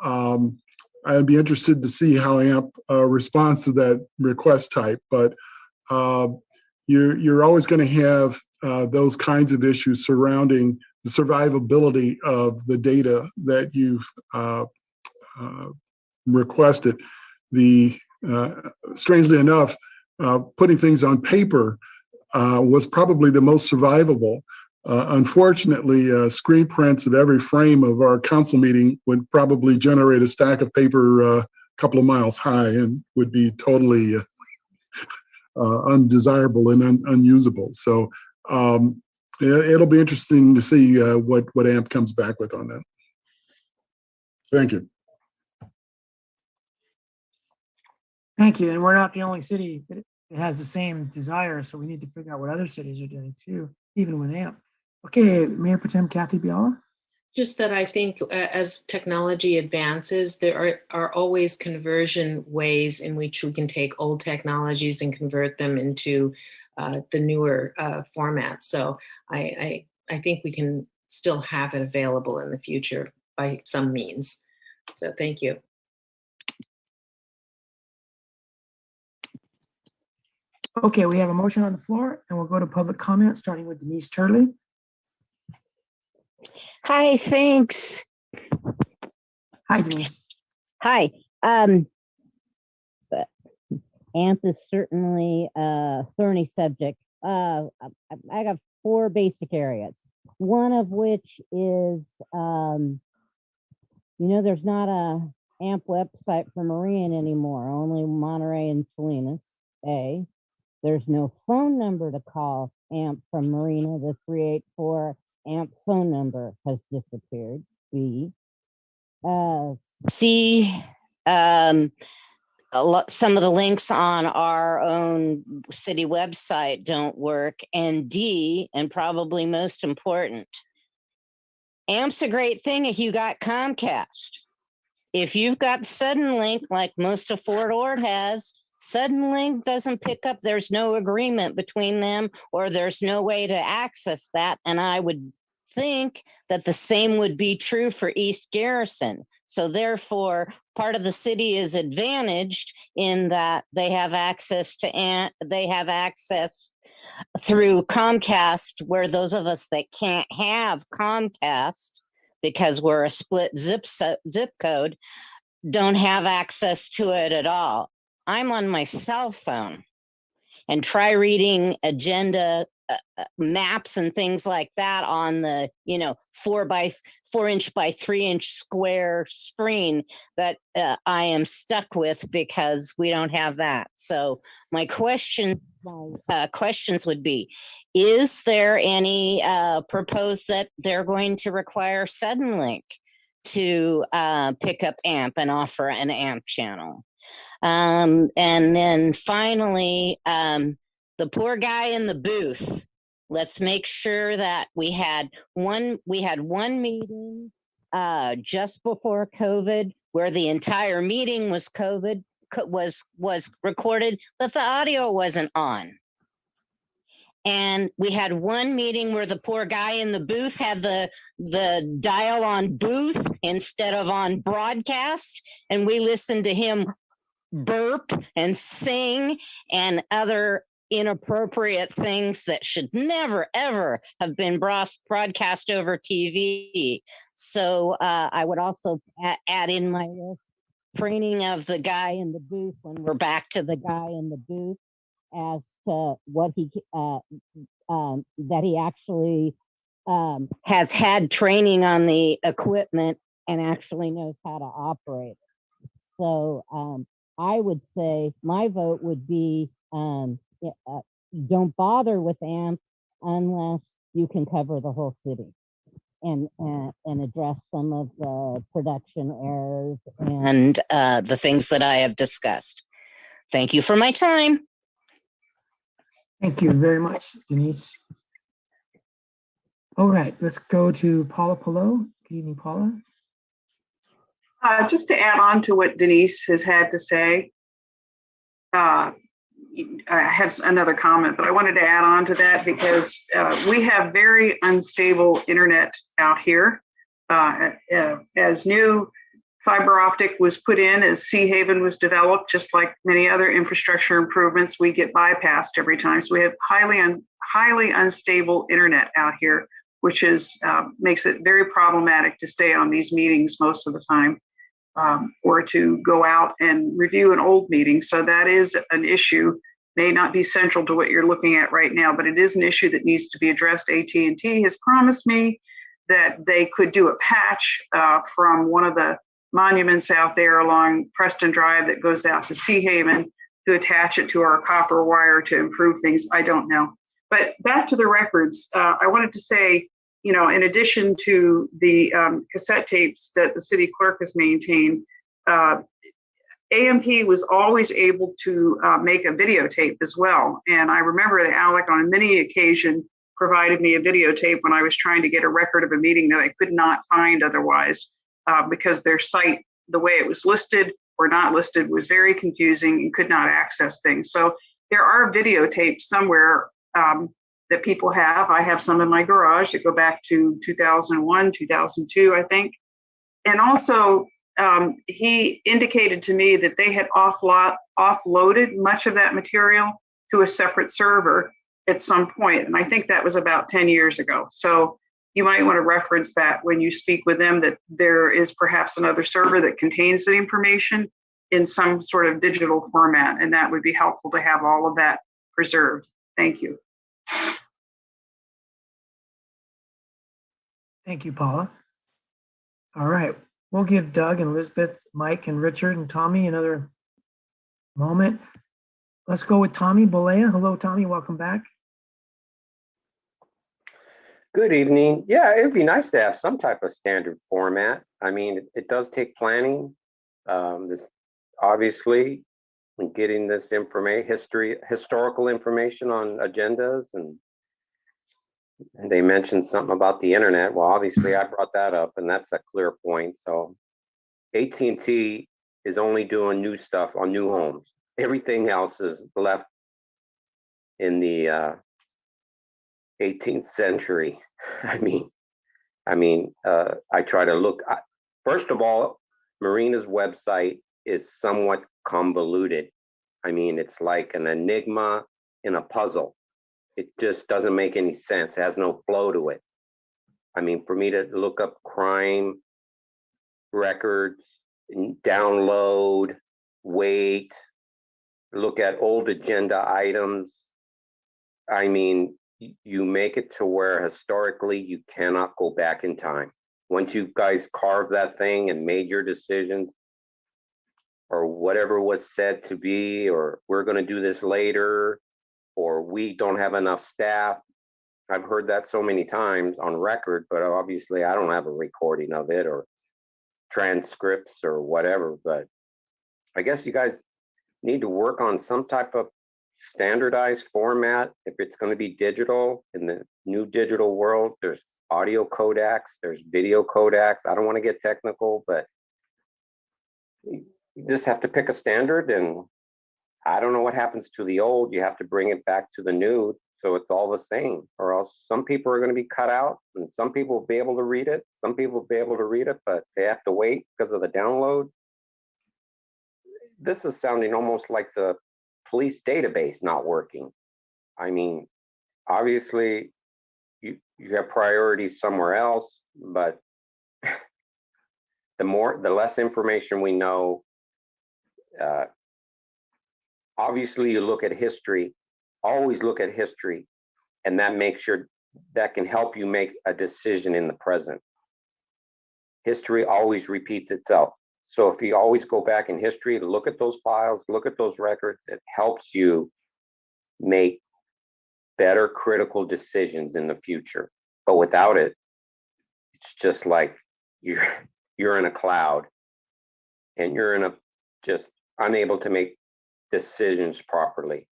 I'd be interested to see how AMP responds to that request type. But you're always going to have those kinds of issues surrounding the survivability of the data that you've requested. Strangely enough, putting things on paper was probably the most survivable. Unfortunately, screen prints of every frame of our council meeting would probably generate a stack of paper a couple of miles high and would be totally undesirable and unusable. So it'll be interesting to see what AMP comes back with on that. Thank you. Thank you. And we're not the only city that has the same desire, so we need to figure out what other cities are doing too, even with AMP. Okay, Mayor Pro Tem Kathy Biala. Just that I think as technology advances, there are always conversion ways in which we can take old technologies and convert them into the newer formats. So I think we can still have it available in the future by some means. So thank you. Okay, we have a motion on the floor and we'll go to public comment, starting with Denise Turley. Hi, thanks. Hi, Denise. Hi. But AMP is certainly a thorny subject. I got 4 basic areas. One of which is, there's not a AMP website for Marine anymore, only Monterey and Salinas. A. There's no phone number to call AMP from Marina. The 384 AMP phone number has disappeared. B. C. Some of the links on our own city website don't work. And D, and probably most important, AMP's a great thing if you got Comcast. If you've got Suddenlink, like most of Fort Ord has, Suddenlink doesn't pick up. There's no agreement between them, or there's no way to access that. And I would think that the same would be true for East Garrison. So therefore, part of the city is advantaged in that they have access to through Comcast, where those of us that can't have Comcast because we're a split zip code don't have access to it at all. I'm on my cell phone, and try reading agenda maps and things like that on the 4-inch by 3-inch square screen that I am stuck with because we don't have that. So my questions would be, is there any proposed that they're going to require Suddenlink to pick up AMP and offer an AMP channel? And then finally, the poor guy in the booth. Let's make sure that we had one meeting just before COVID where the entire meeting was was recorded, but the audio wasn't on. And we had one meeting where the poor guy in the booth had the dial on booth instead of on broadcast. And we listened to him burp and sing and other inappropriate things that should never, ever have been broadcast over TV. So I would also add in my list training of the guy in the booth when we're back to the guy in the booth as to what he that he actually has had training on the equipment and actually knows how to operate it. So I would say my vote would be don't bother with AMP unless you can cover the whole city and address some of the production errors and the things that I have discussed. Thank you for my time. Thank you very much, Denise. All right, let's go to Paula Pillow. Good evening, Paula. Just to add on to what Denise has had to say, I had another comment, but I wanted to add on to that because we have very unstable internet out here. As new fiber optic was put in, as Sea Haven was developed, just like many other infrastructure improvements, we get bypassed every time. So we have highly unstable internet out here, which is makes it very problematic to stay on these meetings most of the time, or to go out and review an old meeting. So that is an issue, may not be central to what you're looking at right now, but it is an issue that needs to be addressed. AT&T has promised me that they could do a patch from one of the monuments out there along Preston Drive that goes out to Sea Haven to attach it to our copper wire to improve things. I don't know. But back to the records, I wanted to say, you know, in addition to the cassette tapes that the city clerk has maintained, AMP was always able to make a videotape as well. And I remember that Alec on many occasions provided me a videotape when I was trying to get a record of a meeting that I could not find otherwise, because their site, the way it was listed or not listed, was very confusing and could not access things. So there are videotapes somewhere that people have. I have some in my garage that go back to 2001, 2002, I think. And also, he indicated to me that they had offloaded much of that material to a separate server at some point. And I think that was about 10 years ago. So you might want to reference that when you speak with them, that there is perhaps another server that contains the information in some sort of digital format. And that would be helpful to have all of that preserved. Thank you. Thank you, Paula. All right, we'll give Doug and Elizabeth, Mike and Richard and Tommy another moment. Let's go with Tommy Bolea. Hello, Tommy, welcome back. Good evening. Yeah, it'd be nice to have some type of standard format. I mean, it does take planning. This obviously getting this historical information on agendas, and they mentioned something about the internet. Well, obviously I brought that up, and that's a clear point. So AT&T is only doing new stuff on new homes. Everything else is left in the 18th century. I try to look. First of all, Marina's website is somewhat convoluted. I mean, it's like an enigma in a puzzle. It just doesn't make any sense. It has no flow to it. I mean, for me to look up crime records, download, wait, look at old agenda items. I mean, you make it to where historically you cannot go back in time. Once you guys carved that thing and made your decisions, or whatever was said to be, or we're going to do this later, or we don't have enough staff. I've heard that so many times on record, but obviously I don't have a recording of it or transcripts or whatever. But I guess you guys need to work on some type of standardized format. If it's going to be digital, in the new digital world, there's audio codecs, there's video codecs. I don't want to get technical, but you just have to pick a standard, and I don't know what happens to the old. You have to bring it back to the new, so it's all the same, or else some people are going to be cut out, and some people will be able to read it. Some people will be able to read it, but they have to wait because of the download. This is sounding almost like the police database not working. I mean, obviously, you have priorities somewhere else, but the less information we know. Obviously, you look at history. Always look at history, and that can help you make a decision in the present. History always repeats itself. So if you always go back in history, look at those files, look at those records, it helps you make better critical decisions in the future. But without it, it's just like you're in a cloud, and you're just unable to make decisions properly.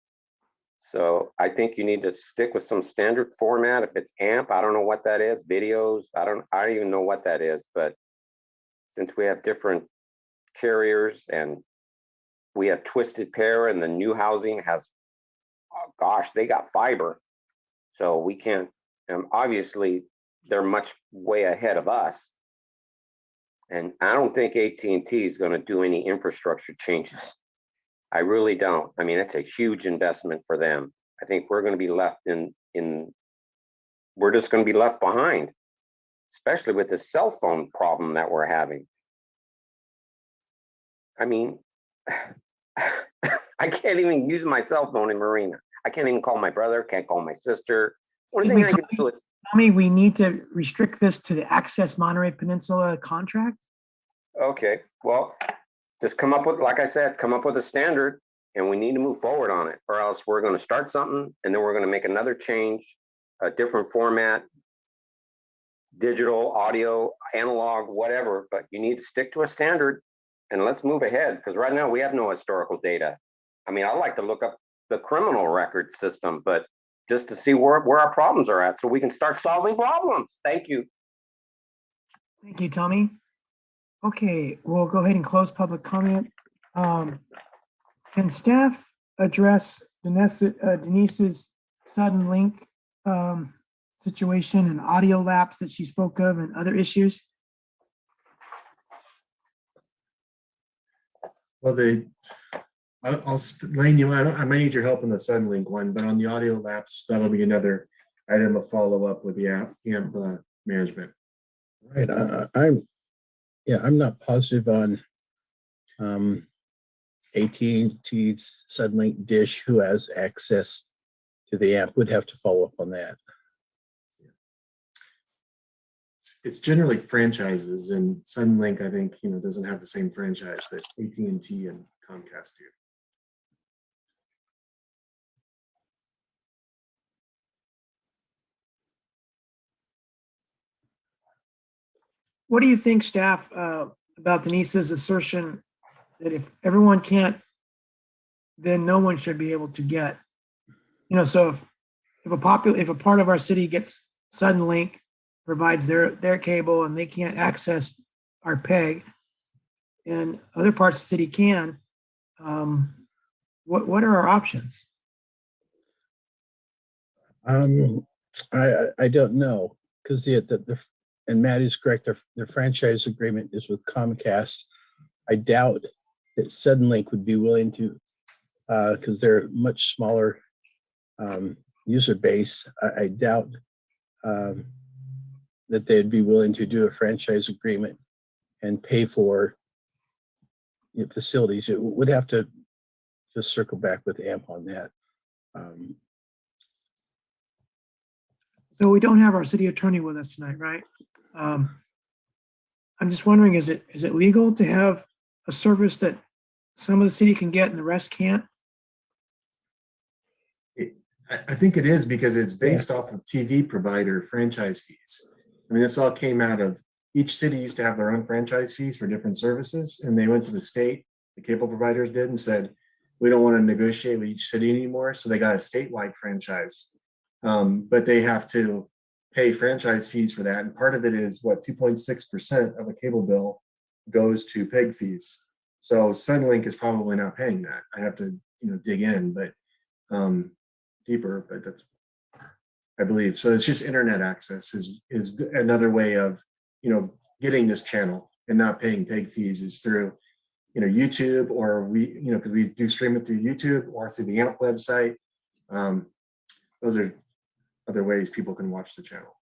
So I think you need to stick with some standard format. If it's AMP, I don't know what that is. Videos, I don't even know what that is. But since we have different carriers and we have Twisted Pair, and the new housing has, oh gosh, they got fiber. So we can't, obviously they're much way ahead of us. And I don't think AT&T is going to do any infrastructure changes. I really don't. I mean, it's a huge investment for them. I think we're going to be left we're just going to be left behind, especially with the cell phone problem that we're having. I mean, I can't even use my cell phone in Marina. I can't even call my brother, can't call my sister. Only thing I can do is, Tommy, we need to restrict this to the Access Monterey Peninsula contract? okay, well, just come up with, like I said, come up with a standard, and we need to move forward on it, or else we're going to start something and then we're going to make another change, a different format, digital, audio, analog, whatever, but you need to stick to a standard and let's move ahead, because right now we have no historical data. I mean, I like to look up the criminal record system, but just to see where our problems are at so we can start solving problems. Thank you. Thank you, Tommy. Okay, we'll go ahead and close public comment. Can staff address Denise's sudden link situation and audio lapse that she spoke of and other issues? Well, Lane, I might need your help on the Suddenlink one, but on the audio lapse, that'll be another item of follow up with the AMP management. Right. I'm not positive on AT&T's Suddenlink Dish who has access to the app. Would have to follow up on that. It's generally franchises, and Suddenlink, I think, doesn't have the same franchise that AT&T and Comcast do. What do you think, staff, about Denise's assertion that if everyone can't, then no one should be able to get? So if a part of our city gets Suddenlink, provides their cable, and they can't access our PEG, and other parts of the city can, what are our options? I don't know, because and Matt is correct, their franchise agreement is with Comcast. I doubt that Suddenlink would be willing to, because they're much smaller user base. I doubt that they'd be willing to do a franchise agreement and pay for facilities. It would have to just circle back with AMP on that. So we don't have our city attorney with us tonight, right? I'm just wondering, is it legal to have a service that some of the city can get and the rest can't? I think it is, because it's based off of TV provider franchise fees. I mean, this all came out of, each city used to have their own franchise fees for different services, and they went to the state, the cable providers did, and said, we don't want to negotiate with each city anymore. So they got a statewide franchise, but they have to pay franchise fees for that. And part of it is 2.6% of a cable bill goes to PEG fees. So Sunlink is probably not paying that. I have to, dig in, but deeper, but that's, I believe. So it's just internet access is another way of, getting this channel and not paying peg fees is through, YouTube, or we, because we do stream it through YouTube or through the AMP website. Those are other ways people can watch the channel.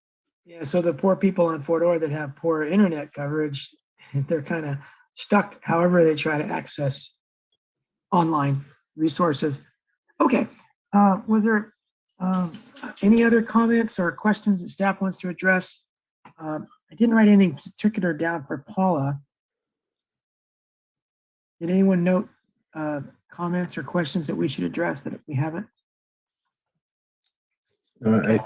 Yeah, so the poor people on Fort Ord that have poor internet coverage, they're kind of stuck however they try to access online resources. Okay, was there any other comments or questions that staff wants to address? I didn't write anything particular down for Paula. Did anyone note comments or questions that we should address that we haven't? I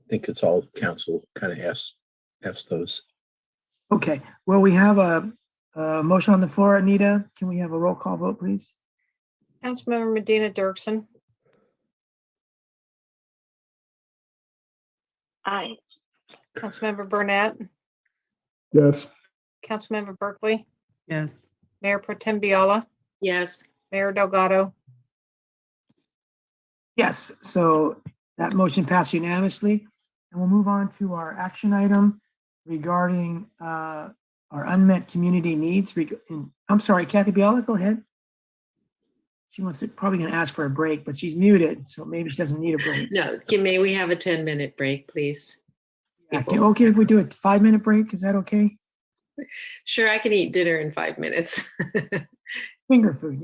think it's all council kind of asks those. Okay, well, we have a motion on the floor. Anita, can we have a roll call vote, please? Councilmember Medina Dirksen. Aye. Councilmember Burnett. Yes. Councilmember Berkeley. Yes. Mayor Pro Tem Viola. Yes. Mayor Delgado. Yes, so that motion passed unanimously. And we'll move on to our action item regarding our unmet community needs. I'm sorry, Kathy Biala, go ahead. She wants to, probably going to ask for a break, but she's muted, so maybe she doesn't need a break. No, may we have a 10-minute break, please? Yeah, okay, if we do a 5-minute break, is that okay? Sure, I can eat dinner in 5 minutes. Finger food,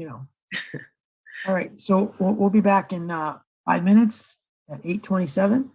All right, so we'll be back in 5 minutes at 8:27.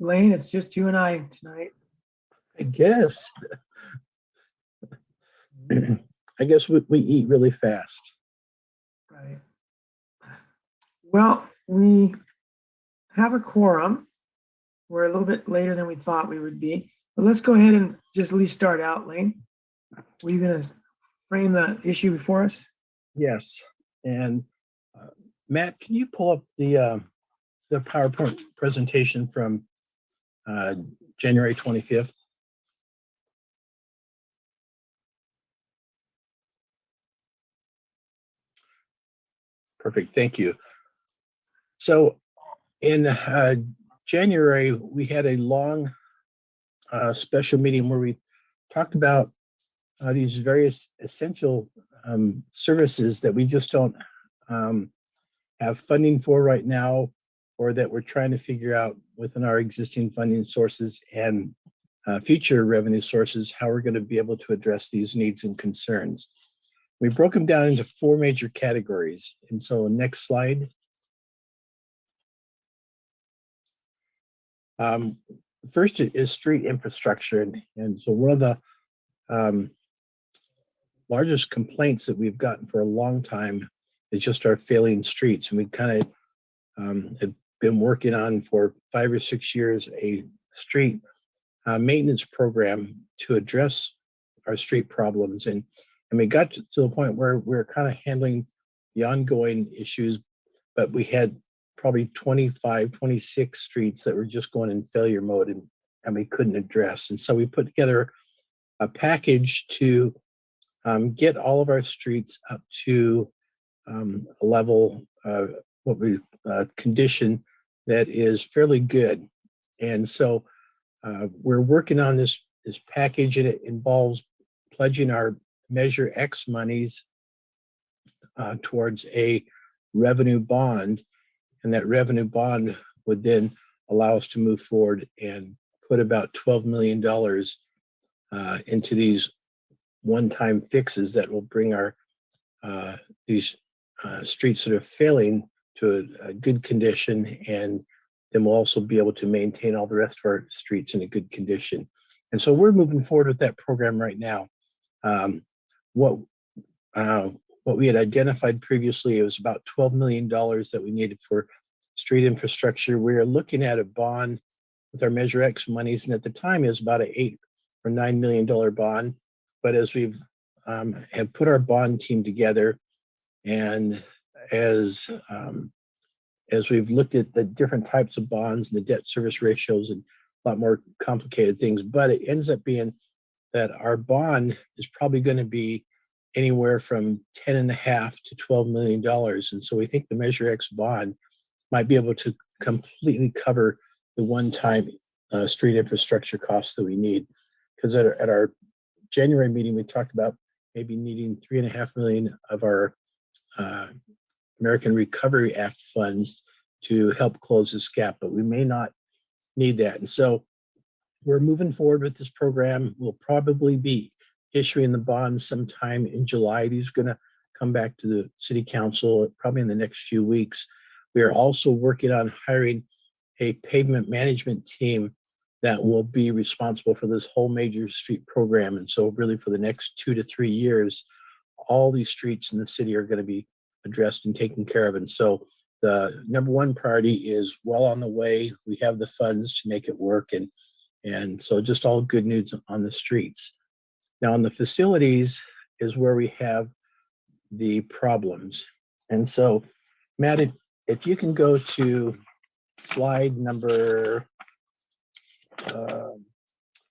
Lane, it's just you and I tonight. I guess. I guess we eat really fast. Right. Well, we have a quorum. We're a little bit later than we thought we would be, but let's go ahead and just at least start out, Lane. Were you gonna frame the issue before us? Yes. And Matt, can you pull up the PowerPoint presentation from January 25th? Perfect, thank you. So in January, we had a long special meeting where we talked about these various essential services that we just don't have funding for right now, or that we're trying to figure out within our existing funding sources and future revenue sources, how we're going to be able to address these needs and concerns. We broke them down into 4 major categories. And so next slide. First is street infrastructure. And so one of the largest complaints that we've gotten for a long time is just our failing streets. And we kind of have been working on for 5 or 6 years a street maintenance program to address our street problems. And we got to the point where we're kind of handling the ongoing issues, but we had probably 25, 26 streets that were just going in failure mode and we couldn't address. And so we put together a package to get all of our streets up to a level of what we condition that is fairly good. And so we're working on this package, and it involves pledging our Measure X monies towards a revenue bond, and that revenue bond would then allow us to move forward and put about $12 million into these one-time fixes that will bring our these streets that are failing to a good condition, and then we'll also be able to maintain all the rest of our streets in a good condition. And so we're moving forward with that program right now. What we had identified previously, it was about $12 million that we needed for street infrastructure. We are looking at a bond with our Measure X monies, and at the time it was about an $8 or $9 million bond. But as we've have put our bond team together, and as we've looked at the different types of bonds and the debt service ratios and a lot more complicated things, but it ends up being that our bond is probably going to be anywhere from $10.5 to $12 million. And so we think the Measure X bond might be able to completely cover the one-time street infrastructure costs that we need. Because at our January meeting, we talked about maybe needing $3.5 million of our American Recovery Act funds to help close this gap, but we may not need that. And so we're moving forward with this program. We'll probably be issuing the bonds sometime in July. These are going to come back to the city council probably in the next few weeks. We are also working on hiring a pavement management team that will be responsible for this whole major street program. And so really for the next 2 to 3 years, all these streets in the city are going to be addressed and taken care of. And so the number one priority is well on the way. We have the funds to make it work. And so just all good news on the streets. Now on the facilities is where we have the problems. And so Matt, if you can go to slide number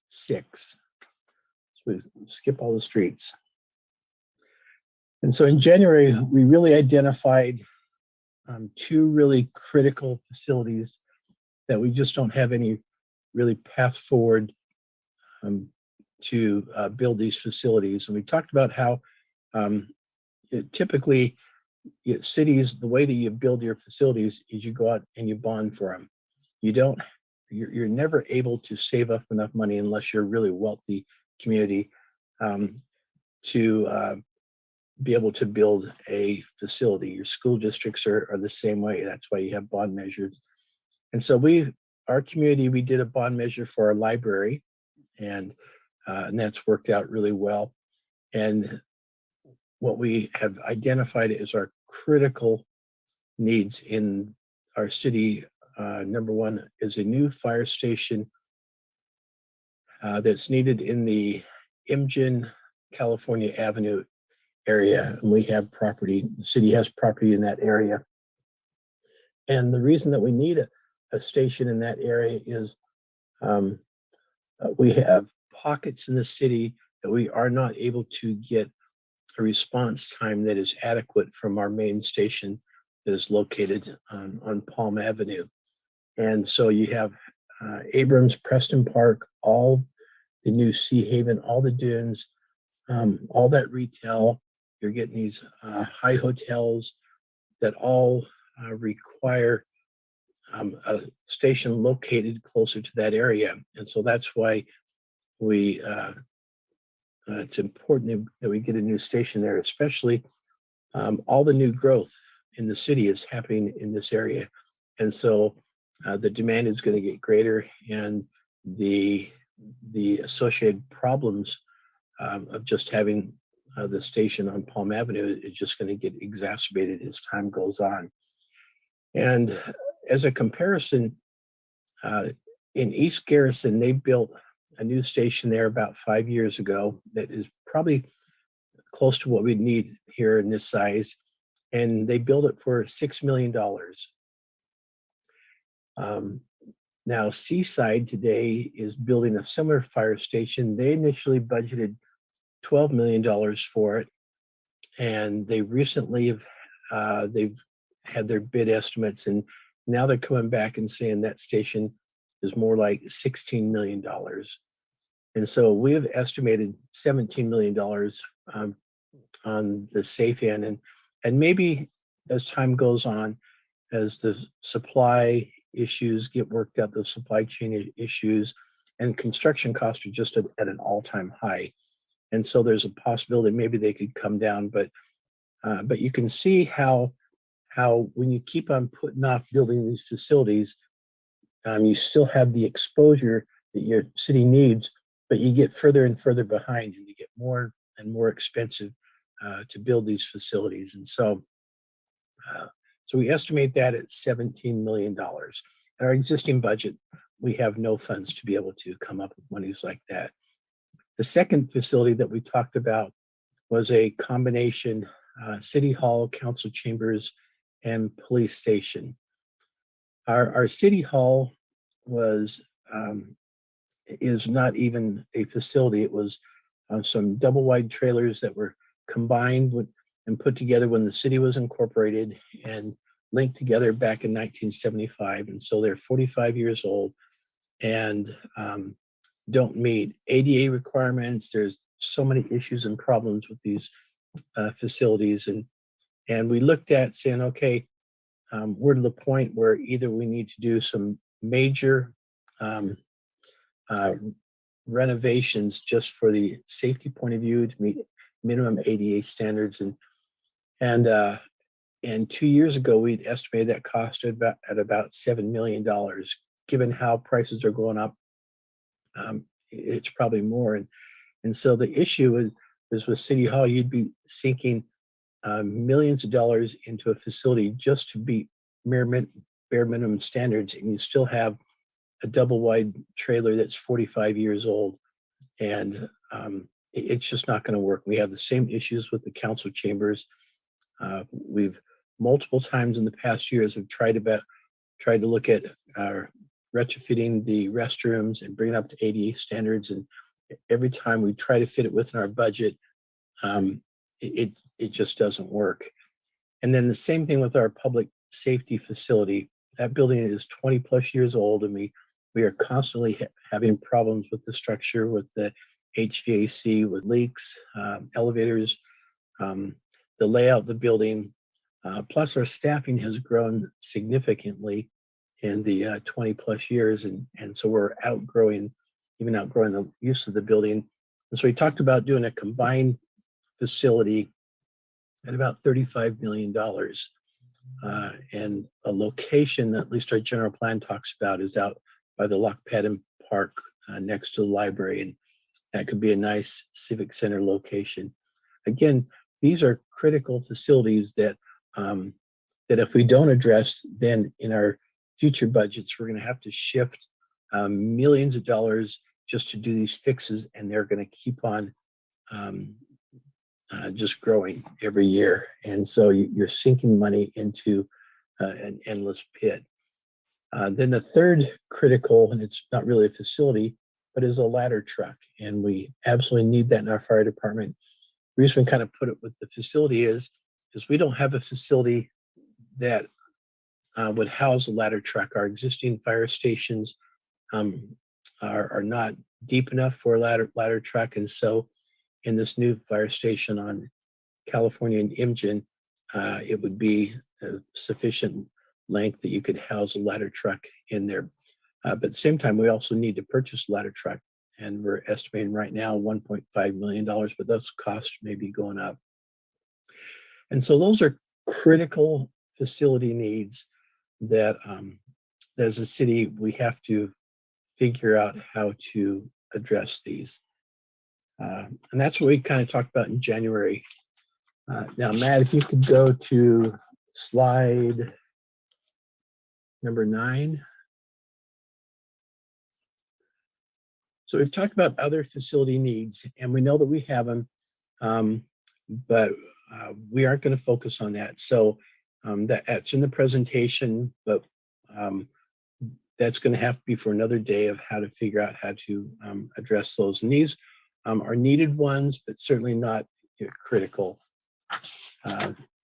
6. So we skip all the streets. And so in January, we really identified 2 really critical facilities that we just don't have any really path forward to build these facilities. And we talked about how typically cities, the way that you build your facilities is you go out and you bond for them. You're never able to save up enough money unless you're a really wealthy community to be able to build a facility. Your school districts are the same way. That's why you have bond measures. And so we our community, we did a bond measure for our library, and that's worked out really well. And what we have identified as our critical needs in our city, number one is a new fire station that's needed in the Imgen, California Avenue area. And we have property, the city has property in that area. And the reason that we need a station in that area is we have pockets in the city that we are not able to get a response time that is adequate from our main station that is located on Palm Avenue. And so you have Abrams, Preston Park, all the new Sea Haven, all the dunes, all that retail. You're getting these high hotels that all require a station located closer to that area. And so that's why we it's important that we get a new station there, especially all the new growth in the city is happening in this area. And so the demand is going to get greater, and the associated problems of just having the station on Palm Avenue is just going to get exacerbated as time goes on. And as a comparison, in East Garrison, they built a new station there about 5 years ago that is probably close to what we'd need here in this size. And they built it for $6 million. Now, Seaside today is building a similar fire station. They initially budgeted $12 million for it. And they recently have, they've had their bid estimates, and now they're coming back and saying that station is more like $16 million. And so we have estimated $17 million on the safe end. And maybe as time goes on, as the supply issues get worked out, the supply chain issues and construction costs are just at an all-time high. And so there's a possibility maybe they could come down, but you can see how when you keep on putting off building these facilities, you still have the exposure that your city needs, but you get further and further behind, and you get more and more expensive to build these facilities. And so we estimate that at $17 million. In our existing budget, we have no funds to be able to come up with monies like that. The second facility that we talked about was a combination city hall, council chambers, and police station. Our city hall is not even a facility. It was some double wide trailers that were combined with and put together when the city was incorporated and linked together back in 1975. And so they're 45 years old and don't meet ADA requirements. There's so many issues and problems with these facilities. And we looked at saying, okay, we're to the point where either we need to do some major renovations just for the safety point of view to meet minimum ADA standards. And 2 years ago, we'd estimated that cost at about $7 million. Given how prices are going up, it's probably more. And so the issue is with City Hall, you'd be sinking millions of dollars into a facility just to beat bare minimum standards, and you still have a double wide trailer that's 45 years old, and it's just not going to work. We have the same issues with the council chambers. We've multiple times in the past years have tried to look at retrofitting the restrooms and bring it up to ADA standards, and every time we try to fit it within our budget, it just doesn't work. And then the same thing with our public safety facility. That building is 20 plus years old, and we are constantly having problems with the structure, with the HVAC, with leaks, elevators, the layout of the building. Plus our staffing has grown significantly in the 20 plus years. And so we're outgrowing the use of the building. And so we talked about doing a combined facility at about $35 million. And a location that at least our general plan talks about is out by the Loch Padden Park next to the library. And that could be a nice civic center location. Again, these are critical facilities that that if we don't address, then in our future budgets, we're going to have to shift millions of dollars just to do these fixes, and they're going to keep on just growing every year. And so you're sinking money into an endless pit. Then the third critical, and it's not really a facility, but is a ladder truck. And we absolutely need that in our fire department. The reason we kind of put it with the facility is we don't have a facility that would house a ladder truck. Our existing fire stations are not deep enough for a ladder truck. And so in this new fire station on California and Imgen, it would be a sufficient length that you could house a ladder truck in there. But at the same time, we also need to purchase a ladder truck. And we're estimating right now $1.5 million, but those costs may be going up. And so those are critical facility needs that as a city, we have to figure out how to address these. And that's what we kind of talked about in January. Now, Matt, if you could go to slide number 9. So we've talked about other facility needs, and we know that we have them, but we aren't going to focus on that. So that's in the presentation, but that's going to have to be for another day of how to figure out how to address those. And these are needed ones, but certainly not critical.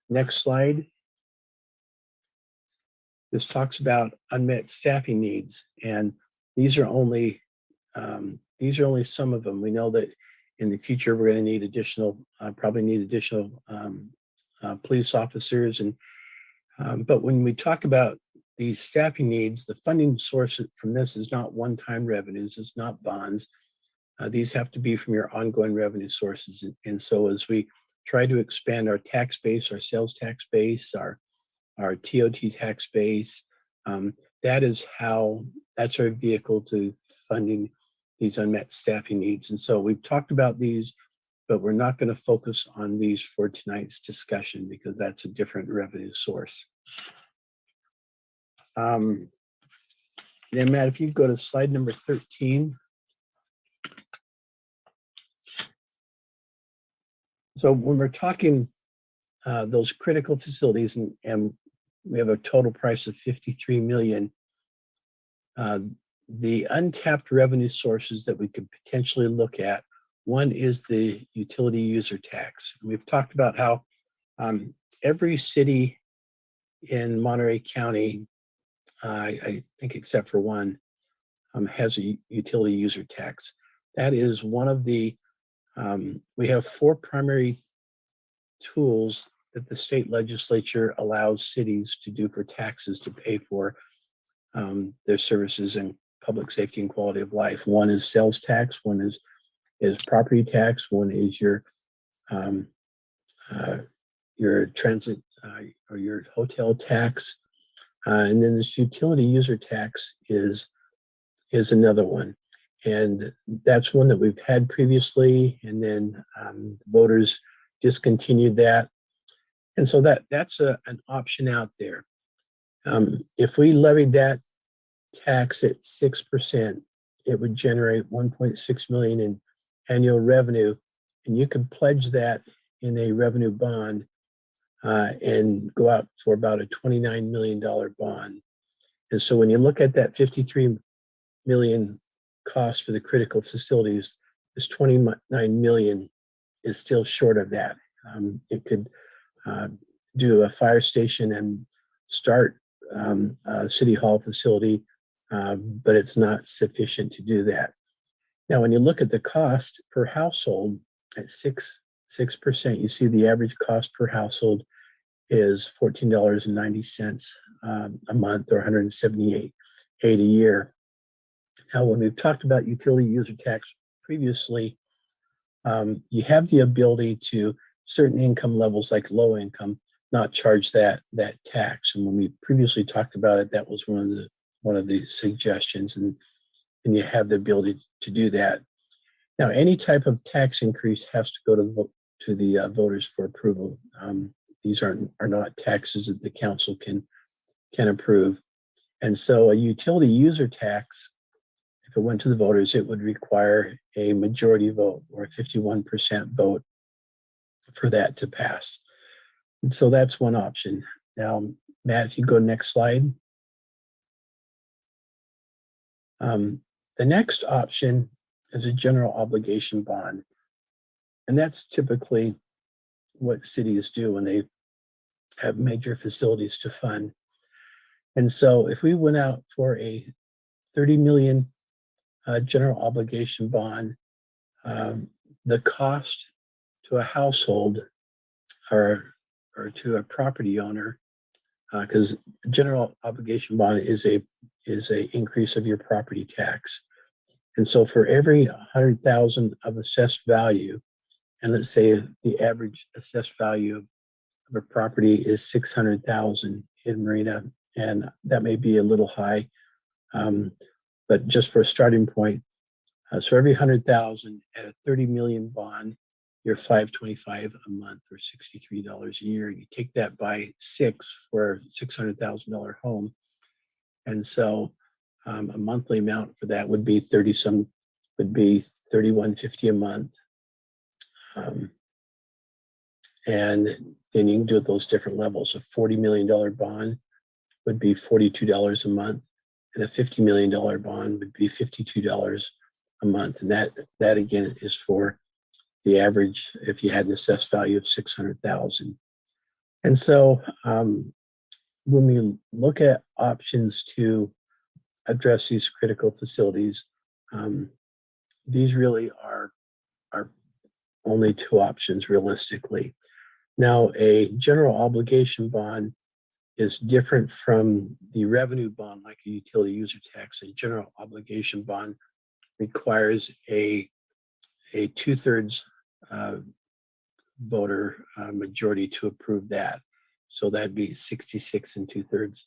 Next slide. This talks about unmet staffing needs, and these are only some of them. We know that in the future we're going to need additional, probably need additional police officers, and but when we talk about these staffing needs, the funding source from this is not one-time revenues. It's not bonds. These have to be from your ongoing revenue sources. And so as we try to expand our tax base, our sales tax base, our TOT tax base, that's our vehicle to funding these unmet staffing needs. And so we've talked about these, but we're not going to focus on these for tonight's discussion because that's a different revenue source. Then Matt, if you go to slide number 13. So when we're talking those critical facilities, and we have a total price of $53 million, the untapped revenue sources that we could potentially look at, one is the utility user tax. We've talked about how every city in Monterey County, I think except for one, has a utility user tax. That is one of the, we have 4 primary tools that the state legislature allows cities to do for taxes to pay for their services and public safety and quality of life. One is sales tax, one is property tax, one is your transit or your hotel tax, and then this utility user tax is another one. And that's one that we've had previously, and then voters discontinued that. And so that's an option out there. If we levied that tax at 6%, it would generate $1.6 million in annual revenue, and you could pledge that in a revenue bond and go out for about a $29 million bond. And so when you look at that $53 million cost for the critical facilities, this $29 million is still short of that. It could do a fire station and start a city hall facility, but it's not sufficient to do that. Now, when you look at the cost per household at 6%, you see the average cost per household is $14.90 a month, or $178.8 a year. Now, when we've talked about utility user tax previously, you have the ability to certain income levels, like low income, not charge that tax. And when we previously talked about it, that was one of the one of the suggestions, and you have the ability to do that. Now, any type of tax increase has to go to the voters for approval. These are not taxes that the council can approve. And so a utility user tax, if it went to the voters, it would require a majority vote or a 51% vote for that to pass. And so that's one option. Now, Matt, if you go next slide. The next option is a general obligation bond. And that's typically what cities do when they have major facilities to fund. And so if we went out for a 30 million general obligation bond, the cost to a household or to a property owner, because general obligation bond is a increase of your property tax. And so for every 100,000 of assessed value, and let's say the average assessed value of a property is 600,000 in Marina, and that may be a little high, but just for a starting point, so every 100,000 at a 30 million bond, you're $525 a month or $63 a year. You take that by 6 for a $600,000 home, and so a monthly amount for that would be $31.50 a month. And then you can do it those different levels. A $40 million bond would be $42 a month, and a $50 million bond would be $52 a month. And that again is for the average if you had an assessed value of 600,000. And so when we look at options to address these critical facilities, these really are only two options realistically. Now, a general obligation bond is different from the revenue bond, like a utility user tax. A general obligation bond requires a 2/3 voter majority to approve that. So that'd be 66 2/3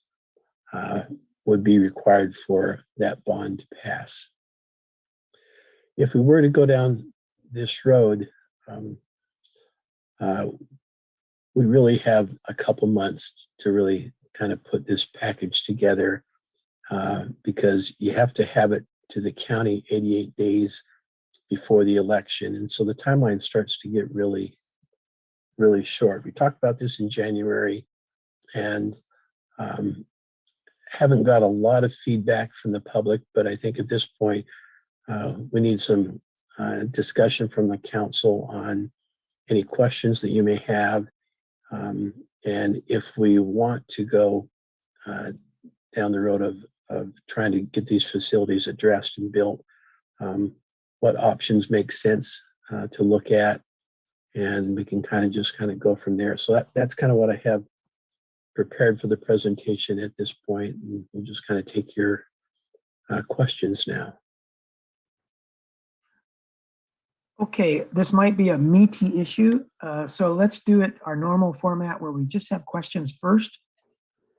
would be required for that bond to pass. If we were to go down this road, we really have a couple months to really kind of put this package together, because you have to have it to the county 88 days before the election. And so the timeline starts to get really, really short. We talked about this in January and haven't got a lot of feedback from the public, but I think at this point, we need some discussion from the council on any questions that you may have. And if we want to go down the road of trying to get these facilities addressed and built, what options make sense to look at, and we can kind of go from there. So that's kind of what I have prepared for the presentation at this point. And we'll just kind of take your questions now. Okay, this might be a meaty issue, so let's do it our normal format where we just have questions first,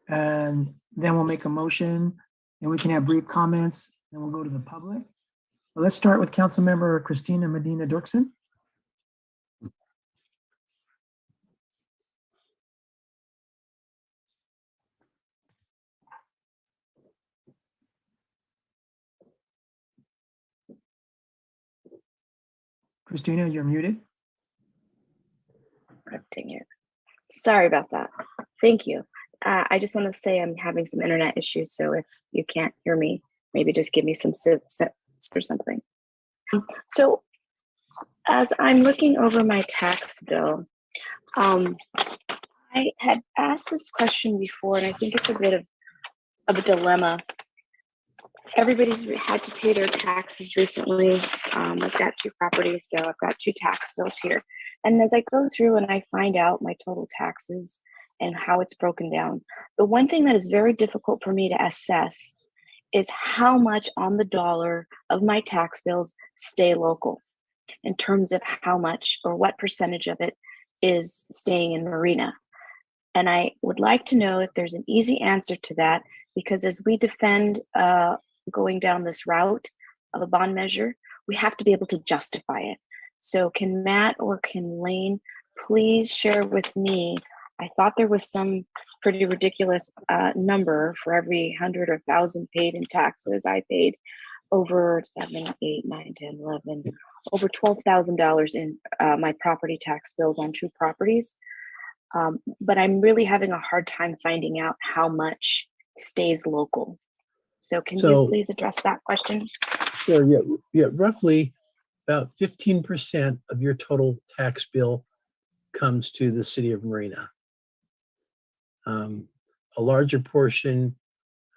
and then we'll make a motion, and we can have brief comments, and we'll go to the public. So let's start with Councilmember Christina Medina Dirksen. Christina, you're muted. Dang it. Sorry about that. Thank you. I just want to say I'm having some internet issues, so if you can't hear me, maybe just give me some sips or something. So as I'm looking over my tax bill, I had asked this question before, and I think it's a bit of a dilemma. Everybody's had to pay their taxes recently. I've got 2 properties, so I've got 2 tax bills here. And as I go through and I find out my total taxes and how it's broken down, the one thing that is very difficult for me to assess is how much on the dollar of my tax bills stay local, in terms of how much or what percentage of it is staying in Marina. And I would like to know if there's an easy answer to that, because as we defend going down this route of a bond measure, we have to be able to justify it. So can Matt or can Lane please share with me? I thought there was some pretty ridiculous number for every 100 or 1,000 paid in taxes. I paid over 7, 8, 9, 10, 11, over $12,000 in my property tax bills on 2 properties. But I'm really having a hard time finding out how much stays local. So can you please address that question? Sure, yeah, roughly about 15% of your total tax bill comes to the city of Marina. A larger portion,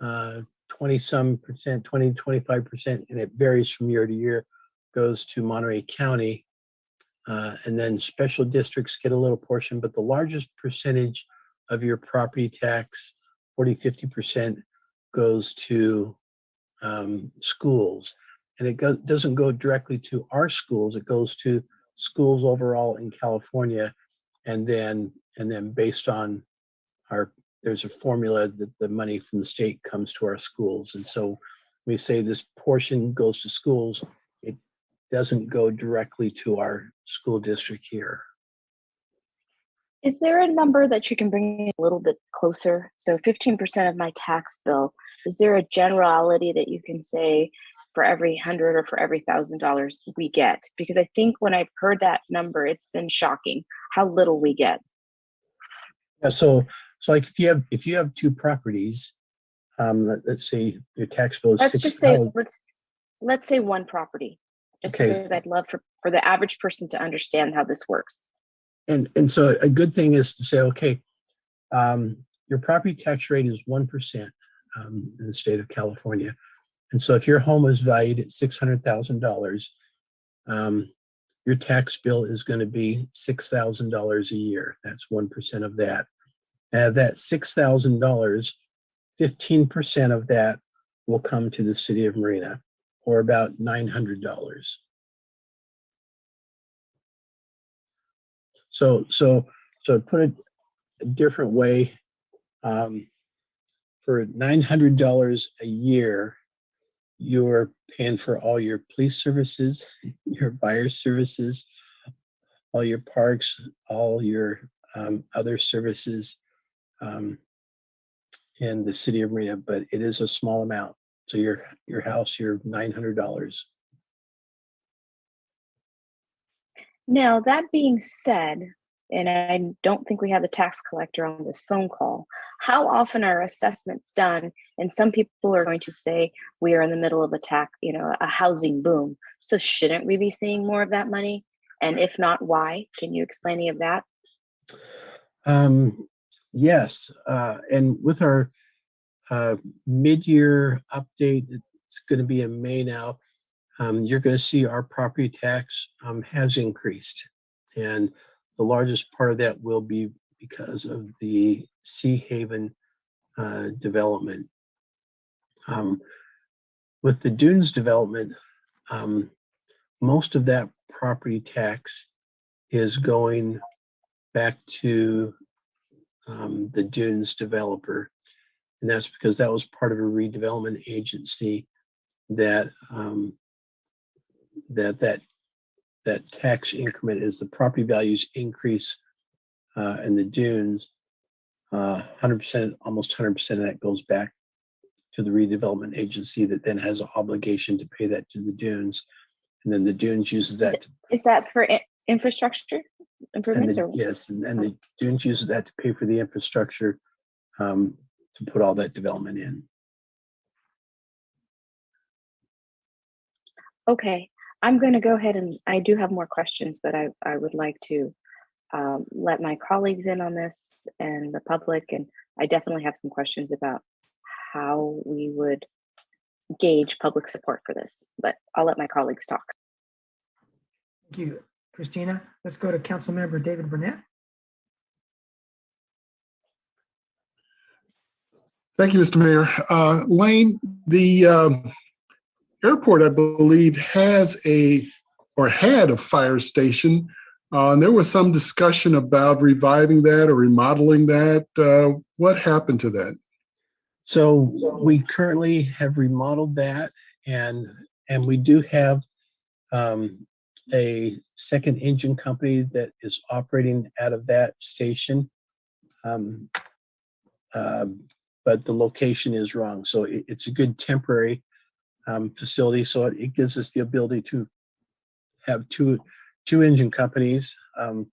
20-some percent, 20, 25%, and it varies from year to year, goes to Monterey County. And then special districts get a little portion, but the largest percentage of your property tax, 40, 50%, goes to schools. And it doesn't go directly to our schools, it goes to schools overall in California. And then based on there's a formula that the money from the state comes to our schools. And so we say this portion goes to schools, it doesn't go directly to our school district here. Is there a number that you can bring a little bit closer? So 15% of my tax bill, is there a generality that you can say for every 100 or for every $1,000 we get? Because I think when I've heard that number, it's been shocking how little we get. Yeah, so like if you have 2 properties, let's say your tax bill is let's say 1 property, just okay. Because I'd love for the average person to understand how this works. And so a good thing is to say, okay, your property tax rate is 1% in the state of California. And so if your home is valued at $600,000, your tax bill is going to be $6,000 a year. That's 1% of that. And that $6,000, 15% of that will come to the city of Marina, or about $900. So to put it a different way, for $900 a year, you're paying for all your police services, your fire services, all your parks, all your other services in the city of Marina, but it is a small amount. So your house, your $900. Now, that being said, and I don't think we have the tax collector on this phone call, how often are assessments done? And some people are going to say we are in the middle of a housing boom. So shouldn't we be seeing more of that money? And if not, why? Can you explain any of that? Yes, and with our mid-year update, it's going to be in May now. You're going to see our property tax has increased, and the largest part of that will be because of the Sea Haven development. With the Dunes development, most of that property tax is going back to the Dunes developer, and that's because that was part of a redevelopment agency that that tax increment is the property values increase in the Dunes. 100%, almost 100% of that goes back to the redevelopment agency that then has an obligation to pay that to the Dunes, and then the Dunes uses that. Is that for infrastructure improvements? Yes, and the Dunes uses that to pay for the infrastructure to put all that development in. Okay, I'm going to go ahead and I do have more questions, but I would like to let my colleagues in on this and the public. And I definitely have some questions about how we would gauge public support for this, but I'll let my colleagues talk. Thank you, Christina. Let's go to Councilmember David Burnett. Thank you, Mr. Mayor. Lane, the airport, I believe, had a fire station. And there was some discussion about reviving that or remodeling that. What happened to that? So we currently have remodeled that, and we do have a second engine company that is operating out of that station. But the location is wrong. So it's a good temporary facility. So it gives us the ability to have two engine companies. The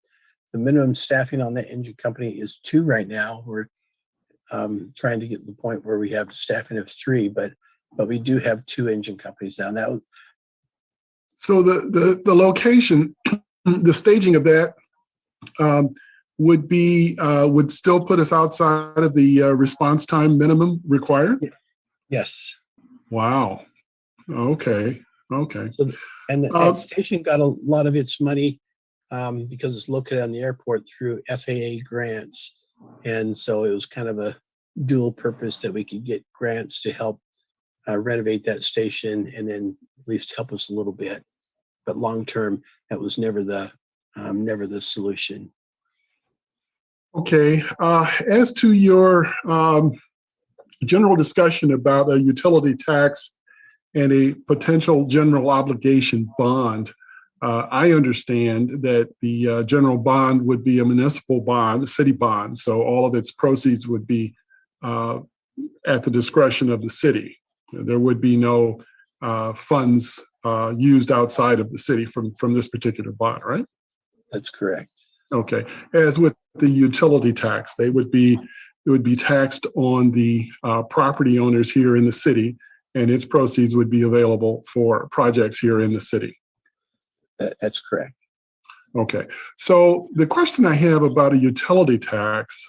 minimum staffing on that engine company is 2 right now. We're trying to get to the point where we have staffing of 3, but we do have 2 engine companies now. That was, So the location, the staging of that would still put us outside of the response time minimum required? yes. Wow. Okay. Okay. So, and that station got a lot of its money because it's located on the airport through FAA grants. And so it was kind of a dual purpose that we could get grants to help renovate that station and then at least help us a little bit. But long term, that was never the solution. Okay. As to your general discussion about a utility tax and a potential general obligation bond, I understand that the general bond would be a municipal bond, a city bond, so all of its proceeds would be at the discretion of the city. There would be no funds used outside of the city from this particular bond, right? That's correct. Okay. As with the utility tax, it would be taxed on the property owners here in the city, and its proceeds would be available for projects here in the city. That's correct. Okay. So the question I have about a utility tax,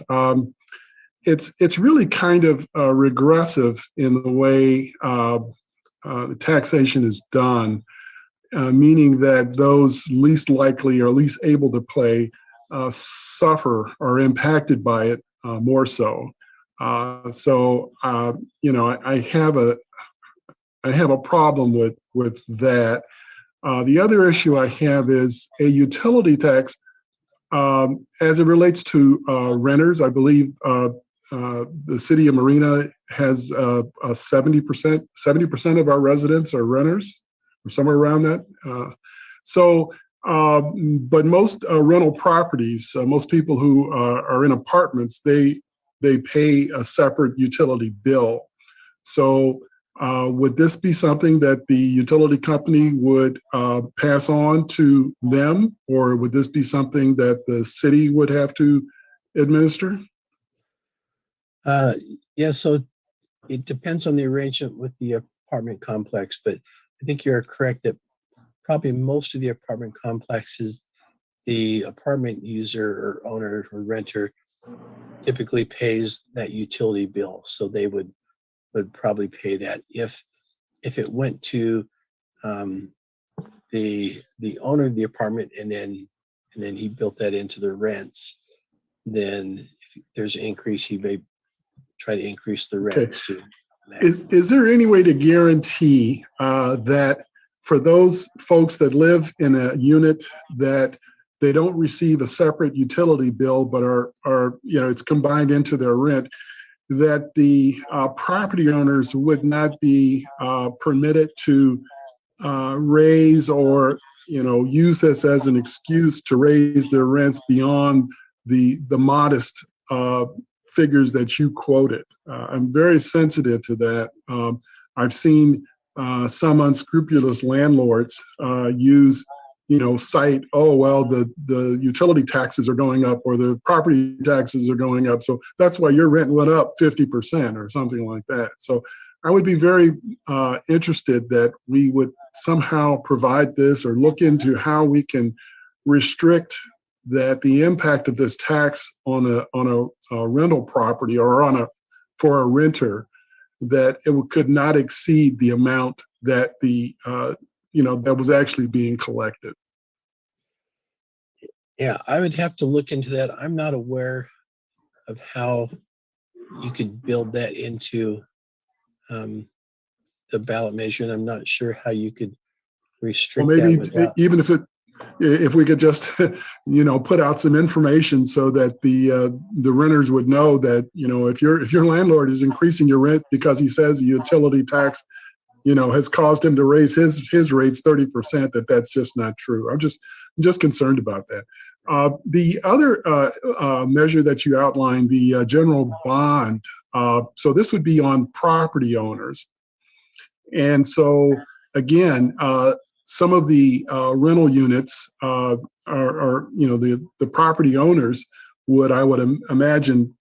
it's really kind of regressive in the way the taxation is done, meaning that those least likely or least able to pay suffer or impacted by it more so. You know, I have a problem with that. The other issue I have is a utility tax as it relates to renters. I believe the city of Marina has a 70% of our residents are renters, or somewhere around that. But most rental properties, most people who are in apartments, they pay a separate utility bill. So would this be something that the utility company would pass on to them, or would this be something that the city would have to administer? Yeah, so it depends on the arrangement with the apartment complex, but I think you're correct that probably most of the apartment complexes, the apartment user or owner or renter typically pays that utility bill. So they would probably pay that. If it went to the owner of the apartment and then he built that into the rents, then if there's an increase, he may try to increase the rents too. Is there any way to guarantee that for those folks that live in a unit that they don't receive a separate utility bill, but are you know, it's combined into their rent, that the property owners would not be permitted to raise or, you know, use this as an excuse to raise their rents beyond the modest figures that you quoted? I'm very sensitive to that. I've seen some unscrupulous landlords use, you know, cite, oh, well, the utility taxes are going up or the property taxes are going up, so that's why your rent went up 50% or something like that. So I would be very interested that we would somehow provide this or look into how we can restrict that the impact of this tax on a rental property or for a renter, that it could not exceed the amount that you know, that was actually being collected. Yeah, I would have to look into that. I'm not aware of how you could build that into the ballot measure, and I'm not sure how you could restrict Well, maybe that without. even if if we could just, put out some information so that the renters would know that, if your landlord is increasing your rent because he says the utility tax, has caused him to raise his rates 30%, that's just not true. I'm just concerned about that. The other measure that you outlined, the general bond, so this would be on property owners. And so again, some of the rental units are the property owners I would imagine,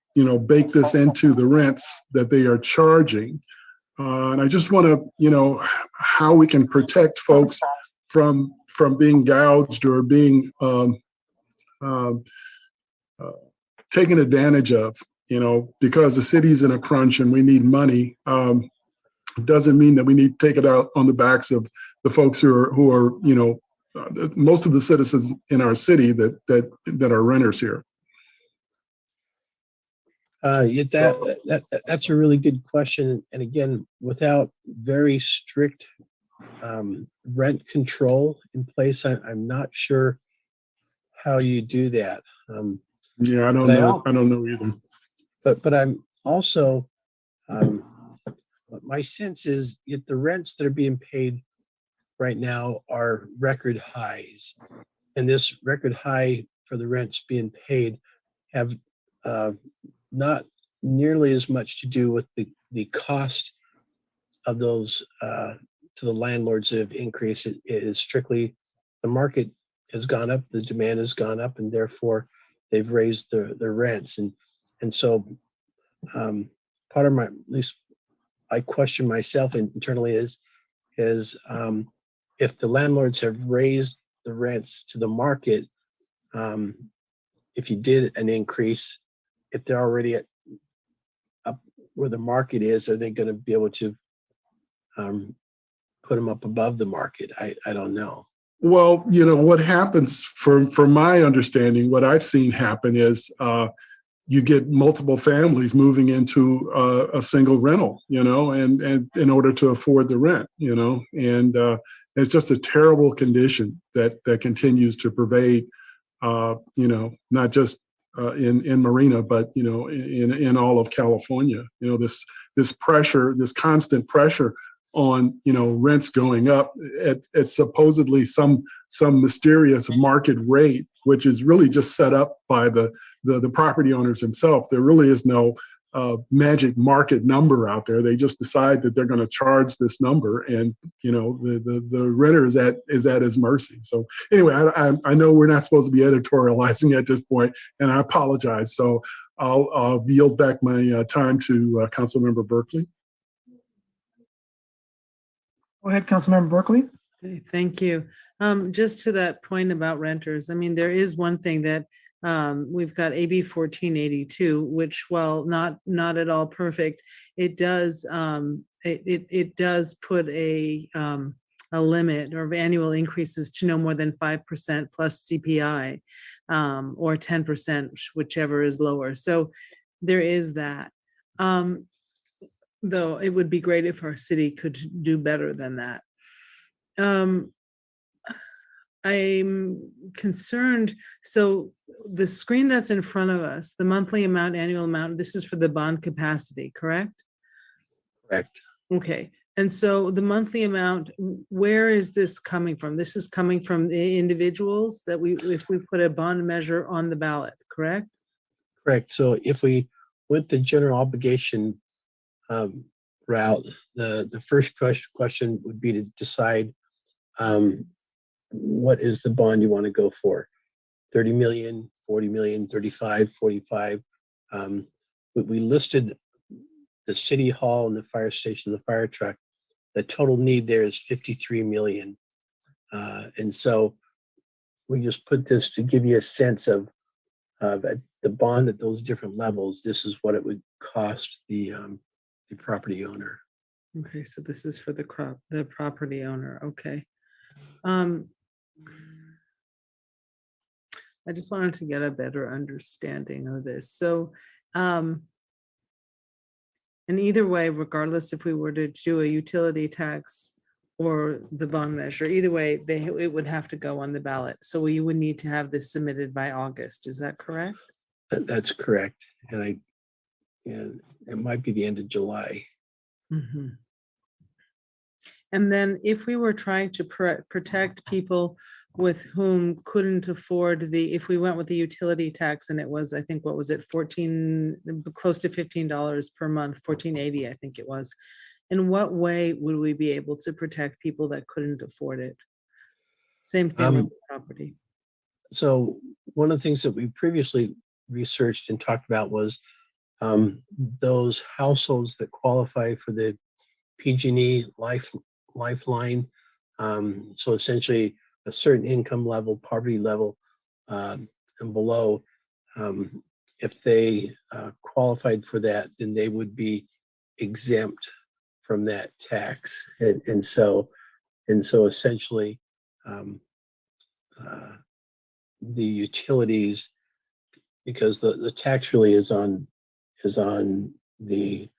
bake this into the rents that they are charging. And I just want to, how we can protect folks from being gouged or being taken advantage of, because the city's in a crunch and we need money. Doesn't mean that we need to take it out on the backs of the folks who are most of the citizens in our city that are renters here. That's a really good question. And again, without very strict rent control in place, I'm not sure how you do that. Yeah, I don't know. I don't know either. But I'm also, my sense is that the rents that are being paid right now are record highs. And this record high for the rents being paid have not nearly as much to do with the cost of those to the landlords that have increased. It is strictly the market has gone up, the demand has gone up, and therefore they've raised the rents. And so part of at least I question myself internally is if the landlords have raised the rents to the market, if you did an increase, if they're already up where the market is, are they going to be able to put them up above the market? I don't know. Well, what happens from my understanding, what I've seen happen is you get multiple families moving into a single rental, and in order to afford the rent, and it's just a terrible condition that continues to pervade, not just in Marina, but in all of California. This pressure, this constant pressure on rents going up at supposedly some mysterious market rate, which is really just set up by the property owners themselves. There really is no magic market number out there. They just decide that they're going to charge this number, and the renter is at his mercy. So anyway, I know we're not supposed to be editorializing at this point, and I apologize. So I'll yield back my time to Councilmember Berkeley. Go ahead, Councilmember Berkeley. Okay, thank you. Just to that point about renters, I mean, there is one thing that we've got AB 1482, which, while not at all perfect, it does it does put a limit of annual increases to no more than 5% plus CPI, or 10%, whichever is lower. So there is that. Though it would be great if our city could do better than that. I'm concerned. So the screen that's in front of us, the monthly amount, annual amount, this is for the bond capacity, correct? Correct. Okay. And so the monthly amount, where is this coming from? This is coming from the individuals that if we put a bond measure on the ballot, correct? Correct. So if we went the general obligation route, the first question would be to decide what is the bond you want to go for? 30 million, 40 million, 35, 45. We listed the city hall and the fire station, the fire truck. The total need there is 53 million. And so we just put this to give you a sense of the bond at those different levels. This is what it would cost the property owner. Okay, so this is for the property owner. Okay. I just wanted to get a better understanding of this. So, and either way, regardless if we were to do a utility tax or the bond measure. Either way, it would have to go on the ballot. So you would need to have this submitted by August. Is that correct? That's correct. And it might be the end of July. Mhm. And then if we were trying to protect people with whom couldn't afford if we went with the utility tax and it was, I think, what was it, close to $15 per month, $14.80, I think it was. In what way would we be able to protect people that couldn't afford it? Same thing with property. So one of the things that we previously researched and talked about was those households that qualify for the PG&E lifeline. So essentially a certain income level, poverty level, and below, if they qualified for that, then they would be exempt from that tax. And so essentially, the utilities, because the tax really is on the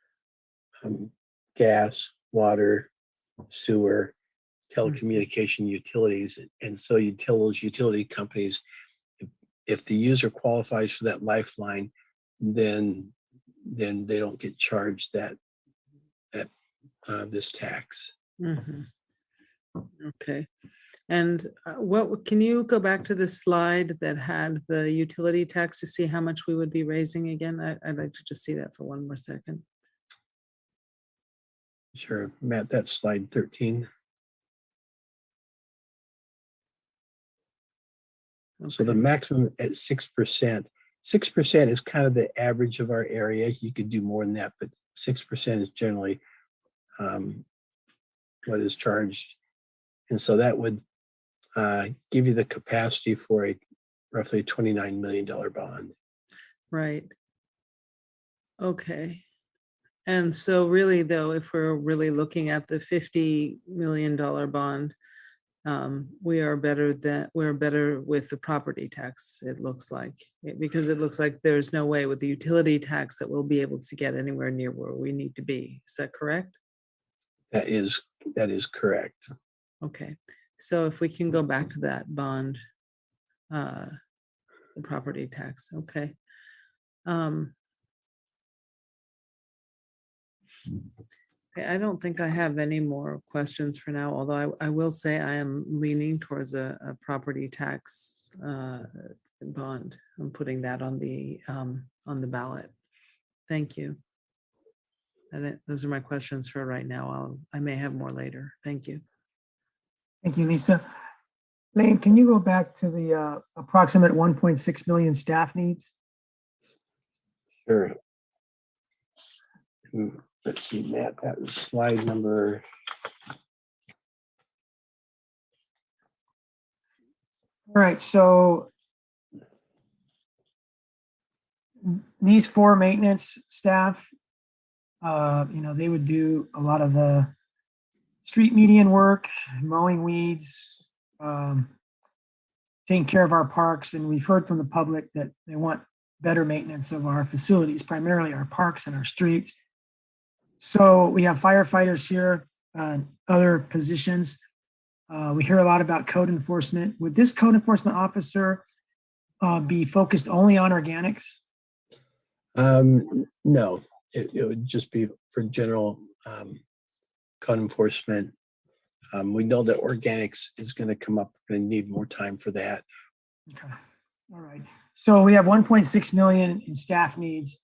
gas, water, sewer, telecommunication utilities. And so you tell those utility companies, if the user qualifies for that lifeline, then they don't get charged this tax. Mhm. Okay. And can you go back to the slide that had the utility tax to see how much we would be raising again? I'd like to just see that for one more second. Sure, Matt, that's slide 13. Okay. So the maximum at 6%. 6% is kind of the average of our area. You could do more than that, but 6% is generally what is charged. And so that would give you the capacity for a roughly $29 million bond. Right. Okay. And so really though, if we're really looking at the $50 million bond, we're better with the property tax, it looks like, because it looks like there's no way with the utility tax that we'll be able to get anywhere near where we need to be. Is that correct? That is correct. Okay. So if we can go back to that bond, the property tax, okay. I don't think I have any more questions for now, although I will say I am leaning towards a property tax bond. I'm putting that on the ballot. Thank you. And those are my questions for right now. I may have more later. Thank you. Thank you, Lisa. Lane, can you go back to the approximate 1.6 million staff needs? Sure. Let's see, Matt, that was slide number. All right, so these 4 maintenance staff, they would do a lot of the street median work, mowing weeds, taking care of our parks. And we've heard from the public that they want better maintenance of our facilities, primarily our parks and our streets. So we have firefighters here, other positions. We hear a lot about code enforcement. Would this code enforcement officer be focused only on organics? No, it would just be for general code enforcement. We know that organics is going to come up and need more time for that. Okay. All right. So we have 1.6 million in staff needs.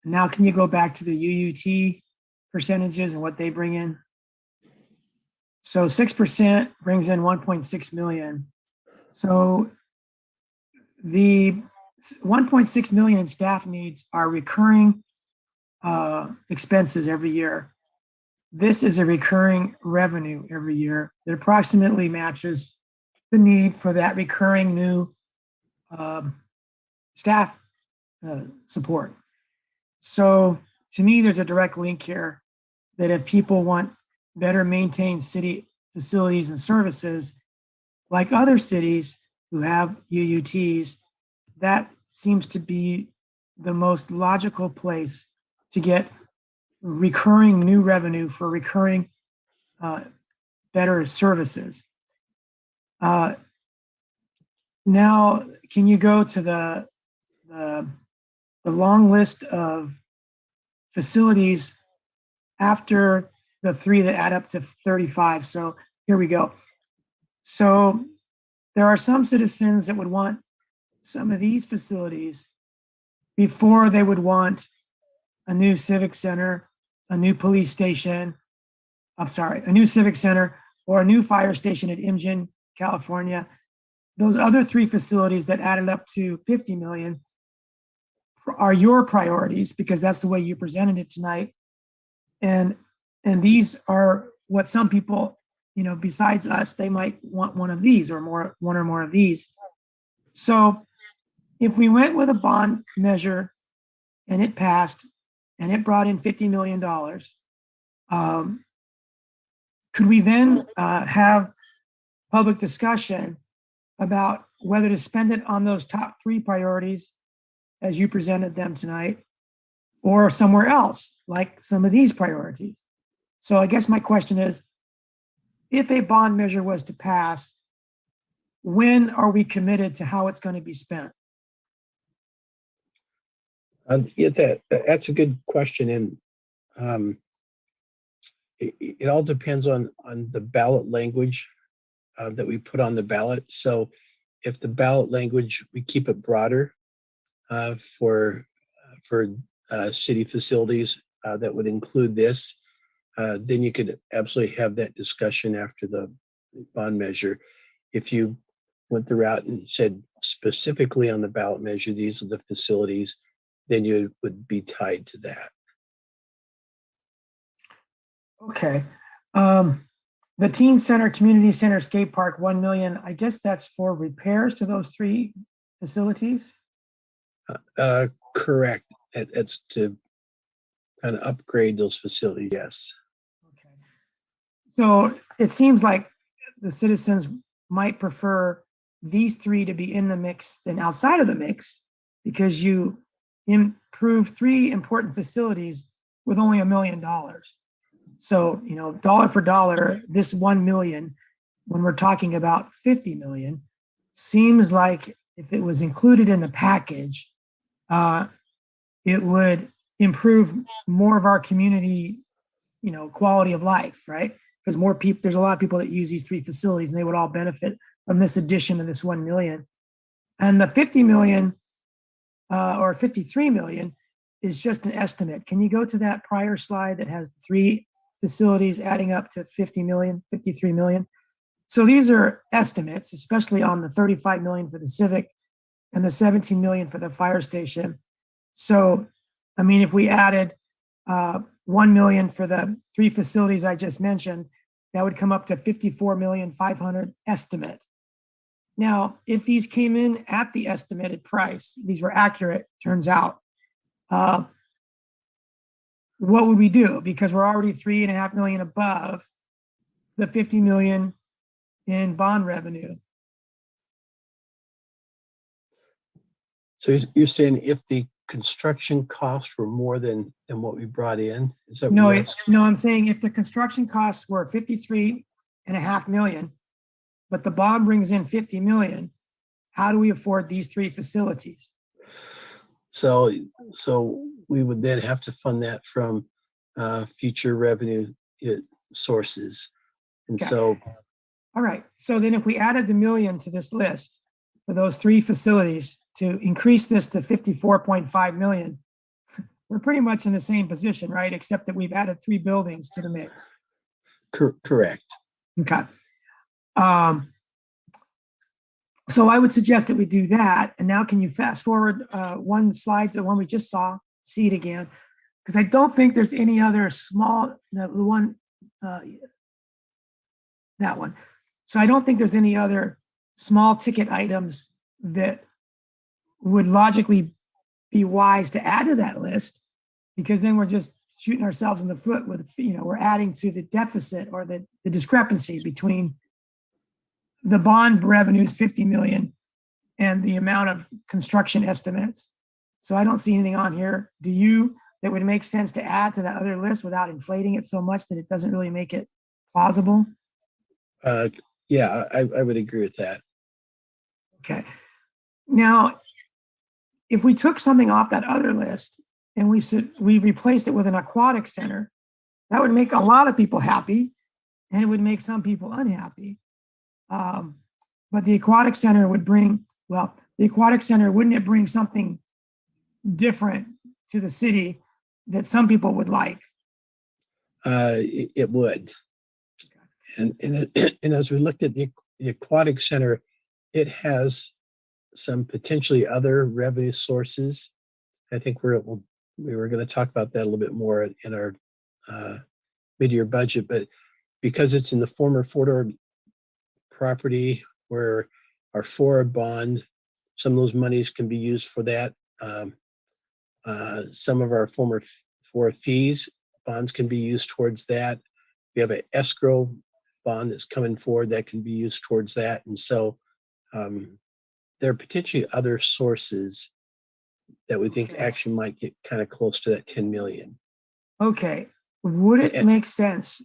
Now, can you go back to the UUT percentages and what they bring in? So 6% brings in 1.6 million. So the 1.6 million in staff needs are recurring expenses every year. This is a recurring revenue every year that approximately matches the need for that recurring new staff support. So to me, there's a direct link here that if people want better maintained city facilities and services, like other cities who have UUTs, that seems to be the most logical place to get recurring new revenue for recurring better services. Now, can you go to the long list of facilities after the three that add up to 35? So here we go. So there are some citizens that would want some of these facilities before they would want a new civic center, a new police station, a new civic center, or a new fire station at Imgen, California. Those other three facilities that added up to 50 million are your priorities because that's the way you presented it tonight. And these are what some people, besides us, they might want one of these or more, one or more of these. So if we went with a bond measure and it passed and it brought in $50 million, could we then have public discussion about whether to spend it on those top three priorities as you presented them tonight, or somewhere else, like some of these priorities? So I guess my question is, if a bond measure was to pass, when are we committed to how it's going to be spent? That's a good question. And it all depends on the ballot language that we put on the ballot. So if the ballot language, we keep it broader for city facilities that would include this, then you could absolutely have that discussion after the bond measure. If you went the route and said specifically on the ballot measure, these are the facilities, then you would be tied to that. Okay. The teen center, community center, skate park, 1 million. I guess that's for repairs to those three facilities. Correct. It's to kind of upgrade those facilities. Yes. So it seems like the citizens might prefer these three to be in the mix than outside of the mix, because you improve three important facilities with only $1 million. So, dollar for dollar, this 1 million, when we're talking about 50 million, seems like if it was included in the package, it would improve more of our community, quality of life, right? Because more people, there's a lot of people that use these three facilities, and they would all benefit from this addition of this 1 million. And the 50 million or 53 million is just an estimate. Can you go to that prior slide that has three facilities adding up to 50 million, 53 million? So these are estimates, especially on the 35 million for the civic and the 17 million for the fire station. So, I mean, if we added 1 million for the three facilities I just mentioned, that would come up to 54,500,000 estimate. Now, if these came in at the estimated price, these were accurate, turns out, what would we do? Because we're already 3.5 million above the 50 million in bond revenue. So you're saying if the construction costs were more than what we brought in? Is that No, I'm saying if the construction costs were 53.5 million, but the bond brings in 50 million, how do we afford these three facilities? So we would then have to fund that from future revenue sources. And Okay. so, All right. So then if we added the million to this list for those three facilities to increase this to 54.5 million, we're pretty much in the same position, right? Except that we've added three buildings to the mix. correct. Okay. So I would suggest that we do that. And now can you fast forward one slide to the one we just saw, see it again? Because I don't think there's any other small, that one. So I don't think there's any other small ticket items that would logically be wise to add to that list, because then we're just shooting ourselves in the foot with, we're adding to the deficit or the discrepancy between the bond revenues, 50 million, and the amount of construction estimates. So I don't see anything on here. Do you, that would make sense to add to that other list without inflating it so much that it doesn't really make it plausible? Yeah, I would agree with that. Okay. Now, if we took something off that other list and we replaced it with an aquatic center, that would make a lot of people happy, and it would make some people unhappy. But the aquatic center would bring, well, the aquatic center, wouldn't it bring something different to the city that some people would like? It would. And as we looked at the aquatic center, it has some potentially other revenue sources. I think we were going to talk about that a little bit more in our mid-year budget, but because it's in the former Fort property where our Ford bond, some of those monies can be used for that. Some of our former Ford fees bonds can be used towards that. We have an escrow bond that's coming forward that can be used towards that. And so there are potentially other sources that we think actually might get kind of close to that 10 million. Okay. Would it make sense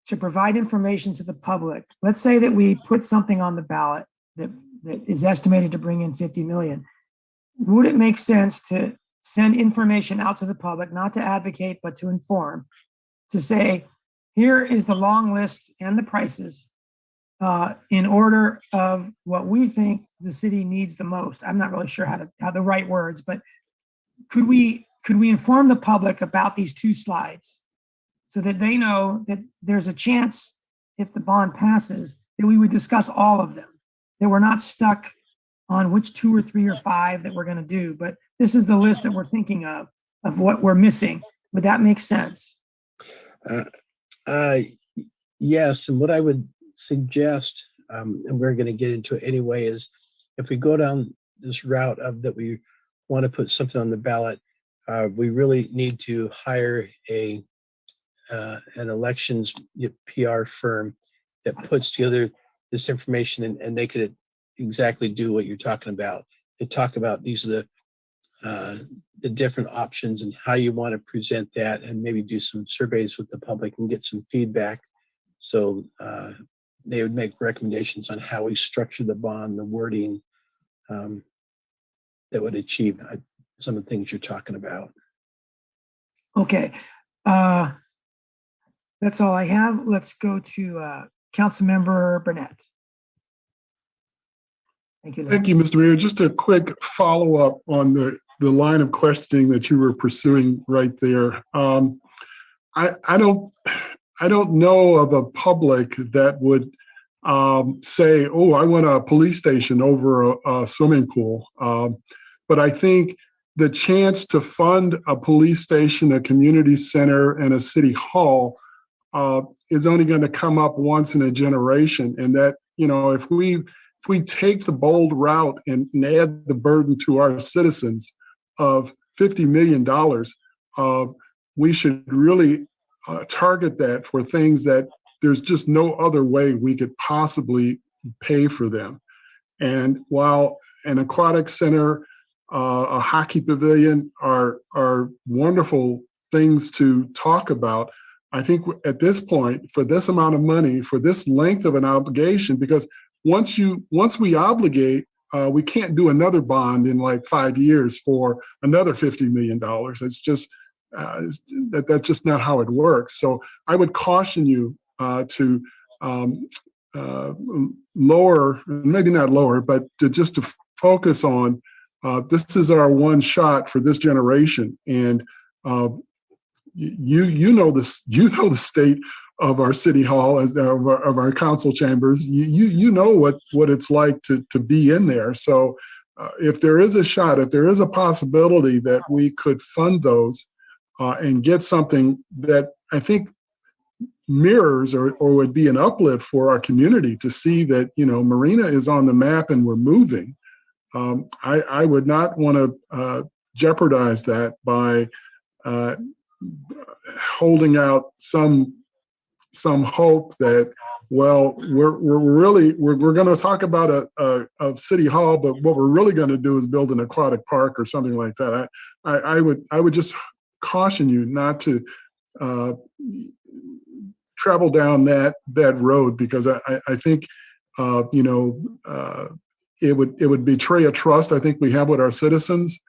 to provide information to the public? Let's say that we put something on the ballot that is estimated to bring in 50 million. Would it make sense to send information out to the public, not to advocate, but to inform, to say, here is the long list and the prices in order of what we think the city needs the most? I'm not really sure how the right words, but could we inform the public about these two slides so that they know that there's a chance, if the bond passes, that we would discuss all of them, that we're not stuck on which 2 or 3 or 5 that we're going to do, but this is the list that we're thinking of what we're missing. Would that make sense? Yes, and what I would suggest, and we're going to get into it anyway, is if we go down this route of that we want to put something on the ballot, we really need to hire an elections PR firm that puts together this information, and they could exactly do what you're talking about. They talk about these are the different options and how you want to present that, and maybe do some surveys with the public and get some feedback. So they would make recommendations on how we structure the bond, the wording that would achieve some of the things you're talking about. Okay. That's all I have. Let's go to Councilmember Burnett. Thank you. Thank you, Mr. Mayor. Just a quick follow-up on the line of questioning that you were pursuing right there. I don't know of a public that would say, oh, I want a police station over a swimming pool. But I think the chance to fund a police station, a community center, and a city hall is only going to come up once in a generation. And that, if we take the bold route and add the burden to our citizens of $50 million, we should really target that for things that there's just no other way we could possibly pay for them. And while an aquatic center, a hockey pavilion are wonderful things to talk about, I think at this point, for this amount of money, for this length of an obligation, because once we obligate, we can't do another bond in like 5 years for another $50 million. It's just that's just not how it works. So I would caution you to lower, maybe not lower, but to focus on this is our one shot for this generation. And you know the state of our city hall, of our council chambers. You know what it's like to be in there. So if there is a shot, if there is a possibility that we could fund those and get something that I think mirrors or would be an uplift for our community to see that, Marina is on the map and we're moving. I would not want to jeopardize that by holding out some hope that, well, we're going to talk about a city hall, but what we're really going to do is build an aquatic park or something like that. I would just caution you not to travel down that road, because I think, it would betray a trust I think we have with our citizens.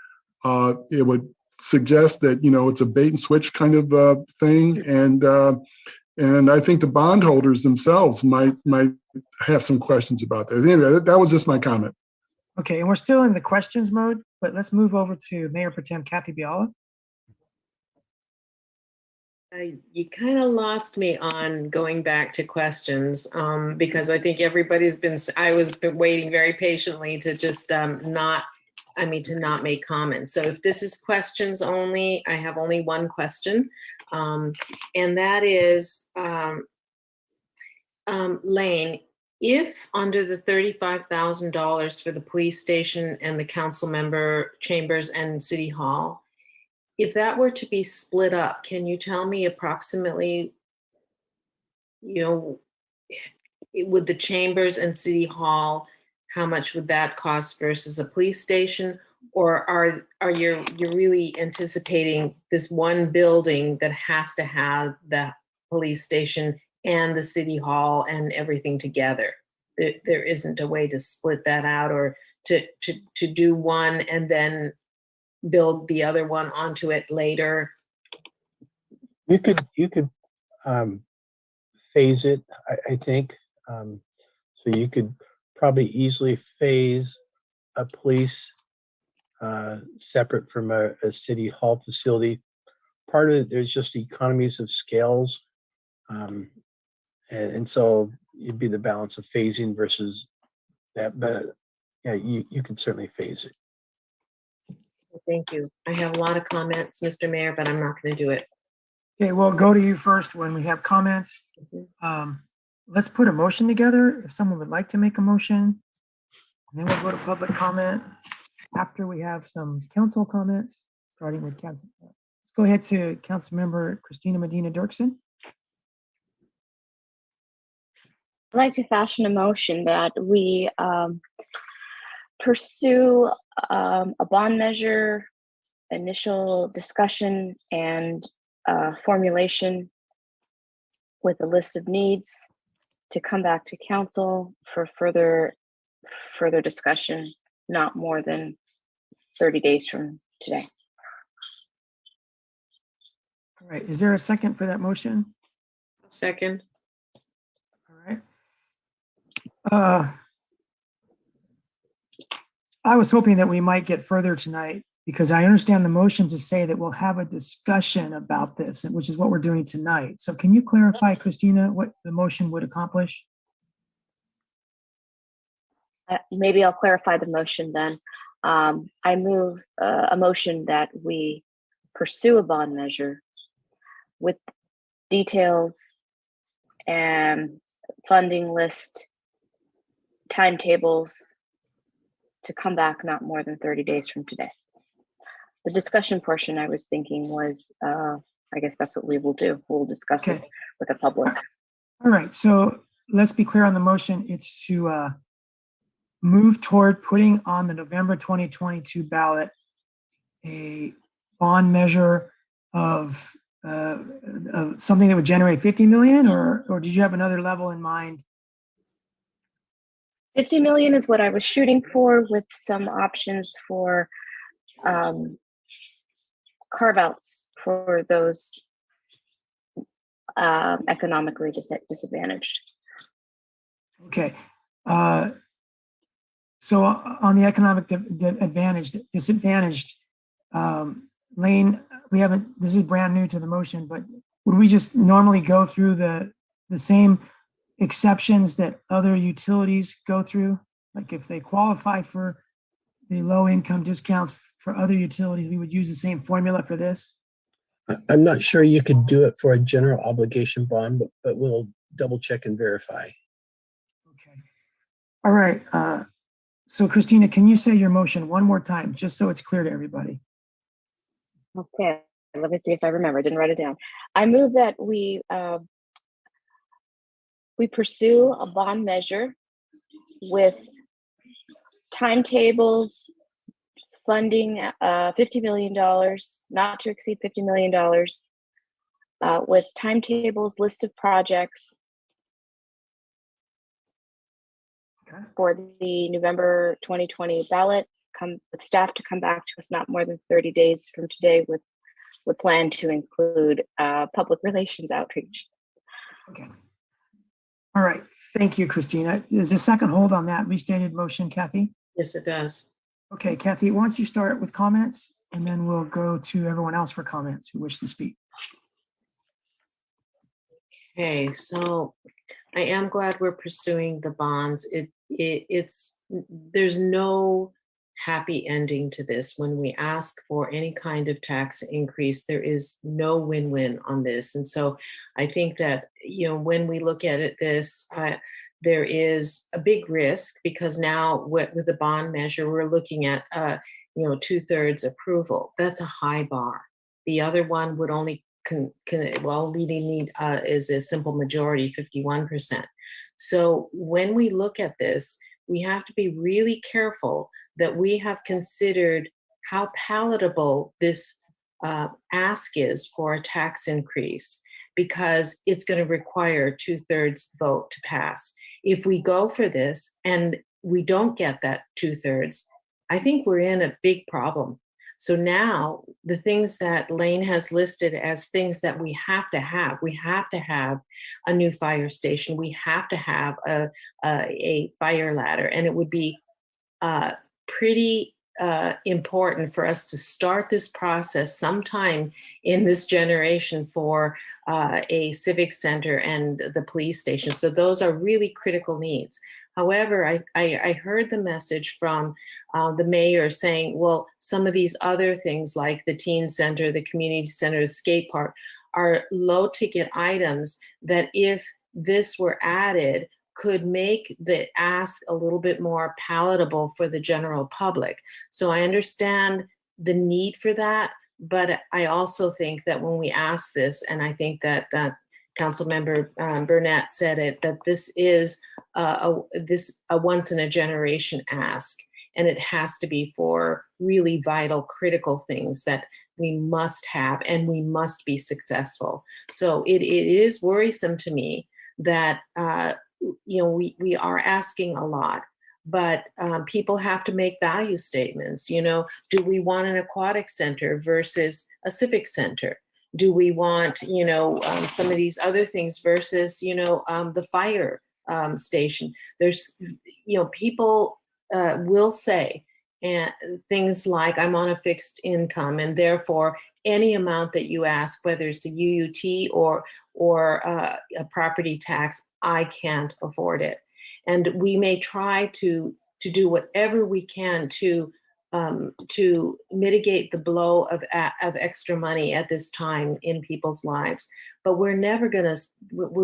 It would suggest that, it's a bait and switch kind of thing. And I think the bondholders themselves might have some questions about that. Anyway, that was just my comment. Okay, and we're still in the questions mode, but let's move over to Mayor Pro Tem Kathy Biala. You kind of lost me on going back to questions, because I think I was waiting very patiently to just to not make comments. So if this is questions only, I have only one question. And that is, Lane, if under the $35,000 for the police station and the council member chambers and city hall, if that were to be split up, can you tell me approximately, with the chambers and city hall, how much would that cost versus a police station? Or are you really anticipating this one building that has to have the police station and the city hall and everything together? There isn't a way to split that out, or to do one and then build the other one onto it later? You could phase it, I think. So you could probably easily phase a police separate from a city hall facility. Part of it, there's just economies of scales. And so it'd be the balance of phasing versus that. But yeah, you can certainly phase it. Thank you. I have a lot of comments, Mr. Mayor, but I'm not going to do it. Okay, we'll go to you first when we have comments. Let's put a motion together if someone would like to make a motion. And then we'll go to public comment after we have some council comments, starting with council. Let's go ahead to Councilmember Christina Medina Dirksen. I'd like to fashion a motion that we pursue a bond measure, initial discussion, and formulation with a list of needs to come back to council for further discussion, not more than 30 days from today. All right, is there a second for that motion? Second. All right. I was hoping that we might get further tonight, because I understand the motion to say that we'll have a discussion about this, which is what we're doing tonight. So can you clarify, Christina, what the motion would accomplish? Maybe I'll clarify the motion then. I move a motion that we pursue a bond measure with details and funding list, timetables, to come back not more than 30 days from today. The discussion portion I was thinking was, I guess that's what we will do. We'll discuss it with the public. All right, so let's be clear on the motion. It's to move toward putting on the November 2022 ballot a bond measure of something that would generate 50 million, or did you have another level in mind? 50 million is what I was shooting for, with some options for carve-outs for those economically disadvantaged. Okay. So on the economic disadvantaged, Lane, this is brand new to the motion, but would we just normally go through the same exceptions that other utilities go through? Like if they qualify for the low income discounts for other utilities, we would use the same formula for this? I'm not sure you could do it for a general obligation bond, but we'll double check and verify. All right. So Christina, can you say your motion one more time, just so it's clear to everybody? Okay, let me see if I remember. I didn't write it down. I move that we pursue a bond measure with timetables, funding $50 million, not to exceed $50 million, with timetables, list of projects for the November 2020 ballot. Come with staff to come back to us not more than 30 days from today with plan to include public relations outreach. Okay. All right. Thank you, Christina. Is a second hold on that restated motion, Kathy? Yes, it does. Okay, Kathy, why don't you start with comments and then we'll go to everyone else for comments who wish to speak. Okay, so I am glad we're pursuing the bonds. It's there's no happy ending to this. When we ask for any kind of tax increase, there is no win-win on this. And so I think that, you know, when we look at it, there is a big risk because now with the bond measure, we're looking at, you know, 2/3 approval. That's a high bar. The other one would only really need is a simple majority, 51%. So when we look at this, we have to be really careful that we have considered how palatable this ask is for a tax increase, because it's going to require 2/3 vote to pass. If we go for this and we don't get that 2/3, I think we're in a big problem. So now the things that Lane has listed as things that we have to have a new fire station. We have to have a fire ladder, and it would be pretty important for us to start this process sometime in this generation for a civic center and the police station. So those are really critical needs. However, I heard the message from the mayor saying, well, some of these other things like the teen center, the community center, the skate park are low ticket items that if this were added, could make the ask a little bit more palatable for the general public. So I understand the need for that, but I also think that when we ask this, and I think that Councilmember Burnett said it, that this is a once in a generation ask, and it has to be for really vital, critical things that we must have, and we must be successful. So it is worrisome to me that you know, we are asking a lot, but people have to make value statements. You know, do we want an aquatic center versus a civic center? Do we want, you know, some of these other things versus, you know, the fire station? There's, you know, people will say things like, I'm on a fixed income, and therefore any amount that you ask, whether it's a UUT or a property tax, I can't afford it. And we may try to do whatever we can to mitigate the blow of extra money at this time in people's lives. But we're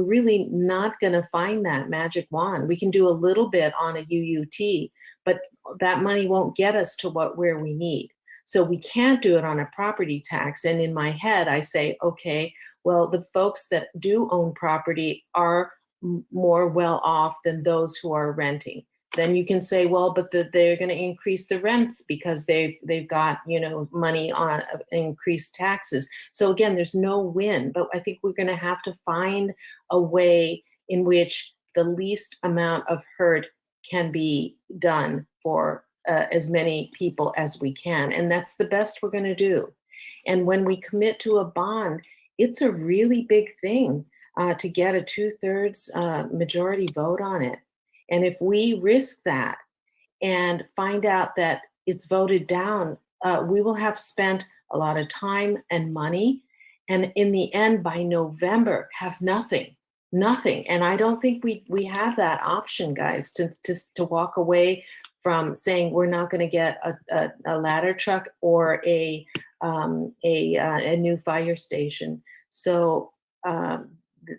really not gonna find that magic wand. We can do a little bit on a UUT, but that money won't get us to where we need. So we can't do it on a property tax. And in my head, I say, okay, well, the folks that do own property are more well off than those who are renting. Then you can say, well, but they're going to increase the rents because they've got, you know, money on increased taxes. So again, there's no win, but I think we're going to have to find a way in which the least amount of hurt can be done for as many people as we can. And that's the best we're going to do. And when we commit to a bond, it's a really big thing to get a 2/3 majority vote on it. And if we risk that and find out that it's voted down, we will have spent a lot of time and money. And in the end, by November, have nothing. And I don't think we have that option, guys, to walk away from saying we're not going to get a ladder truck or a new fire station. So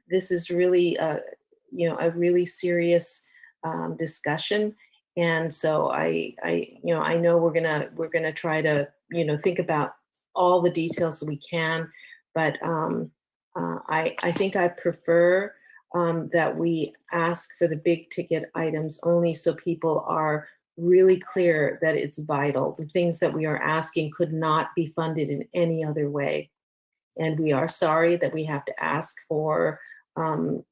this is really you know, a really serious discussion. And so I know we're gonna try to, you know, think about all the details that we can, but I think I prefer that we ask for the big ticket items only so people are really clear that it's vital. The things that we are asking could not be funded in any other way. And we are sorry that we have to ask for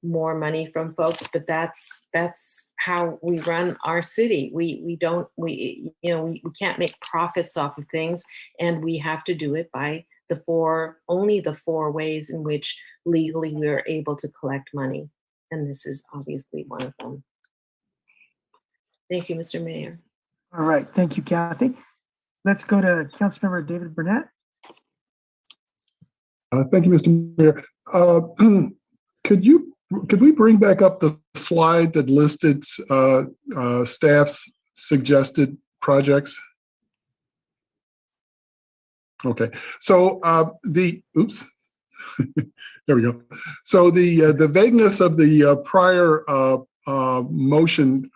more money from folks, but that's how we run our city. We can't make profits off of things, and we have to do it by only the four ways in which legally we are able to collect money. And this is obviously one of them. Thank you, Mr. Mayor. All right, thank you, Kathy. Let's go to Councilmember David Burnett. Thank you, Mr. Mayor. Could we bring back up the slide that listed staff's suggested projects? Okay, so oops, there we go. So the vagueness of the prior motion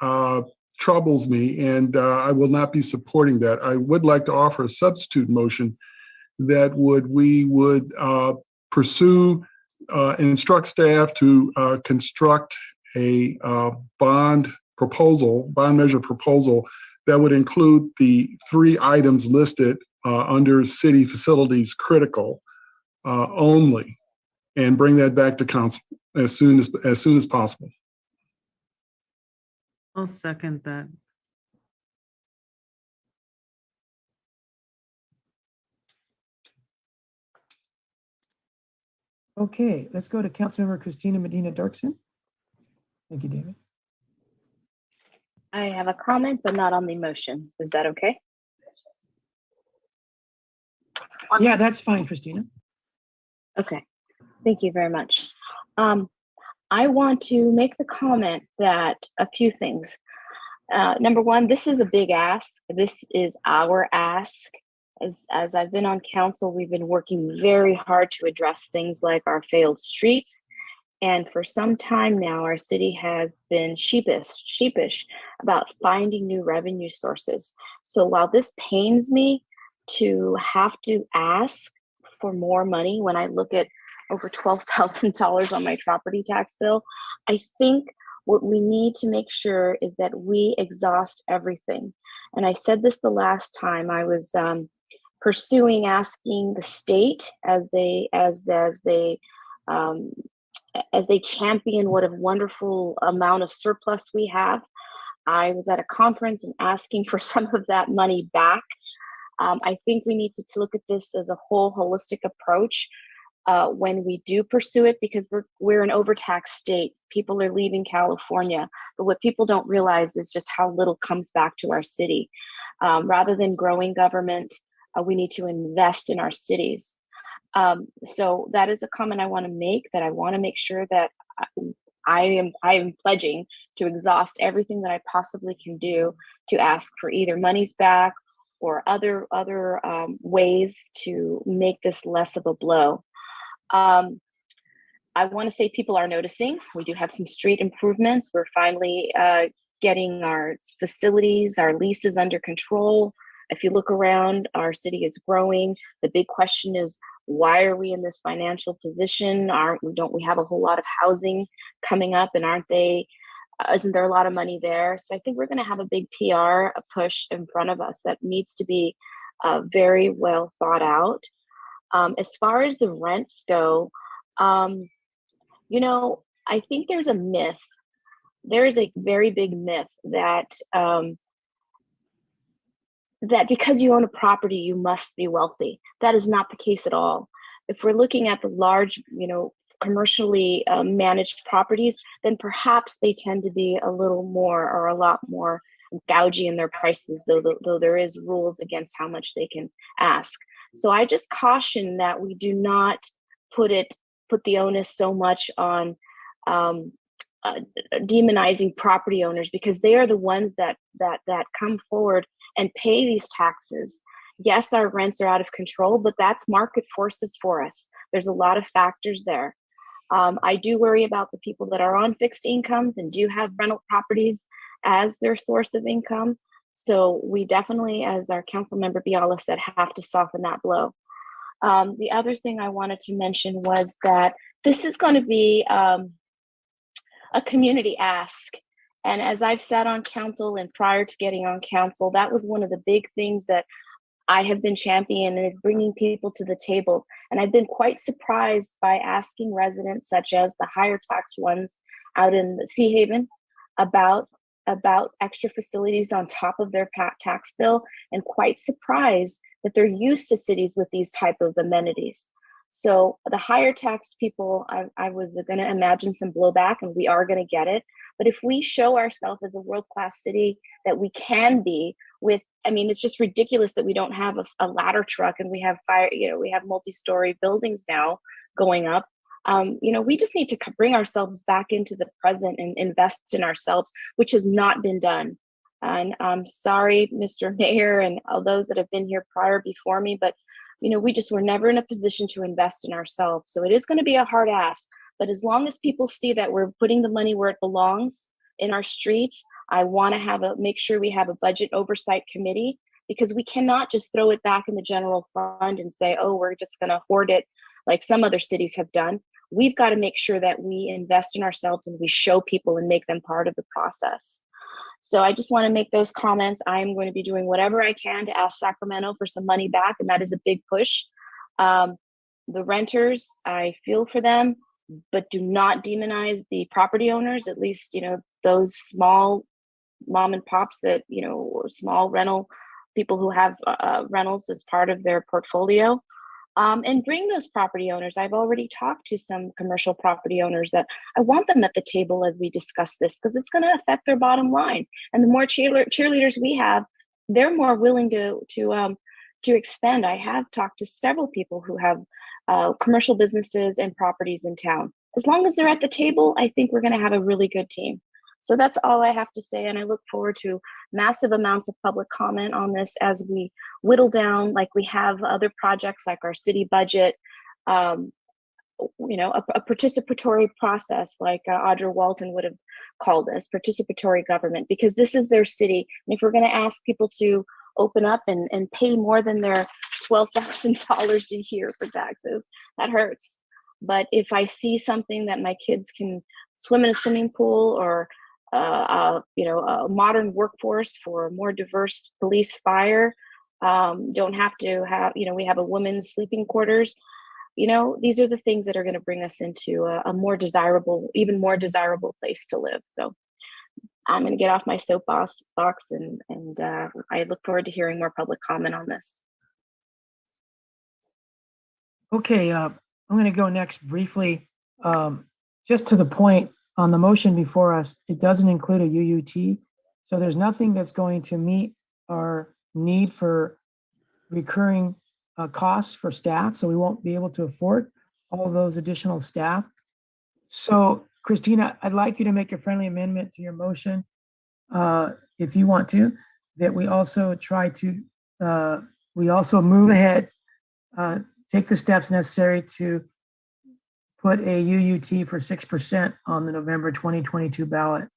troubles me, and I will not be supporting that. I would like to offer a substitute motion that we would pursue and instruct staff to construct a bond measure proposal that would include the 3 items listed under city facilities critical only, and bring that back to council as soon as possible. I'll second that. Okay, let's go to Councilmember Christina Medina Darkson. Thank you, David. I have a comment, but not on the motion. Is that okay? Yeah, that's fine, Christina. Okay, thank you very much. I want to make the comment that a few things. Number one, this is a big ask. This is our ask. As I've been on council, we've been working very hard to address things like our failed streets. And for some time now, our city has been sheepish about finding new revenue sources. So while this pains me to have to ask for more money when I look at over $12,000 on my property tax bill, I think what we need to make sure is that we exhaust everything. And I said this the last time I was pursuing asking the state as they champion what a wonderful amount of surplus we have. I was at a conference and asking for some of that money back. I think we need to look at this as a whole holistic approach when we do pursue it, because we're an overtaxed state. People are leaving California, but what people don't realize is just how little comes back to our city. Rather than growing government, we need to invest in our cities. So that is a comment I want to make, that I want to make sure that I am pledging to exhaust everything that I possibly can do to ask for either monies back or other ways to make this less of a blow. I want to say people are noticing. We do have some street improvements. We're finally getting our facilities, our leases under control. If you look around, our city is growing. The big question is, why are we in this financial position? Don't we have a whole lot of housing coming up, and isn't there a lot of money there? So I think we're going to have a big PR push in front of us that needs to be very well thought out. As far as the rents go, I think there's a myth. There is a very big myth that that because you own a property, you must be wealthy. That is not the case at all. If we're looking at the large, commercially managed properties, then perhaps they tend to be a little more or a lot more gougy in their prices, though there is rules against how much they can ask. So I just caution that we do not put the onus so much on demonizing property owners, because they are the ones that come forward and pay these taxes. Yes, our rents are out of control, but that's market forces for us. There's a lot of factors there. I do worry about the people that are on fixed incomes and do have rental properties as their source of income. So we definitely, as our council member Biala said, have to soften that blow. The other thing I wanted to mention was that this is going to be a community ask. And as I've sat on council and prior to getting on council, that was one of the big things that I have been championing and is bringing people to the table. And I've been quite surprised by asking residents, such as the higher tax ones out in the Sea Haven, about extra facilities on top of their tax bill, and quite surprised that they're used to cities with these type of amenities. So the higher tax people, I was going to imagine some blowback, and we are going to get it. But if we show ourselves as a world-class city that we can be with, I mean, it's just ridiculous that we don't have a ladder truck and we have we have multi-story buildings now going up. We just need to bring ourselves back into the present and invest in ourselves, which has not been done. And I'm sorry, Mr. Mayor, and all those that have been here prior before me, but we just were never in a position to invest in ourselves. So it is going to be a hard ask, but as long as people see that we're putting the money where it belongs in our streets, I want to make sure we have a budget oversight committee, because we cannot just throw it back in the general fund and say, oh, we're just going to hoard it like some other cities have done. We've got to make sure that we invest in ourselves and we show people and make them part of the process. So I just want to make those comments. I'm going to be doing whatever I can to ask Sacramento for some money back, and that is a big push. The renters, I feel for them, but do not demonize the property owners, at least, those small mom and pops that, or small rental people who have rentals as part of their portfolio. And bring those property owners. I've already talked to some commercial property owners that I want them at the table as we discuss this, because it's going to affect their bottom line. And the more cheerleaders we have, they're more willing to expend. I have talked to several people who have commercial businesses and properties in town. As long as they're at the table, I think we're going to have a really good team. So that's all I have to say, and I look forward to massive amounts of public comment on this as we whittle down, like we have other projects like our city budget, a participatory process like Audra Walton would have called this, participatory government, because this is their city. And if we're going to ask people to open up and pay more than their $12,000 a year for taxes, that hurts. But if I see something that my kids can swim in a swimming pool, or a modern workforce for a more diverse police fire, don't have to have, we have a women's sleeping quarters. These are the things that are going to bring us into a more desirable, even more desirable place to live. So I'm going to get off my soapbox and I look forward to hearing more public comment on this. Okay, I'm going to go next briefly. Just to the point, on the motion before us, it doesn't include a UUT. So there's nothing that's going to meet our need for recurring costs for staff. So we won't be able to afford all of those additional staff. So Christina, I'd like you to make a friendly amendment to your motion, if you want to, that we also try to, we also move ahead, take the steps necessary to put a UUT for 6% on the November 2022 ballot.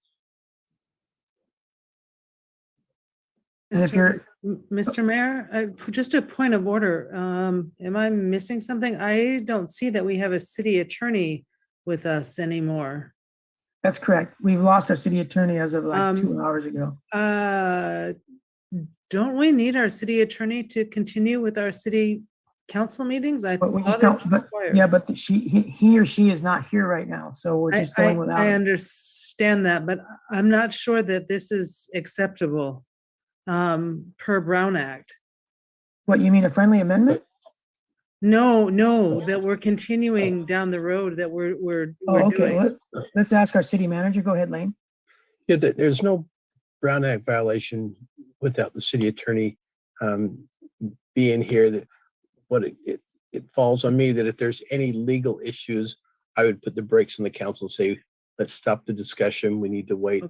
And if you're, Mr. Mayor, just a point of order. Am I missing something? I don't see that we have a city attorney with us anymore. That's correct. We've lost our city attorney as of like 2 hours ago. Don't we need our city attorney to continue with our city council meetings? But we just don't, but yeah, but he or she is not here right now. So we're just going without. I understand that, but I'm not sure that this is acceptable per Brown Act. What, you mean a friendly amendment? No, that we're continuing down the road that we're okay. doing. Let's ask our city manager. Go ahead, Lane. Yeah, there's no Brown Act violation without the city attorney being here. That what it falls on me that if there's any legal issues, I would put the brakes on the council and say, let's stop the discussion. We need to wait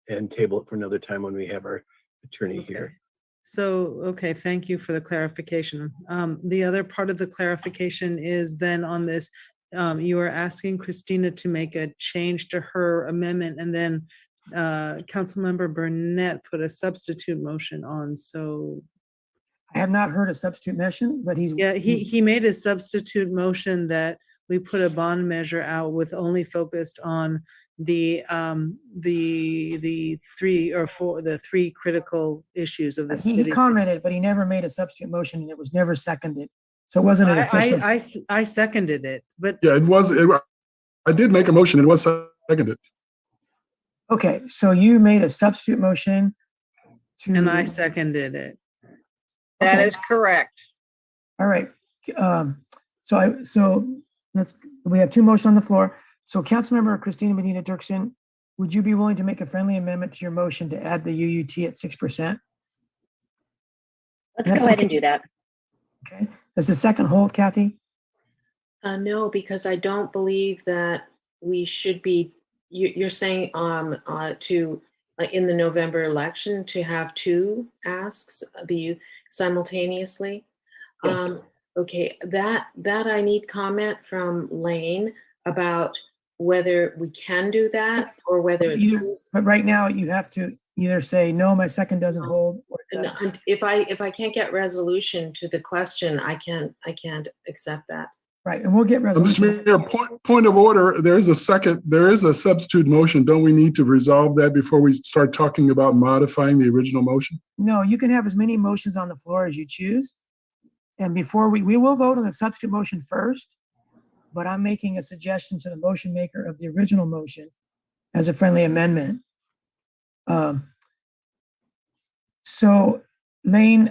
and table it for another time when we have our attorney here. So, okay, thank you for the clarification. The other part of the clarification is then on this, you are asking Christina to make a change to her amendment, and then Councilmember Burnett put a substitute motion on. So I have not heard a substitute motion, but he made a substitute motion that we put a bond measure out with only focused on the three critical issues of the He city. commented, but he never made a substitute motion and it was never seconded. So it wasn't an official. I seconded it, but Yeah, I did make a motion. It was seconded. Okay, so you made a substitute motion to. and I seconded it. That Okay. is correct. All right. We have two motions on the floor. So Councilmember Christina Medina Dirksen, would you be willing to make a friendly amendment to your motion to add the UUT at 6%? Let's go ahead and do that. Okay. Does the second hold, Kathy? No, because I don't believe that we should be, you're saying to, in the November election, to have two asks simultaneously? Yes. Okay, that I need comment from Lane about whether we can do that or whether it's. But right now you have to either say, no, my second doesn't hold. Or it does. And if I can't get resolution to the question, I can't accept that. Right, and we'll get resolution. Mr. Mayor, point of order, there is a substitute motion. Don't we need to resolve that before we start talking about modifying the original motion? No, you can have as many motions on the floor as you choose. And before we will vote on the substitute motion first, but I'm making a suggestion to the motion maker of the original motion as a friendly amendment. So Lane,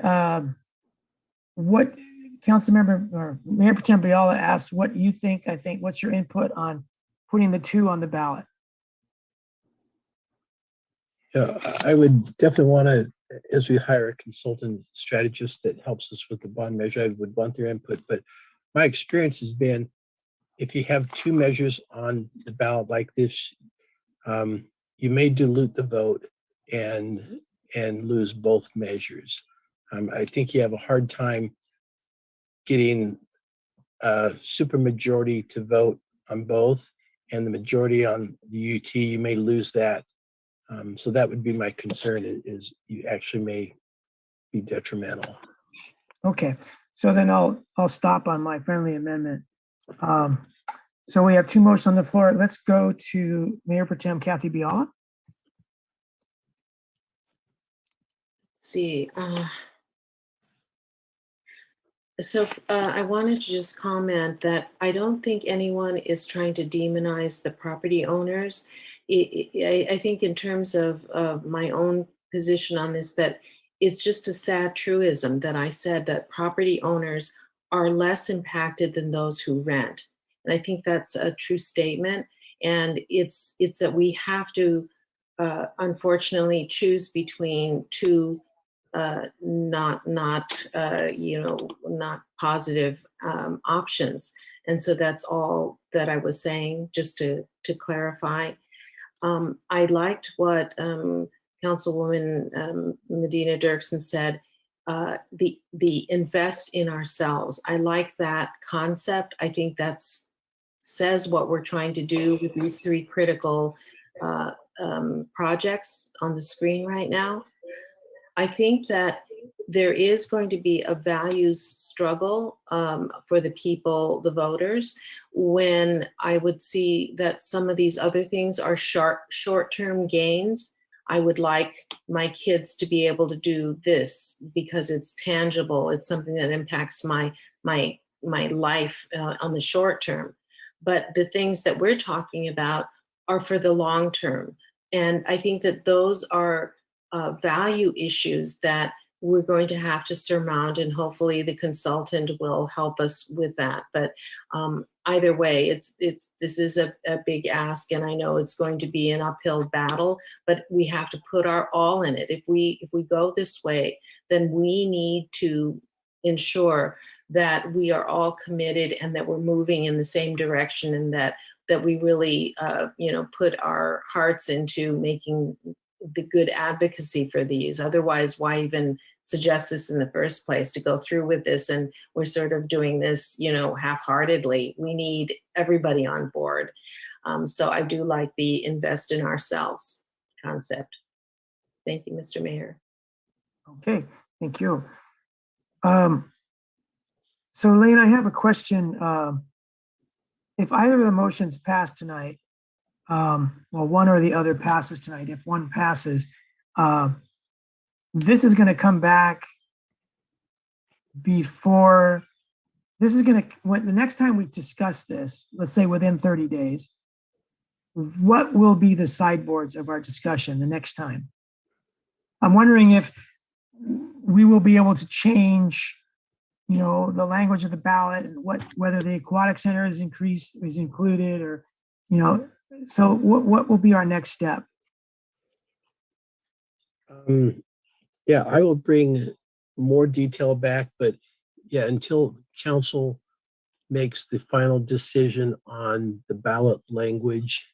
what Councilmember or Mayor Pro Tem Biala asked what you think, what's your input on putting the two on the ballot? Yeah, I would definitely want to, as we hire a consultant strategist that helps us with the bond measure, I would want their input. But my experience has been, if you have two measures on the ballot like this, you may dilute the vote and lose both measures. I think you have a hard time getting a supermajority to vote on both, and the majority on the UT, you may lose that. So that would be my concern, is you actually may be detrimental. Okay, so then I'll stop on my friendly amendment. So we have two motions on the floor. Let's go to Mayor Pro Tem Kathy Biala. Let's see. So I wanted to just comment that I don't think anyone is trying to demonize the property owners. I think in terms of my own position on this, that it's just a sad truism that I said that property owners are less impacted than those who rent. And I think that's a true statement. And it's that we have to unfortunately choose between two not positive options. And so that's all that I was saying, just to clarify. I liked what Councilwoman Medina Dirksen said, the invest in ourselves. I like that concept. I think that's says what we're trying to do with these three critical projects on the screen right now. I think that there is going to be a values struggle for the people, the voters, when I would see that some of these other things are short-term gains. I would like my kids to be able to do this because it's tangible. It's something that impacts my life on the short term. But the things that we're talking about are for the long term. And I think that those are value issues that we're going to have to surmount, and hopefully the consultant will help us with that. But either way, this is a big ask, and I know it's going to be an uphill battle, but we have to put our all in it. If we go this way, then we need to ensure that we are all committed and that we're moving in the same direction, and that we really put our hearts into making the good advocacy for these. Otherwise, why even suggest this in the first place, to go through with this? And we're sort of doing this, half-heartedly. We need everybody on board. So I do like the invest in ourselves concept. Thank you, Mr. Mayor. Okay, thank you. So Lane, I have a question. if either of the motions pass tonight, well, one or the other passes tonight, if one passes, this is going to come back before, this is going to, when the next time we discuss this, let's say within 30 days, what will be the sideboards of our discussion the next time? I'm wondering if we will be able to change, you know, the language of the ballot and whether the aquatic center is included, or, you know, so what will be our next step? Yeah, I will bring more detail back, but yeah, until council makes the final decision on the ballot language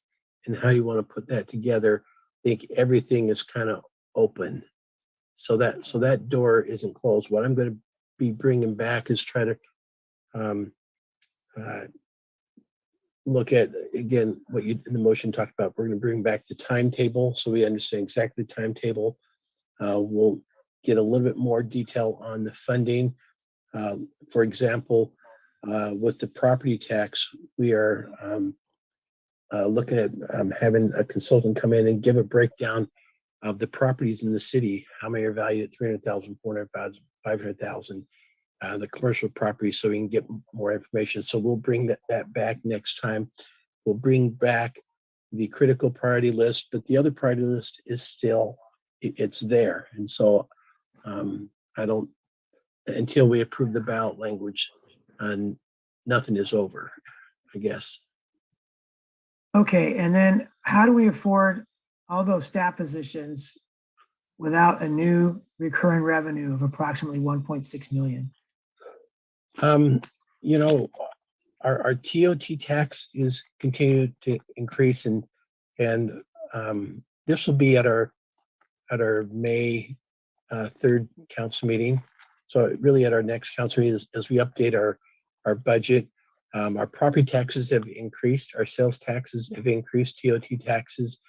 and how you want to put that together, I think everything is kind of open. So that door isn't closed. What I'm going to be bringing back is try to look at, again, what you in the motion talked about. We're going to bring back the timetable so we understand exactly the timetable. We'll get a little bit more detail on the funding. For example, with the property tax, we are looking at having a consultant come in and give a breakdown of the properties in the city, how many are valued at 300,000, 400,000, 500,000, the commercial properties, so we can get more information. So we'll bring that back next time. We'll bring back the critical priority list, but the other priority list is still, it's there. And so I don't, until we approve the ballot language, and nothing is over, I guess. Okay, and then how do we afford all those staff positions without a new recurring revenue of approximately 1.6 million? You know, our TOT tax is continuing to increase, and this will be at our May 3rd council meeting. So really at our next council meeting, as we update our budget, our property taxes have increased, our sales taxes have increased, TOT taxes.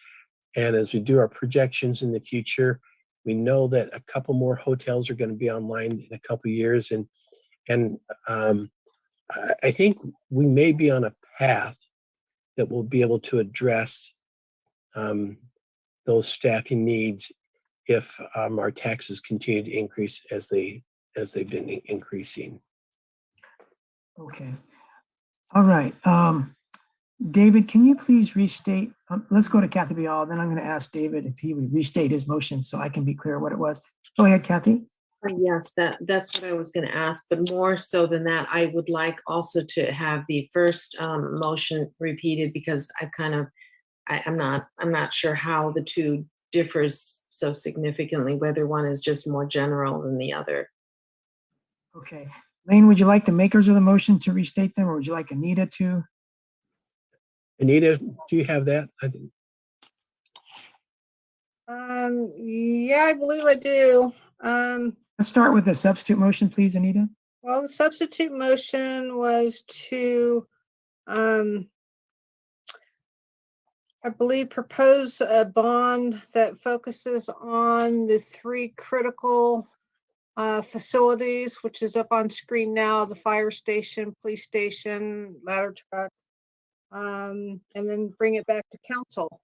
And as we do our projections in the future, we know that a couple more hotels are going to be online in a couple of years. And I think we may be on a path that will be able to address those staffing needs if our taxes continue to increase as they've been increasing. Okay. All right. David, can you please restate? Let's go to Kathy Bial, then I'm going to ask David if he would restate his motion so I can be clear what it was. Go ahead, Kathy. Yes, that's what I was going to ask, but more so than that, I would like also to have the first motion repeated, because I'm not sure how the two differs so significantly, whether one is just more general than the other. Okay. Lane, would you like the makers of the motion to restate them, or would you like Anita to? Anita, do you have that? Yeah, I believe I do. Let's start with the substitute motion, please, Anita. Well, the substitute motion was to, I believe, propose a bond that focuses on the three critical facilities, which is up on screen now: the fire station, police station, ladder truck, and then bring it back to council.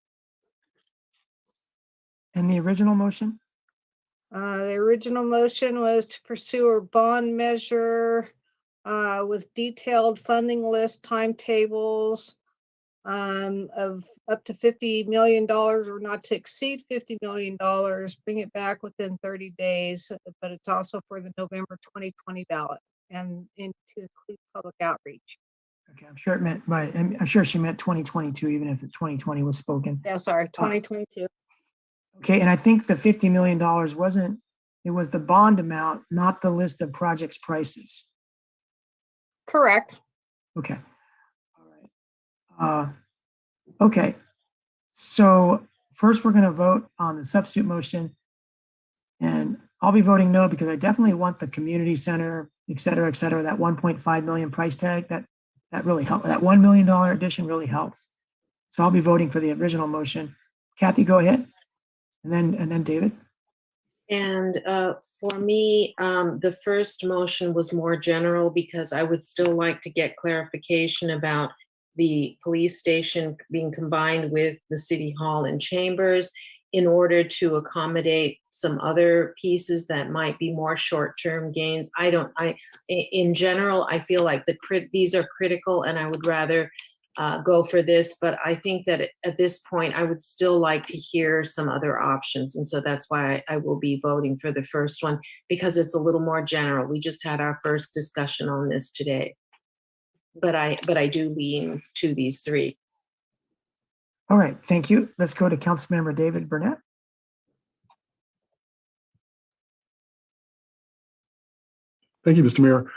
And the original motion? The original motion was to pursue a bond measure with detailed funding list, timetables of up to $50 million or not to exceed $50 million, bring it back within 30 days, but it's also for the November 2020 ballot and to include public outreach. Okay, I'm sure it meant I'm sure she meant 2022, even if the 2020 was spoken. Yeah, sorry, 2022. Okay, and I think the $50 million it was the bond amount, not the list of projects prices. Correct. Okay. All right. Okay. So first we're going to vote on the substitute motion, and I'll be voting no because I definitely want the community center, et cetera, that 1.5 million price tag, that really helps. That $1 million addition really helps. So I'll be voting for the original motion. Kathy, go ahead. And then David. And for me, the first motion was more general because I would still like to get clarification about the police station being combined with the city hall and chambers in order to accommodate some other pieces that might be more short-term gains. In general, I feel like these are critical and I would rather go for this, but I think that at this point, I would still like to hear some other options. And so that's why I will be voting for the first one, because it's a little more general. We just had our first discussion on this today. But I do lean to these three. All right, thank you. Let's go to Councilmember David Burnett. Thank you, Mr. Mayor.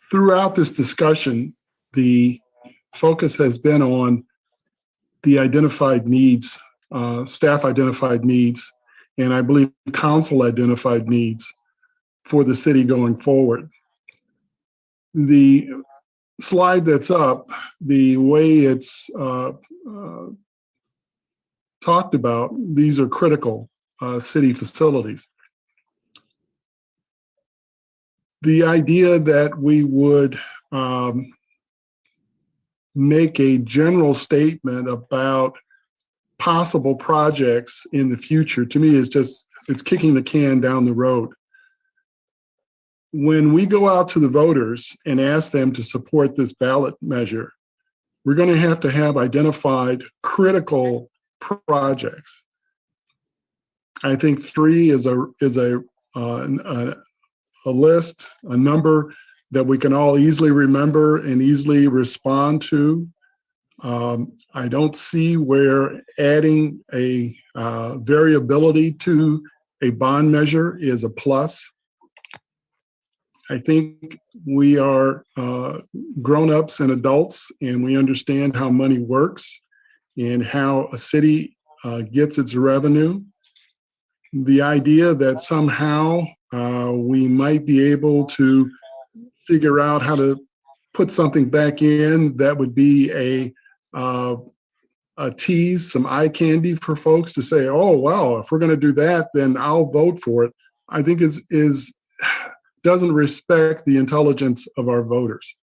Throughout this discussion, the focus has been on the identified needs, staff identified needs, and I believe council identified needs for the city going forward. The slide that's up, the way it's talked about, these are critical city facilities. The idea that we would make a general statement about possible projects in the future, to me, is just, it's kicking the can down the road. When we go out to the voters and ask them to support this ballot measure, we're going to have identified critical projects. I think 3 is a list, a number that we can all easily remember and easily respond to. I don't see where adding a variability to a bond measure is a plus. I think we are grown-ups and adults, and we understand how money works and how a city gets its revenue. The idea that somehow we might be able to figure out how to put something back in that would be a tease, some eye candy for folks to say, oh, wow, if we're going to do that, then I'll vote for it, I think doesn't respect the intelligence of our voters.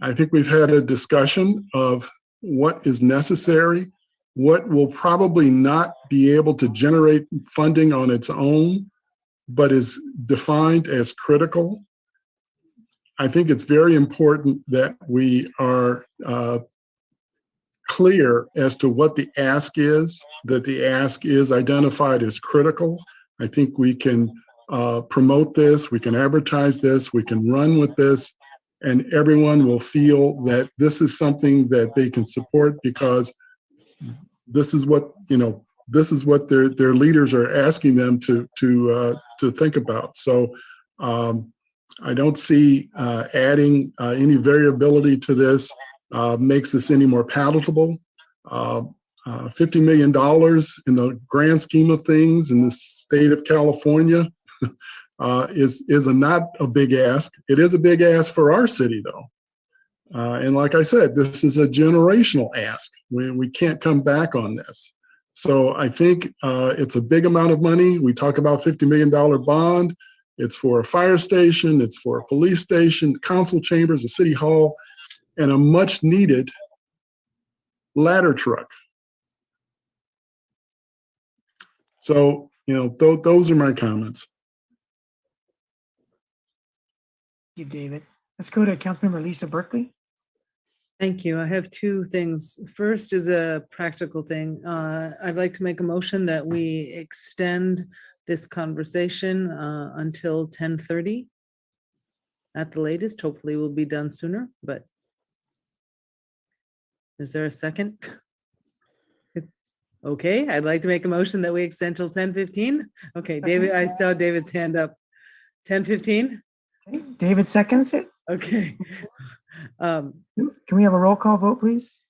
I think we've had a discussion of what is necessary, what will probably not be able to generate funding on its own, but is defined as critical. I think it's very important that we are clear as to what the ask is, that the ask is identified as critical. I think we can promote this, we can advertise this, we can run with this, and everyone will feel that this is something that they can support because this is what, this is what their leaders are asking them to think about. So I don't see adding any variability to this makes this any more palatable. $50 million in the grand scheme of things in the state of California is not a big ask. It is a big ask for our city, though. And like I said, this is a generational ask. We can't come back on this. So I think it's a big amount of money. We talk about $50 million bond. It's for a fire station. It's for a police station, council chambers, a city hall, and a much needed ladder truck. So, those are my comments. Thank you, David. Let's go to Councilmember Lisa Berkeley. Thank you. I have 2 things. First is a practical thing. I'd like to make a motion that we extend this conversation until 10:30 at the latest. Hopefully we'll be done sooner, but is there a second? Okay, I'd like to make a motion that we extend till 10:15. Okay, David, I saw David's hand up. 10:15? Okay, David seconds it. Okay. Can we have a roll call vote, please?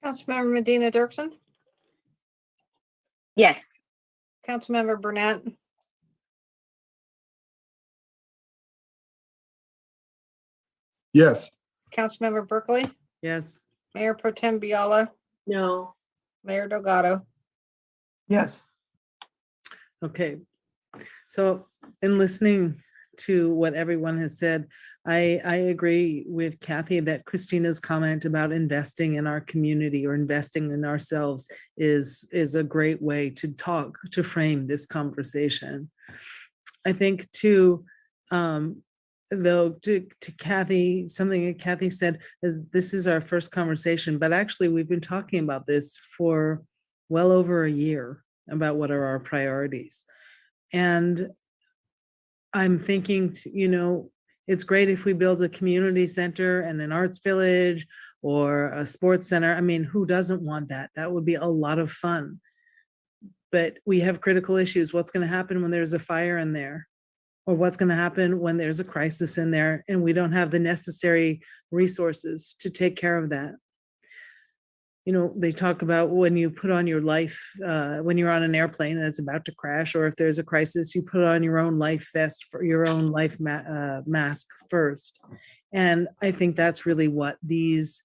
Councilmember Medina Dirksen, Yes. Councilmember Burnett, Yes. Councilmember Berkeley, Yes. Mayor Pro Tem Biala, No. Mayor Delgado. Yes. Okay. So in listening to what everyone has said. I agree with Kathy that Christina's comment about investing in our community or investing in ourselves is a great way to frame this conversation. I think too, though, to Kathy, something that Kathy said is this is our first conversation, but actually we've been talking about this for well over a year about what are our priorities. And I'm thinking, it's great if we build a community center and an arts village or a sports center. I mean, who doesn't want that? That would be a lot of fun. But we have critical issues. What's going to happen when there's a fire in there? Or what's going to happen when there's a crisis in there and we don't have the necessary resources to take care of that? They talk about when you put on your life, when you're on an airplane and it's about to crash, or if there's a crisis, you put on your own life vest for your own life mask first. And I think that's really what these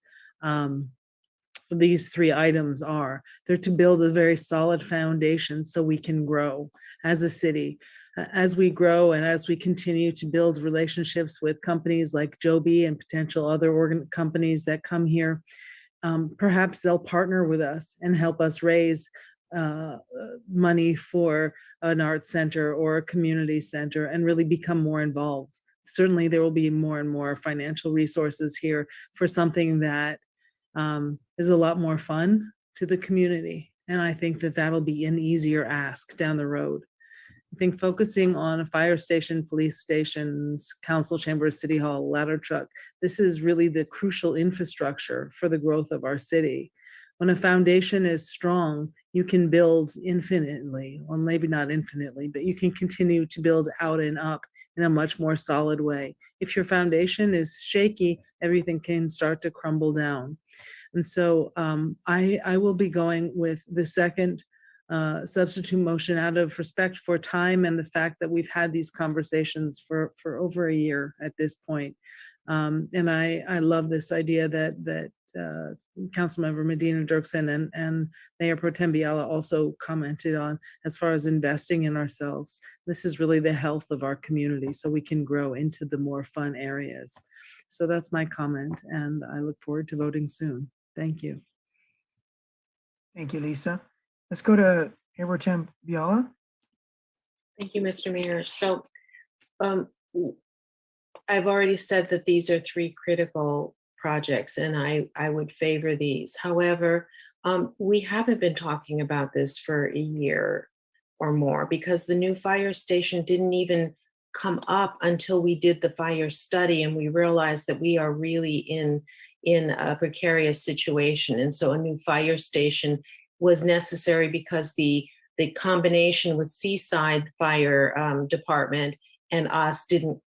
three items are. They're to build a very solid foundation so we can grow as a city. As we grow and as we continue to build relationships with companies like Joby and potential other companies that come here, perhaps they'll partner with us and help us raise money for an arts center or a community center and really become more involved. Certainly there will be more and more financial resources here for something that is a lot more fun to the community. And I think that that'll be an easier ask down the road. I think focusing on a fire station, police stations, council chambers, city hall, ladder truck, this is really the crucial infrastructure for the growth of our city. When a foundation is strong, you can build infinitely, or maybe not infinitely, but you can continue to build out and up in a much more solid way. If your foundation is shaky, everything can start to crumble down. And so I will be going with the second substitute motion out of respect for time and the fact that we've had these conversations for over a year at this point. And I love this idea that Councilmember Medina Dirksen and Mayor Pro Tem Biala also commented on as far as investing in ourselves. This is really the health of our community so we can grow into the more fun areas. So that's my comment and I look forward to voting soon. Thank you. Thank you, Lisa. Let's go to Mayor Pro Tem Biala. Thank you, Mr. Mayor. So I've already said that these are three critical projects and I would favor these. However, we haven't been talking about this for a year or more because the new fire station didn't even come up until we did the fire study and we realized that we are really in a precarious situation. And so a new fire station was necessary because the combination with Seaside Fire Department and us didn't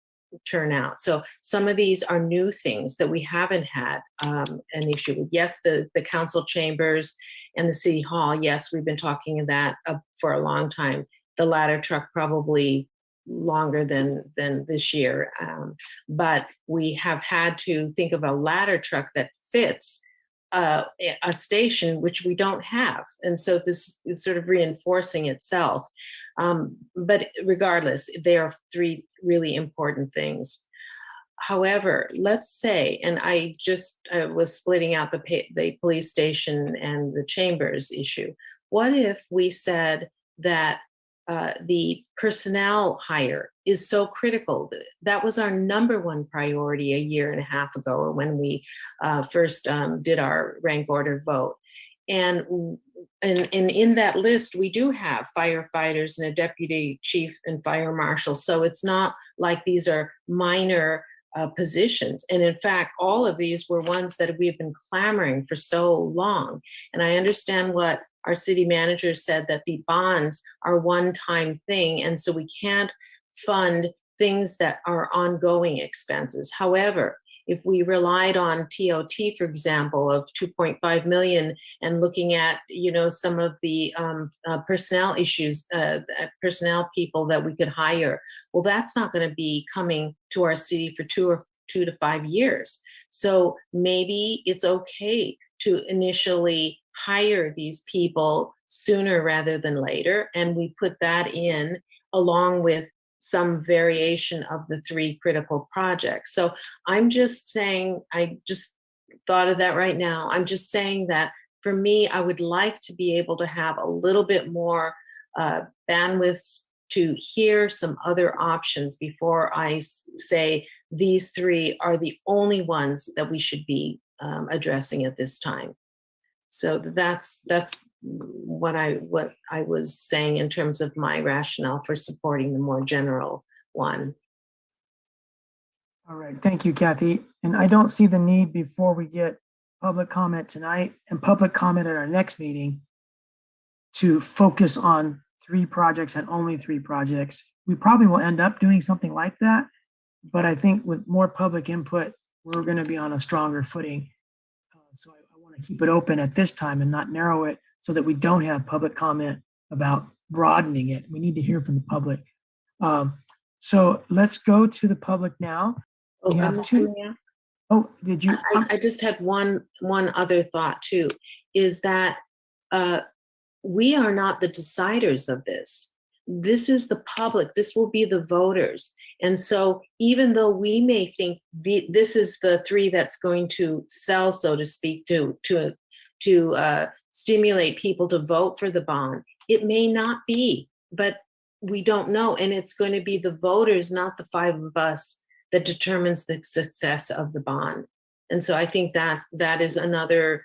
turn out. So some of these are new things that we haven't had an issue with. Yes, the council chambers and the city hall. Yes, we've been talking of that for a long time. The ladder truck probably longer than this year. But we have had to think of a ladder truck that fits a station, which we don't have. And so this is sort of reinforcing itself. But regardless, there are three really important things. However, let's say, and I just was splitting out the police station and the chambers issue. What if we said that the personnel hire is so critical? That was our number one priority a year and a half ago when we first did our rank order vote. And in that list, we do have firefighters and a deputy chief and fire marshal. So it's not like these are minor positions. And in fact, all of these were ones that we have been clamoring for so long. And I understand what our city manager said, that the bonds are one-time thing. And so we can't fund things that are ongoing expenses. However, if we relied on TOT, for example, of 2.5 million and looking at, some of the personnel issues, personnel people that we could hire, well, that's not going to be coming to our city for 2 to 5 years. So maybe it's okay to initially hire these people sooner rather than later. And we put that in along with some variation of the 3 critical projects. So I'm just saying, I just thought of that right now. I'm just saying that for me, I would like to be able to have a little bit more bandwidth to hear some other options before I say these 3 are the only ones that we should be addressing at this time. So that's what I was saying in terms of my rationale for supporting the more general one. All right, thank you, Kathy. And I don't see the need before we get public comment tonight and public comment at our next meeting to focus on 3 projects and only 3 projects. We probably will end up doing something like that, but I think with more public input, we're going to be on a stronger footing. So I want to keep it open at this time and not narrow it so that we don't have public comment about broadening it. We need to hear from the public. So let's go to the public now. We have Mr. 2. Mayor? Oh, did you? I just had one other thought too, is that we are not the deciders of this. This is the public. This will be the voters. And so even though we may think this is the 3 that's going to sell, so to speak, to stimulate people to vote for the bond, it may not be, but we don't know. And it's going to be the voters, not the 5 of us, that determines the success of the bond. And so I think that is another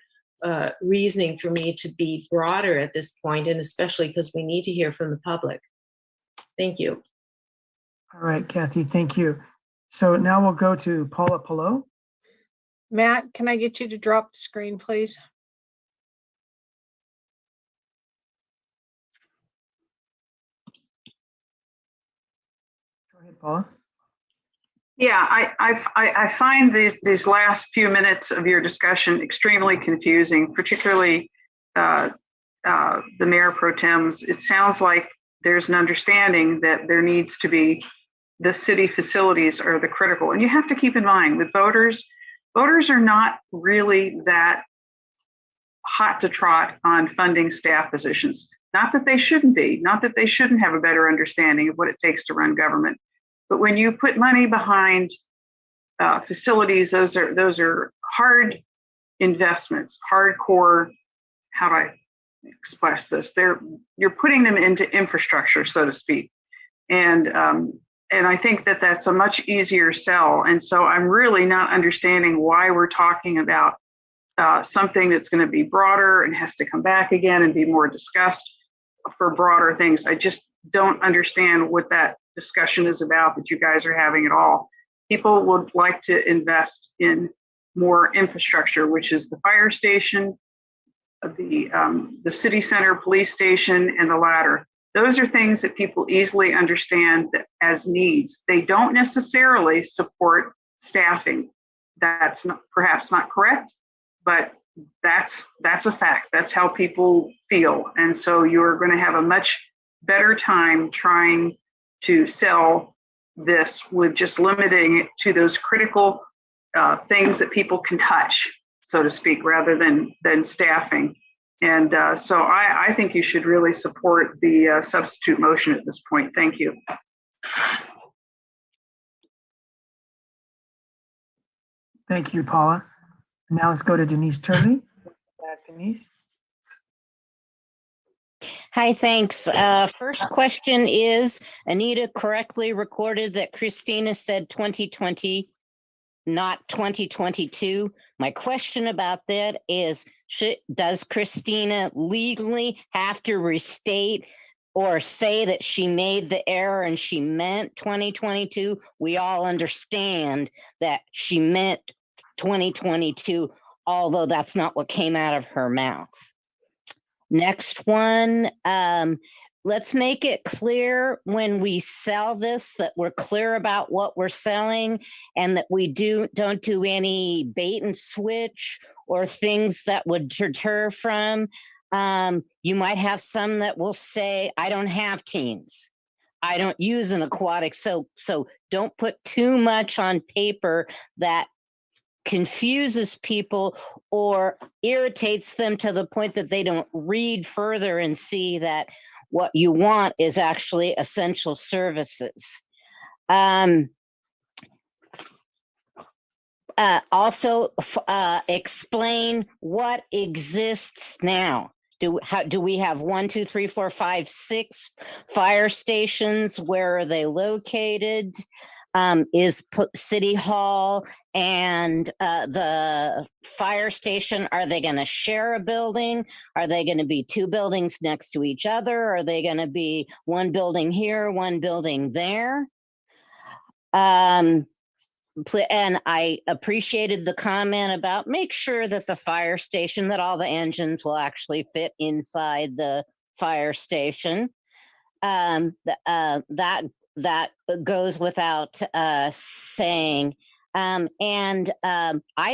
reasoning for me to be broader at this point, and especially because we need to hear from the public. Thank you. All right, Kathy, thank you. So now we'll go to Paula Pelot. Matt, can I get you to drop the screen, please? Go ahead, Paula. Yeah, I find these last few minutes of your discussion extremely confusing, particularly the mayor pro tems. It sounds like there's an understanding that there needs to be the city facilities are the critical. And you have to keep in mind with voters are not really that hot to trot on funding staff positions. Not that they shouldn't be, not that they shouldn't have a better understanding of what it takes to run government. But when you put money behind facilities, those are hard investments, hardcore. How do I express this? You're putting them into infrastructure, so to speak, and I think that that's a much easier sell. And so I'm really not understanding why we're talking about something that's going to be broader and has to come back again and be more discussed for broader things. I just don't understand what that discussion is about that you guys are having at all. People would like to invest in more infrastructure, which is the fire station, the city center, police station, and the ladder. Those are things that people easily understand as needs. They don't necessarily support staffing. That's perhaps not correct, but that's a fact. That's how people feel. And so you're going to have a much better time trying to sell this with just limiting it to those critical things that people can touch, so to speak, rather than staffing. And so I think you should really support the substitute motion at this point. Thank you. Thank you, Paula. Now let's go to Denise Turley. Denise. Hi, thanks. First question is, Anita correctly recorded that Christina said 2020, not 2022. My question about that is, does Christina legally have to restate or say that she made the error and she meant 2022? We all understand that she meant 2022, although that's not what came out of her mouth. Next one, let's make it clear when we sell this that we're clear about what we're selling and that we don't do any bait and switch or things that would deter from. You might have some that will say, I don't have teens. I don't use an aquatic soap. So don't put too much on paper that confuses people or irritates them to the point that they don't read further and see that what you want is actually essential services. Also, explain what exists now. Do we have 1, 2, 3, 4, 5, 6 fire stations? Where are they located? Is City Hall and the fire station, are they going to share a building? Are they going to be 2 buildings next to each other? Are they going to be 1 building here, 1 building there? And I appreciated the comment about make sure that the fire station, that all the engines will actually fit inside the fire station. That goes without saying. I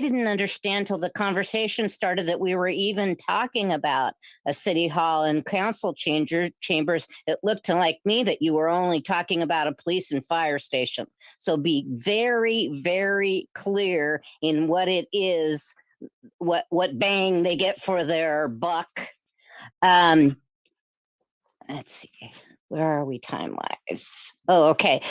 didn't understand till the conversation started that we were even talking about a city hall and council chambers. It looked to like me that you were only talking about a police and fire station. So be very, very clear in what it is, what bang they get for their buck. Let's see, where are we time-wise? Oh, okay.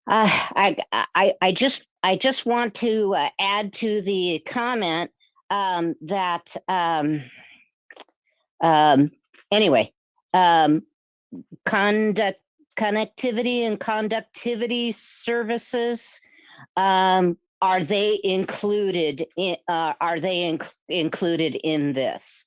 I just want to add to the comment that anyway, connectivity and conductivity services, are they included in included in this?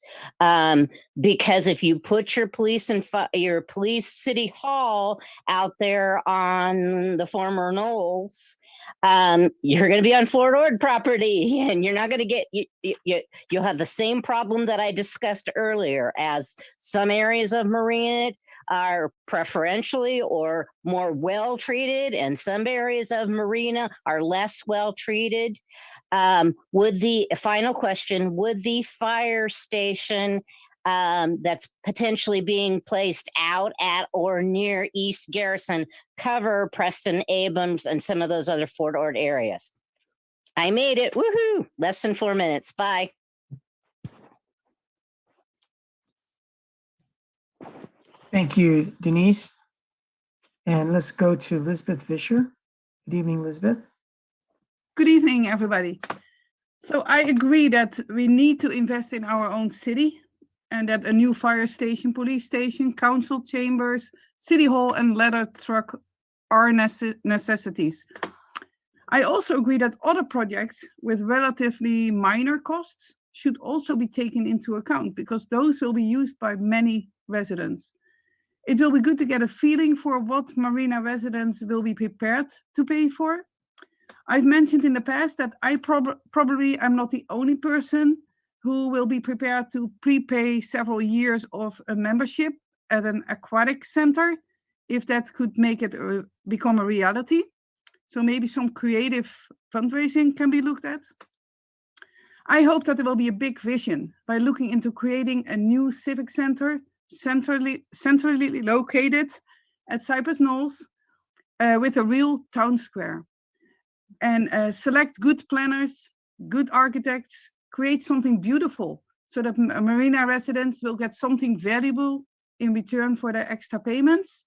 Because if you put your police and your police city hall out there on the former Knowles, you're going to be on Fort Ord property, and you're not going to get you'll have the same problem that I discussed earlier, as some areas of Marina are preferentially or more well treated, and some areas of Marina are less well treated. Would the final question, would the fire station that's potentially being placed out at or near East Garrison cover Preston, Abrams, and some of those other Fort Ord areas? I made it. Woohoo! Less than 4 minutes. Bye. Thank you, Denise. And let's go to Elizabeth Fisher. Good evening, Elizabeth. Good evening, everybody. So I agree that we need to invest in our own city, and that a new fire station, police station, council chambers, city hall, and ladder truck are necessities. I also agree that other projects with relatively minor costs should also be taken into account, because those will be used by many residents. It will be good to get a feeling for what Marina residents will be prepared to pay for. I've mentioned in the past that I probably am not the only person who will be prepared to prepay several years of a membership at an aquatic center, if that could make it become a reality. So maybe some creative fundraising can be looked at. I hope that there will be a big vision by looking into creating a new civic center centrally located at Cypress Knolls with a real town square. And select good planners, good architects, create something beautiful so that Marina residents will get something valuable in return for their extra payments,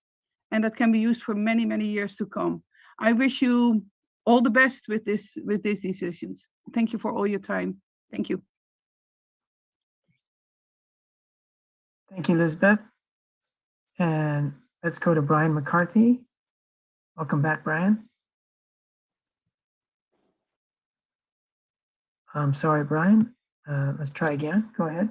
and that can be used for many, many years to come. I wish you all the best with these decisions. Thank you for all your time. Thank you. Thank you, Elizabeth. And let's go to Brian McCarthy. Welcome back, Brian. I'm sorry, Brian. Let's try again. Go ahead.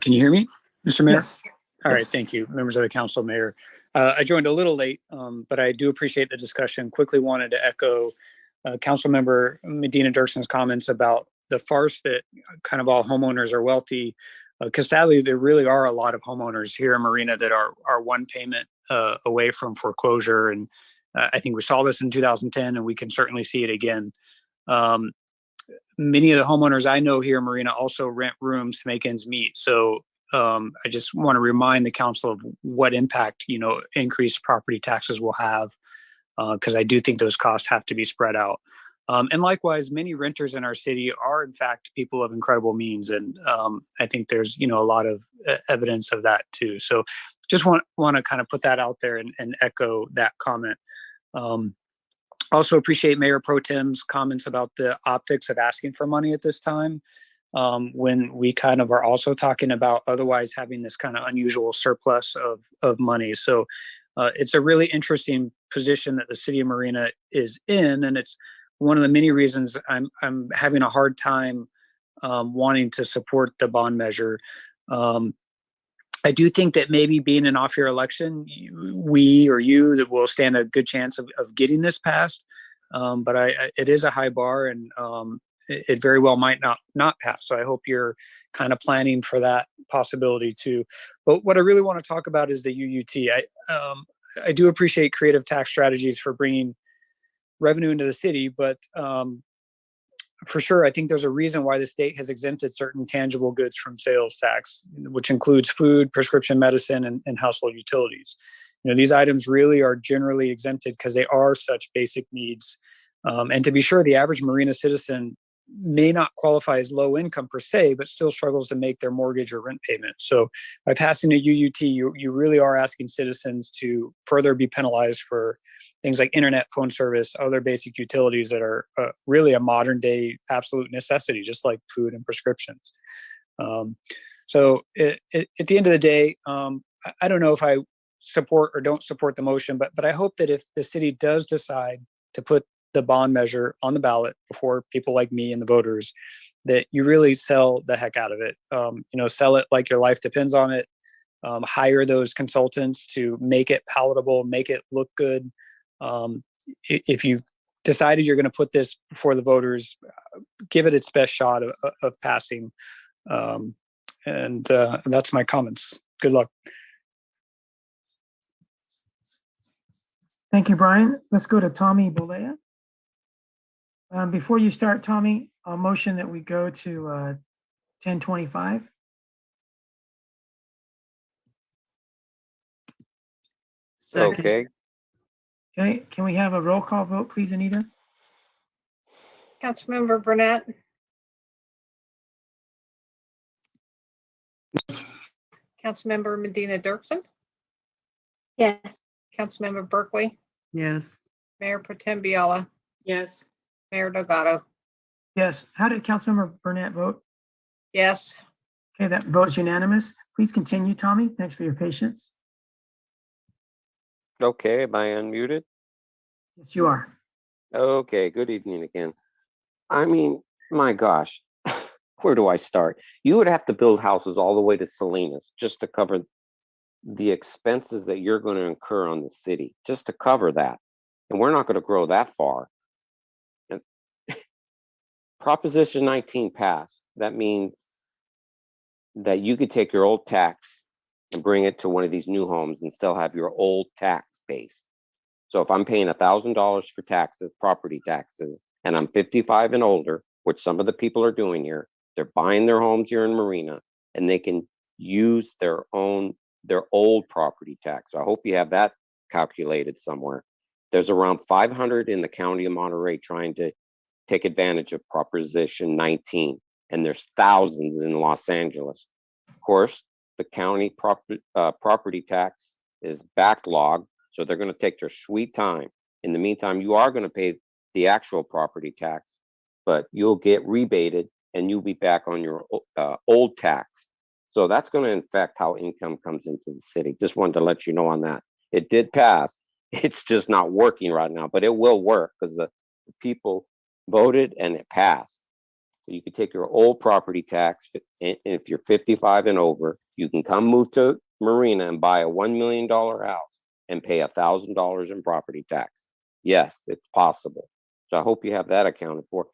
Can you hear me, Mr. Mayor? Yes. All right, Yes. thank you, members of the council, Mayor. I joined a little late, but I do appreciate the discussion. Quickly wanted to echo Council Member Medina Dirksen's comments about the farce that kind of all homeowners are wealthy, because sadly there really are a lot of homeowners here in Marina that are one payment away from foreclosure, and I think we saw this in 2010, and we can certainly see it again. Many of the homeowners I know here in Marina also rent rooms to make ends meet. So I just want to remind the council of what impact, increased property taxes will have, because I do think those costs have to be spread out. And likewise, many renters in our city are in fact people of incredible means. And I think there's, a lot of evidence of that too. So just want to kind of put that out there and echo that comment. Also appreciate Mayor Pro Tem's comments about the optics of asking for money at this time, when we kind of are also talking about otherwise having this kind of unusual surplus of money. So it's a really interesting position that the city of Marina is in, and it's one of the many reasons I'm having a hard time wanting to support the bond measure. I do think that maybe being an off-year election, we or you that will stand a good chance of getting this passed. But it is a high bar, and it very well might not pass. So I hope you're kind of planning for that possibility too. But what I really want to talk about is the UUT. I do appreciate creative tax strategies for bringing revenue into the city, but for sure, I think there's a reason why the state has exempted certain tangible goods from sales tax, which includes food, prescription medicine, and household utilities. These items really are generally exempted because they are such basic needs. And to be sure, the average Marina citizen may not qualify as low income per se, but still struggles to make their mortgage or rent payments. So by passing a UUT, you really are asking citizens to further be penalized for things like internet, phone service, other basic utilities that are really a modern day absolute necessity, just like food and prescriptions. So at the end of the day, I don't know if I support or don't support the motion, but I hope that if the city does decide to put the bond measure on the ballot before people like me and the voters, that you really sell the heck out of it. Sell it like your life depends on it. Hire those consultants to make it palatable, make it look good. If you've decided you're going to put this before the voters, give it its best shot of passing. And that's my comments. Good luck. Thank you, Brian. Let's go to Tommy Bolea. Before you start, Tommy, a motion that we go to 1025. Second. Okay. Okay, can we have a roll call vote, please, Anita? Councilmember Burnett. Councilmember Medina Dirksen. Yes. Councilmember Berkeley. Yes. Mayor Pro Tem Biella. Yes. Mayor Delgado. Yes. How did Councilmember Burnett vote? Yes. Okay, that vote's unanimous. Please continue, Tommy. Thanks for your patience. Okay, am I unmuted? Yes, you are. Okay, good evening again. I mean, my gosh, where do I start? You would have to build houses all the way to Salinas just to cover the expenses that you're going to incur on the city, just to cover that. And we're not going to grow that far. And Proposition 19 passed. That means that you could take your old tax and bring it to one of these new homes and still have your old tax base. So if I'm paying $1,000 for taxes, property taxes, and I'm 55 and older, which some of the people are doing here, they're buying their homes here in Marina, and they can use their old property tax. So I hope you have that calculated somewhere. There's around 500 in the county of Monterey trying to take advantage of Proposition 19, and there's thousands in Los Angeles. Of course, the county property tax is backlogged, so they're going to take their sweet time. In the meantime, you are going to pay the actual property tax, but you'll get rebated and you'll be back on your old tax. So that's going to affect how income comes into the city. Just wanted to let you know on that. It did pass. It's just not working right now, but it will work because the people voted and it passed. So you could take your old property tax, and if you're 55 and over, you can come move to Marina and buy a $1 million house and pay $1,000 in property tax. Yes, it's possible. So I hope you have that accounted for.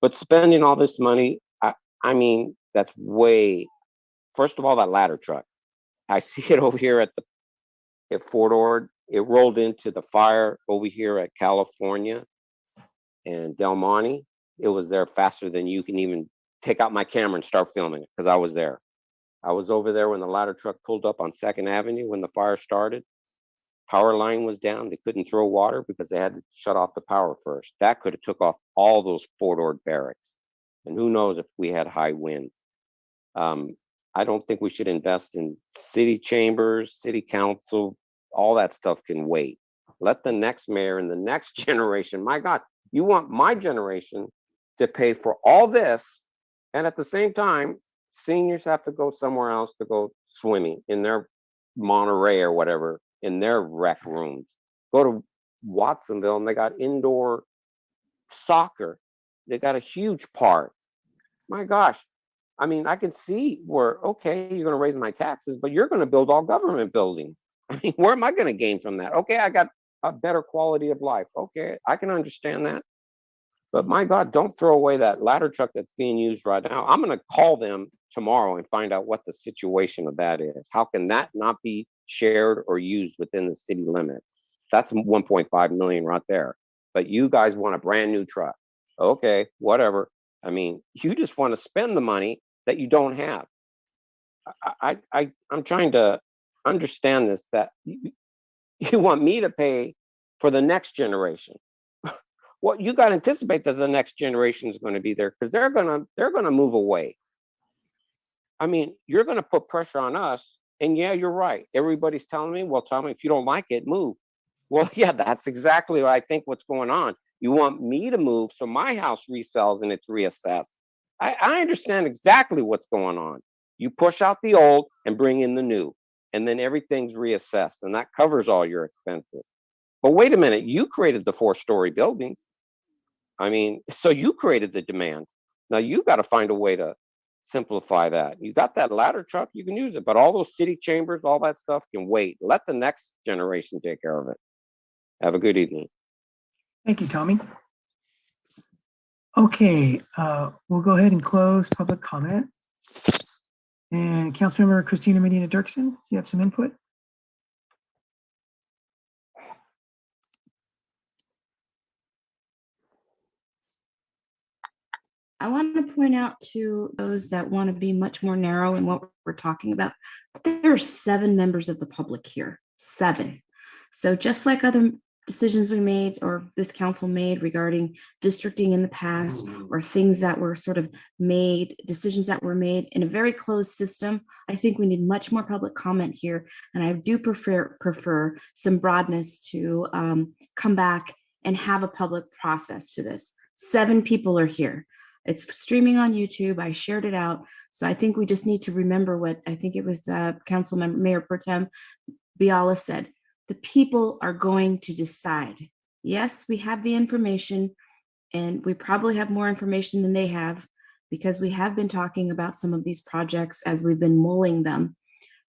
But spending all this money, I mean, that's way, first of all, that ladder truck. I see it over here at Fort Ord. It rolled into the fire over here at California and Del Monte. It was there faster than you can even take out my camera and start filming it because I was there. I was over there when the ladder truck pulled up on 2nd Avenue when the fire started. power line was down. They couldn't throw water because they had to shut off the power first. That could have took off all those four-doored barracks. And who knows if we had high winds. I don't think we should invest in city chambers, city council, all that stuff can wait. Let the next mayor and the next generation, my God, you want my generation to pay for all this, and at the same time, seniors have to go somewhere else to go swimming in their Monterey or whatever, in their rec rooms. Go to Watsonville and they got indoor soccer. They got a huge park. My gosh. I mean, I can see where, okay, you're going to raise my taxes, but you're going to build all government buildings. I mean, where am I going to gain from that? Okay, I got a better quality of life. Okay, I can understand that. But my God, don't throw away that ladder truck that's being used right now. I'm going to call them tomorrow and find out what the situation of that is. How can that not be shared or used within the city limits? That's 1.5 million right there. But you guys want a brand new truck. Okay, whatever. I mean, you just want to spend the money that you don't have. I'm trying to understand this, that you want me to pay for the next generation. Well, you got to anticipate that the next generation is going to be there, because they're gonna move away. I mean, you're going to put pressure on us, and yeah, you're right. Everybody's telling me, well, tell me if you don't like it, move. Well, yeah, that's exactly what I think what's going on. You want me to move so my house resells and it's reassessed. I understand exactly what's going on. You push out the old and bring in the new, and then everything's reassessed, and that covers all your expenses. But wait a minute, you created the 4-story buildings. I mean, so you created the demand. Now you got to find a way to simplify that. You got that ladder truck, you can use it, but all those city chambers, all that stuff can wait. Let the next generation take care of it. Have a good evening. Thank you, Tommy. Okay, we'll go ahead and close public comment. And Councilmember Christina Medina Dirksen, you have some input? I want to point out to those that want to be much more narrow in what we're talking about, there are 7 members of the public here, 7. So just like other decisions we made or this council made regarding districting in the past, or things that were sort of made, decisions that were made in a very closed system, I think we need much more public comment here. And I do prefer some broadness to come back and have a public process to this. 7 people are here. It's streaming on YouTube. I shared it out. So I think we just need to remember what I think it was Council Member Mayor Pro Tem Biala said. The people are going to decide. Yes, we have the information, and we probably have more information than they have, because we have been talking about some of these projects as we've been mulling them.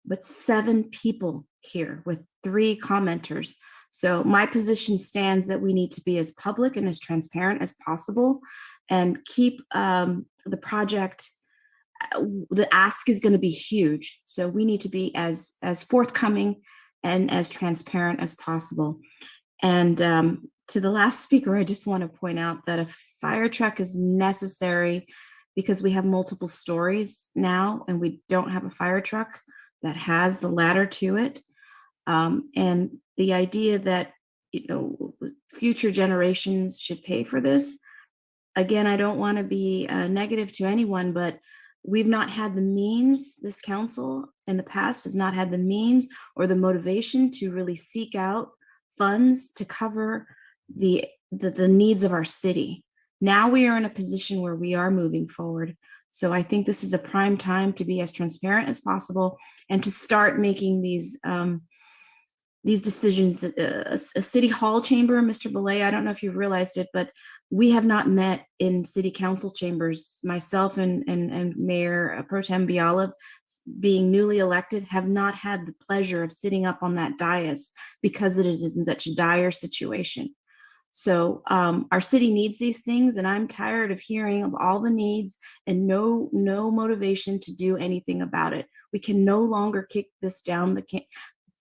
But 7 people here with 3 commenters. So my position stands that we need to be as public and as transparent as possible, and keep the project. The ask is going to be huge, so we need to be as forthcoming and as transparent as possible. And to the last speaker, I just want to point out that a fire truck is necessary because we have multiple stories now, and we don't have a fire truck that has the ladder to it. And the idea that, you know, future generations should pay for this. Again, I don't want to be negative to anyone, but we've not had the means, this council in the past has not had the means or the motivation to really seek out funds to cover the needs of our city. Now we are in a position where we are moving forward. So I think this is a prime time to be as transparent as possible and to start making these decisions. A city hall chamber, Mr. Belay, I don't know if you realized it, but we have not met in city council chambers. Myself and Mayor Pro Tem Biala, being newly elected, have not had the pleasure of sitting up on that dais because it is in such a dire situation. So our city needs these things, and I'm tired of hearing of all the needs and no motivation to do anything about it. We can no longer kick this down the can.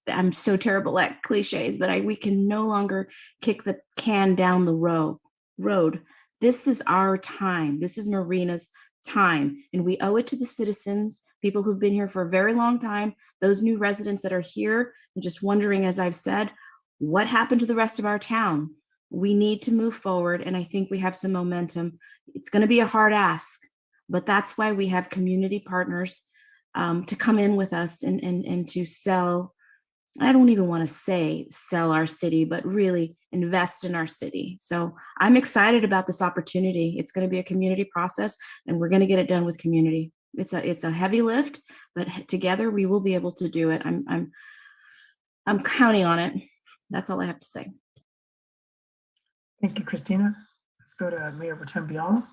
I'm so terrible at cliches, but we can no longer kick the can down the road. This is our time. This is Marina's time, and we owe it to the citizens, people who've been here for a very long time, those new residents that are here and just wondering, as I've said, what happened to the rest of our town? We need to move forward, and I think we have some momentum. It's going to be a hard ask, but that's why we have community partners to come in with us and to sell. I don't even want to say sell our city, but really invest in our city. So I'm excited about this opportunity. It's going to be a community process, and we're going to get it done with community. It's a heavy lift, but together we will be able to do it. I'm counting on it. That's all I have to say. Thank you, Christina. Let's go to Mayor Pro Tem Biala.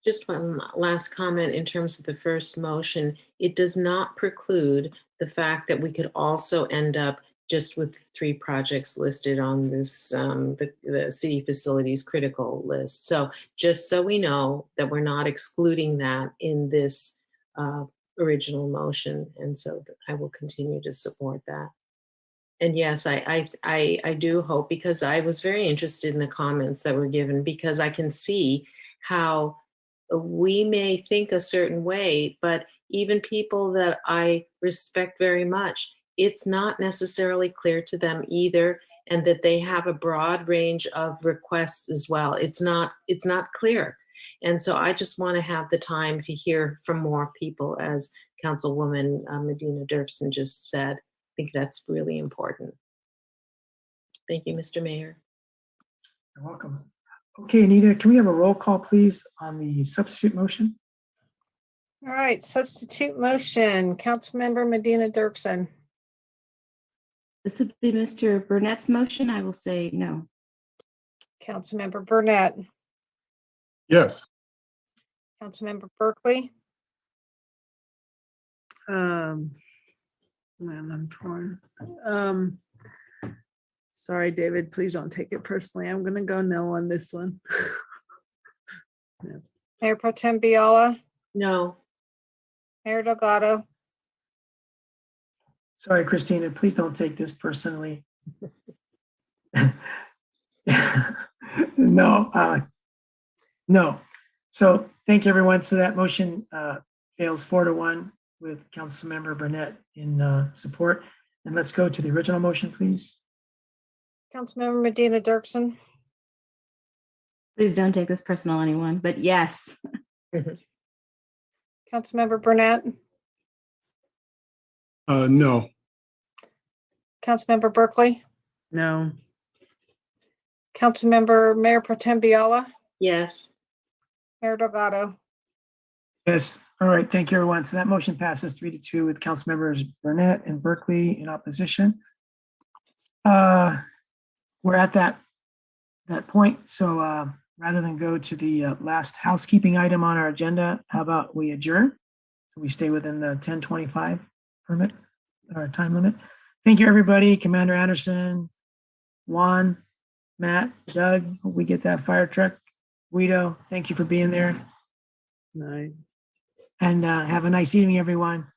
Just one last comment in terms of the first motion. It does not preclude the fact that we could also end up just with 3 projects listed on this, the city facilities critical list. So just so we know that we're not excluding that in this original motion. And so I will continue to support that. And yes, I do hope, because I was very interested in the comments that were given, because I can see how we may think a certain way, but even people that I respect very much, it's not necessarily clear to them either, and that they have a broad range of requests as well. It's not clear. And so I just want to have the time to hear from more people, as Councilwoman Medina Dirksen just said. I think that's really important. Thank you, Mr. Mayor. You're welcome. Okay, Anita, can we have a roll call, please, on the substitute motion? All right, substitute motion, Councilmember Medina Dirksen. This would be Mr. Burnett's motion. I will say no. Councilmember Burnett, Yes. Councilmember Berkeley, Man, I'm torn. Sorry, David, please don't take it personally. I'm gonna go no on this one. Mayor Pro Tem Biala, No. Mayor Delgado, Sorry, Christina, please don't take this personally. No. So thank you, everyone. So that motion fails 4-1 with Councilmember Burnett in support. And let's go to the original motion, please. Councilmember Medina Dirksen, Please don't take this personal, anyone, but yes. Councilmember Burnett, No. Councilmember Berkeley, No. Councilmember Mayor Pro Tem Biala, Yes. Mayor Delgado. Yes. All right. Thank you, everyone. So that motion passes 3-2 with Councilmembers Burnett and Berkeley in opposition. We're at that point. So rather than go to the last housekeeping item on our agenda, how about we adjourn? So we stay within the 10:25 permit or time limit. Thank you, everybody. Commander Anderson, Juan, Matt, Doug. Hope we get that fire truck. Guido, thank you for being there. No. And have a nice evening, everyone.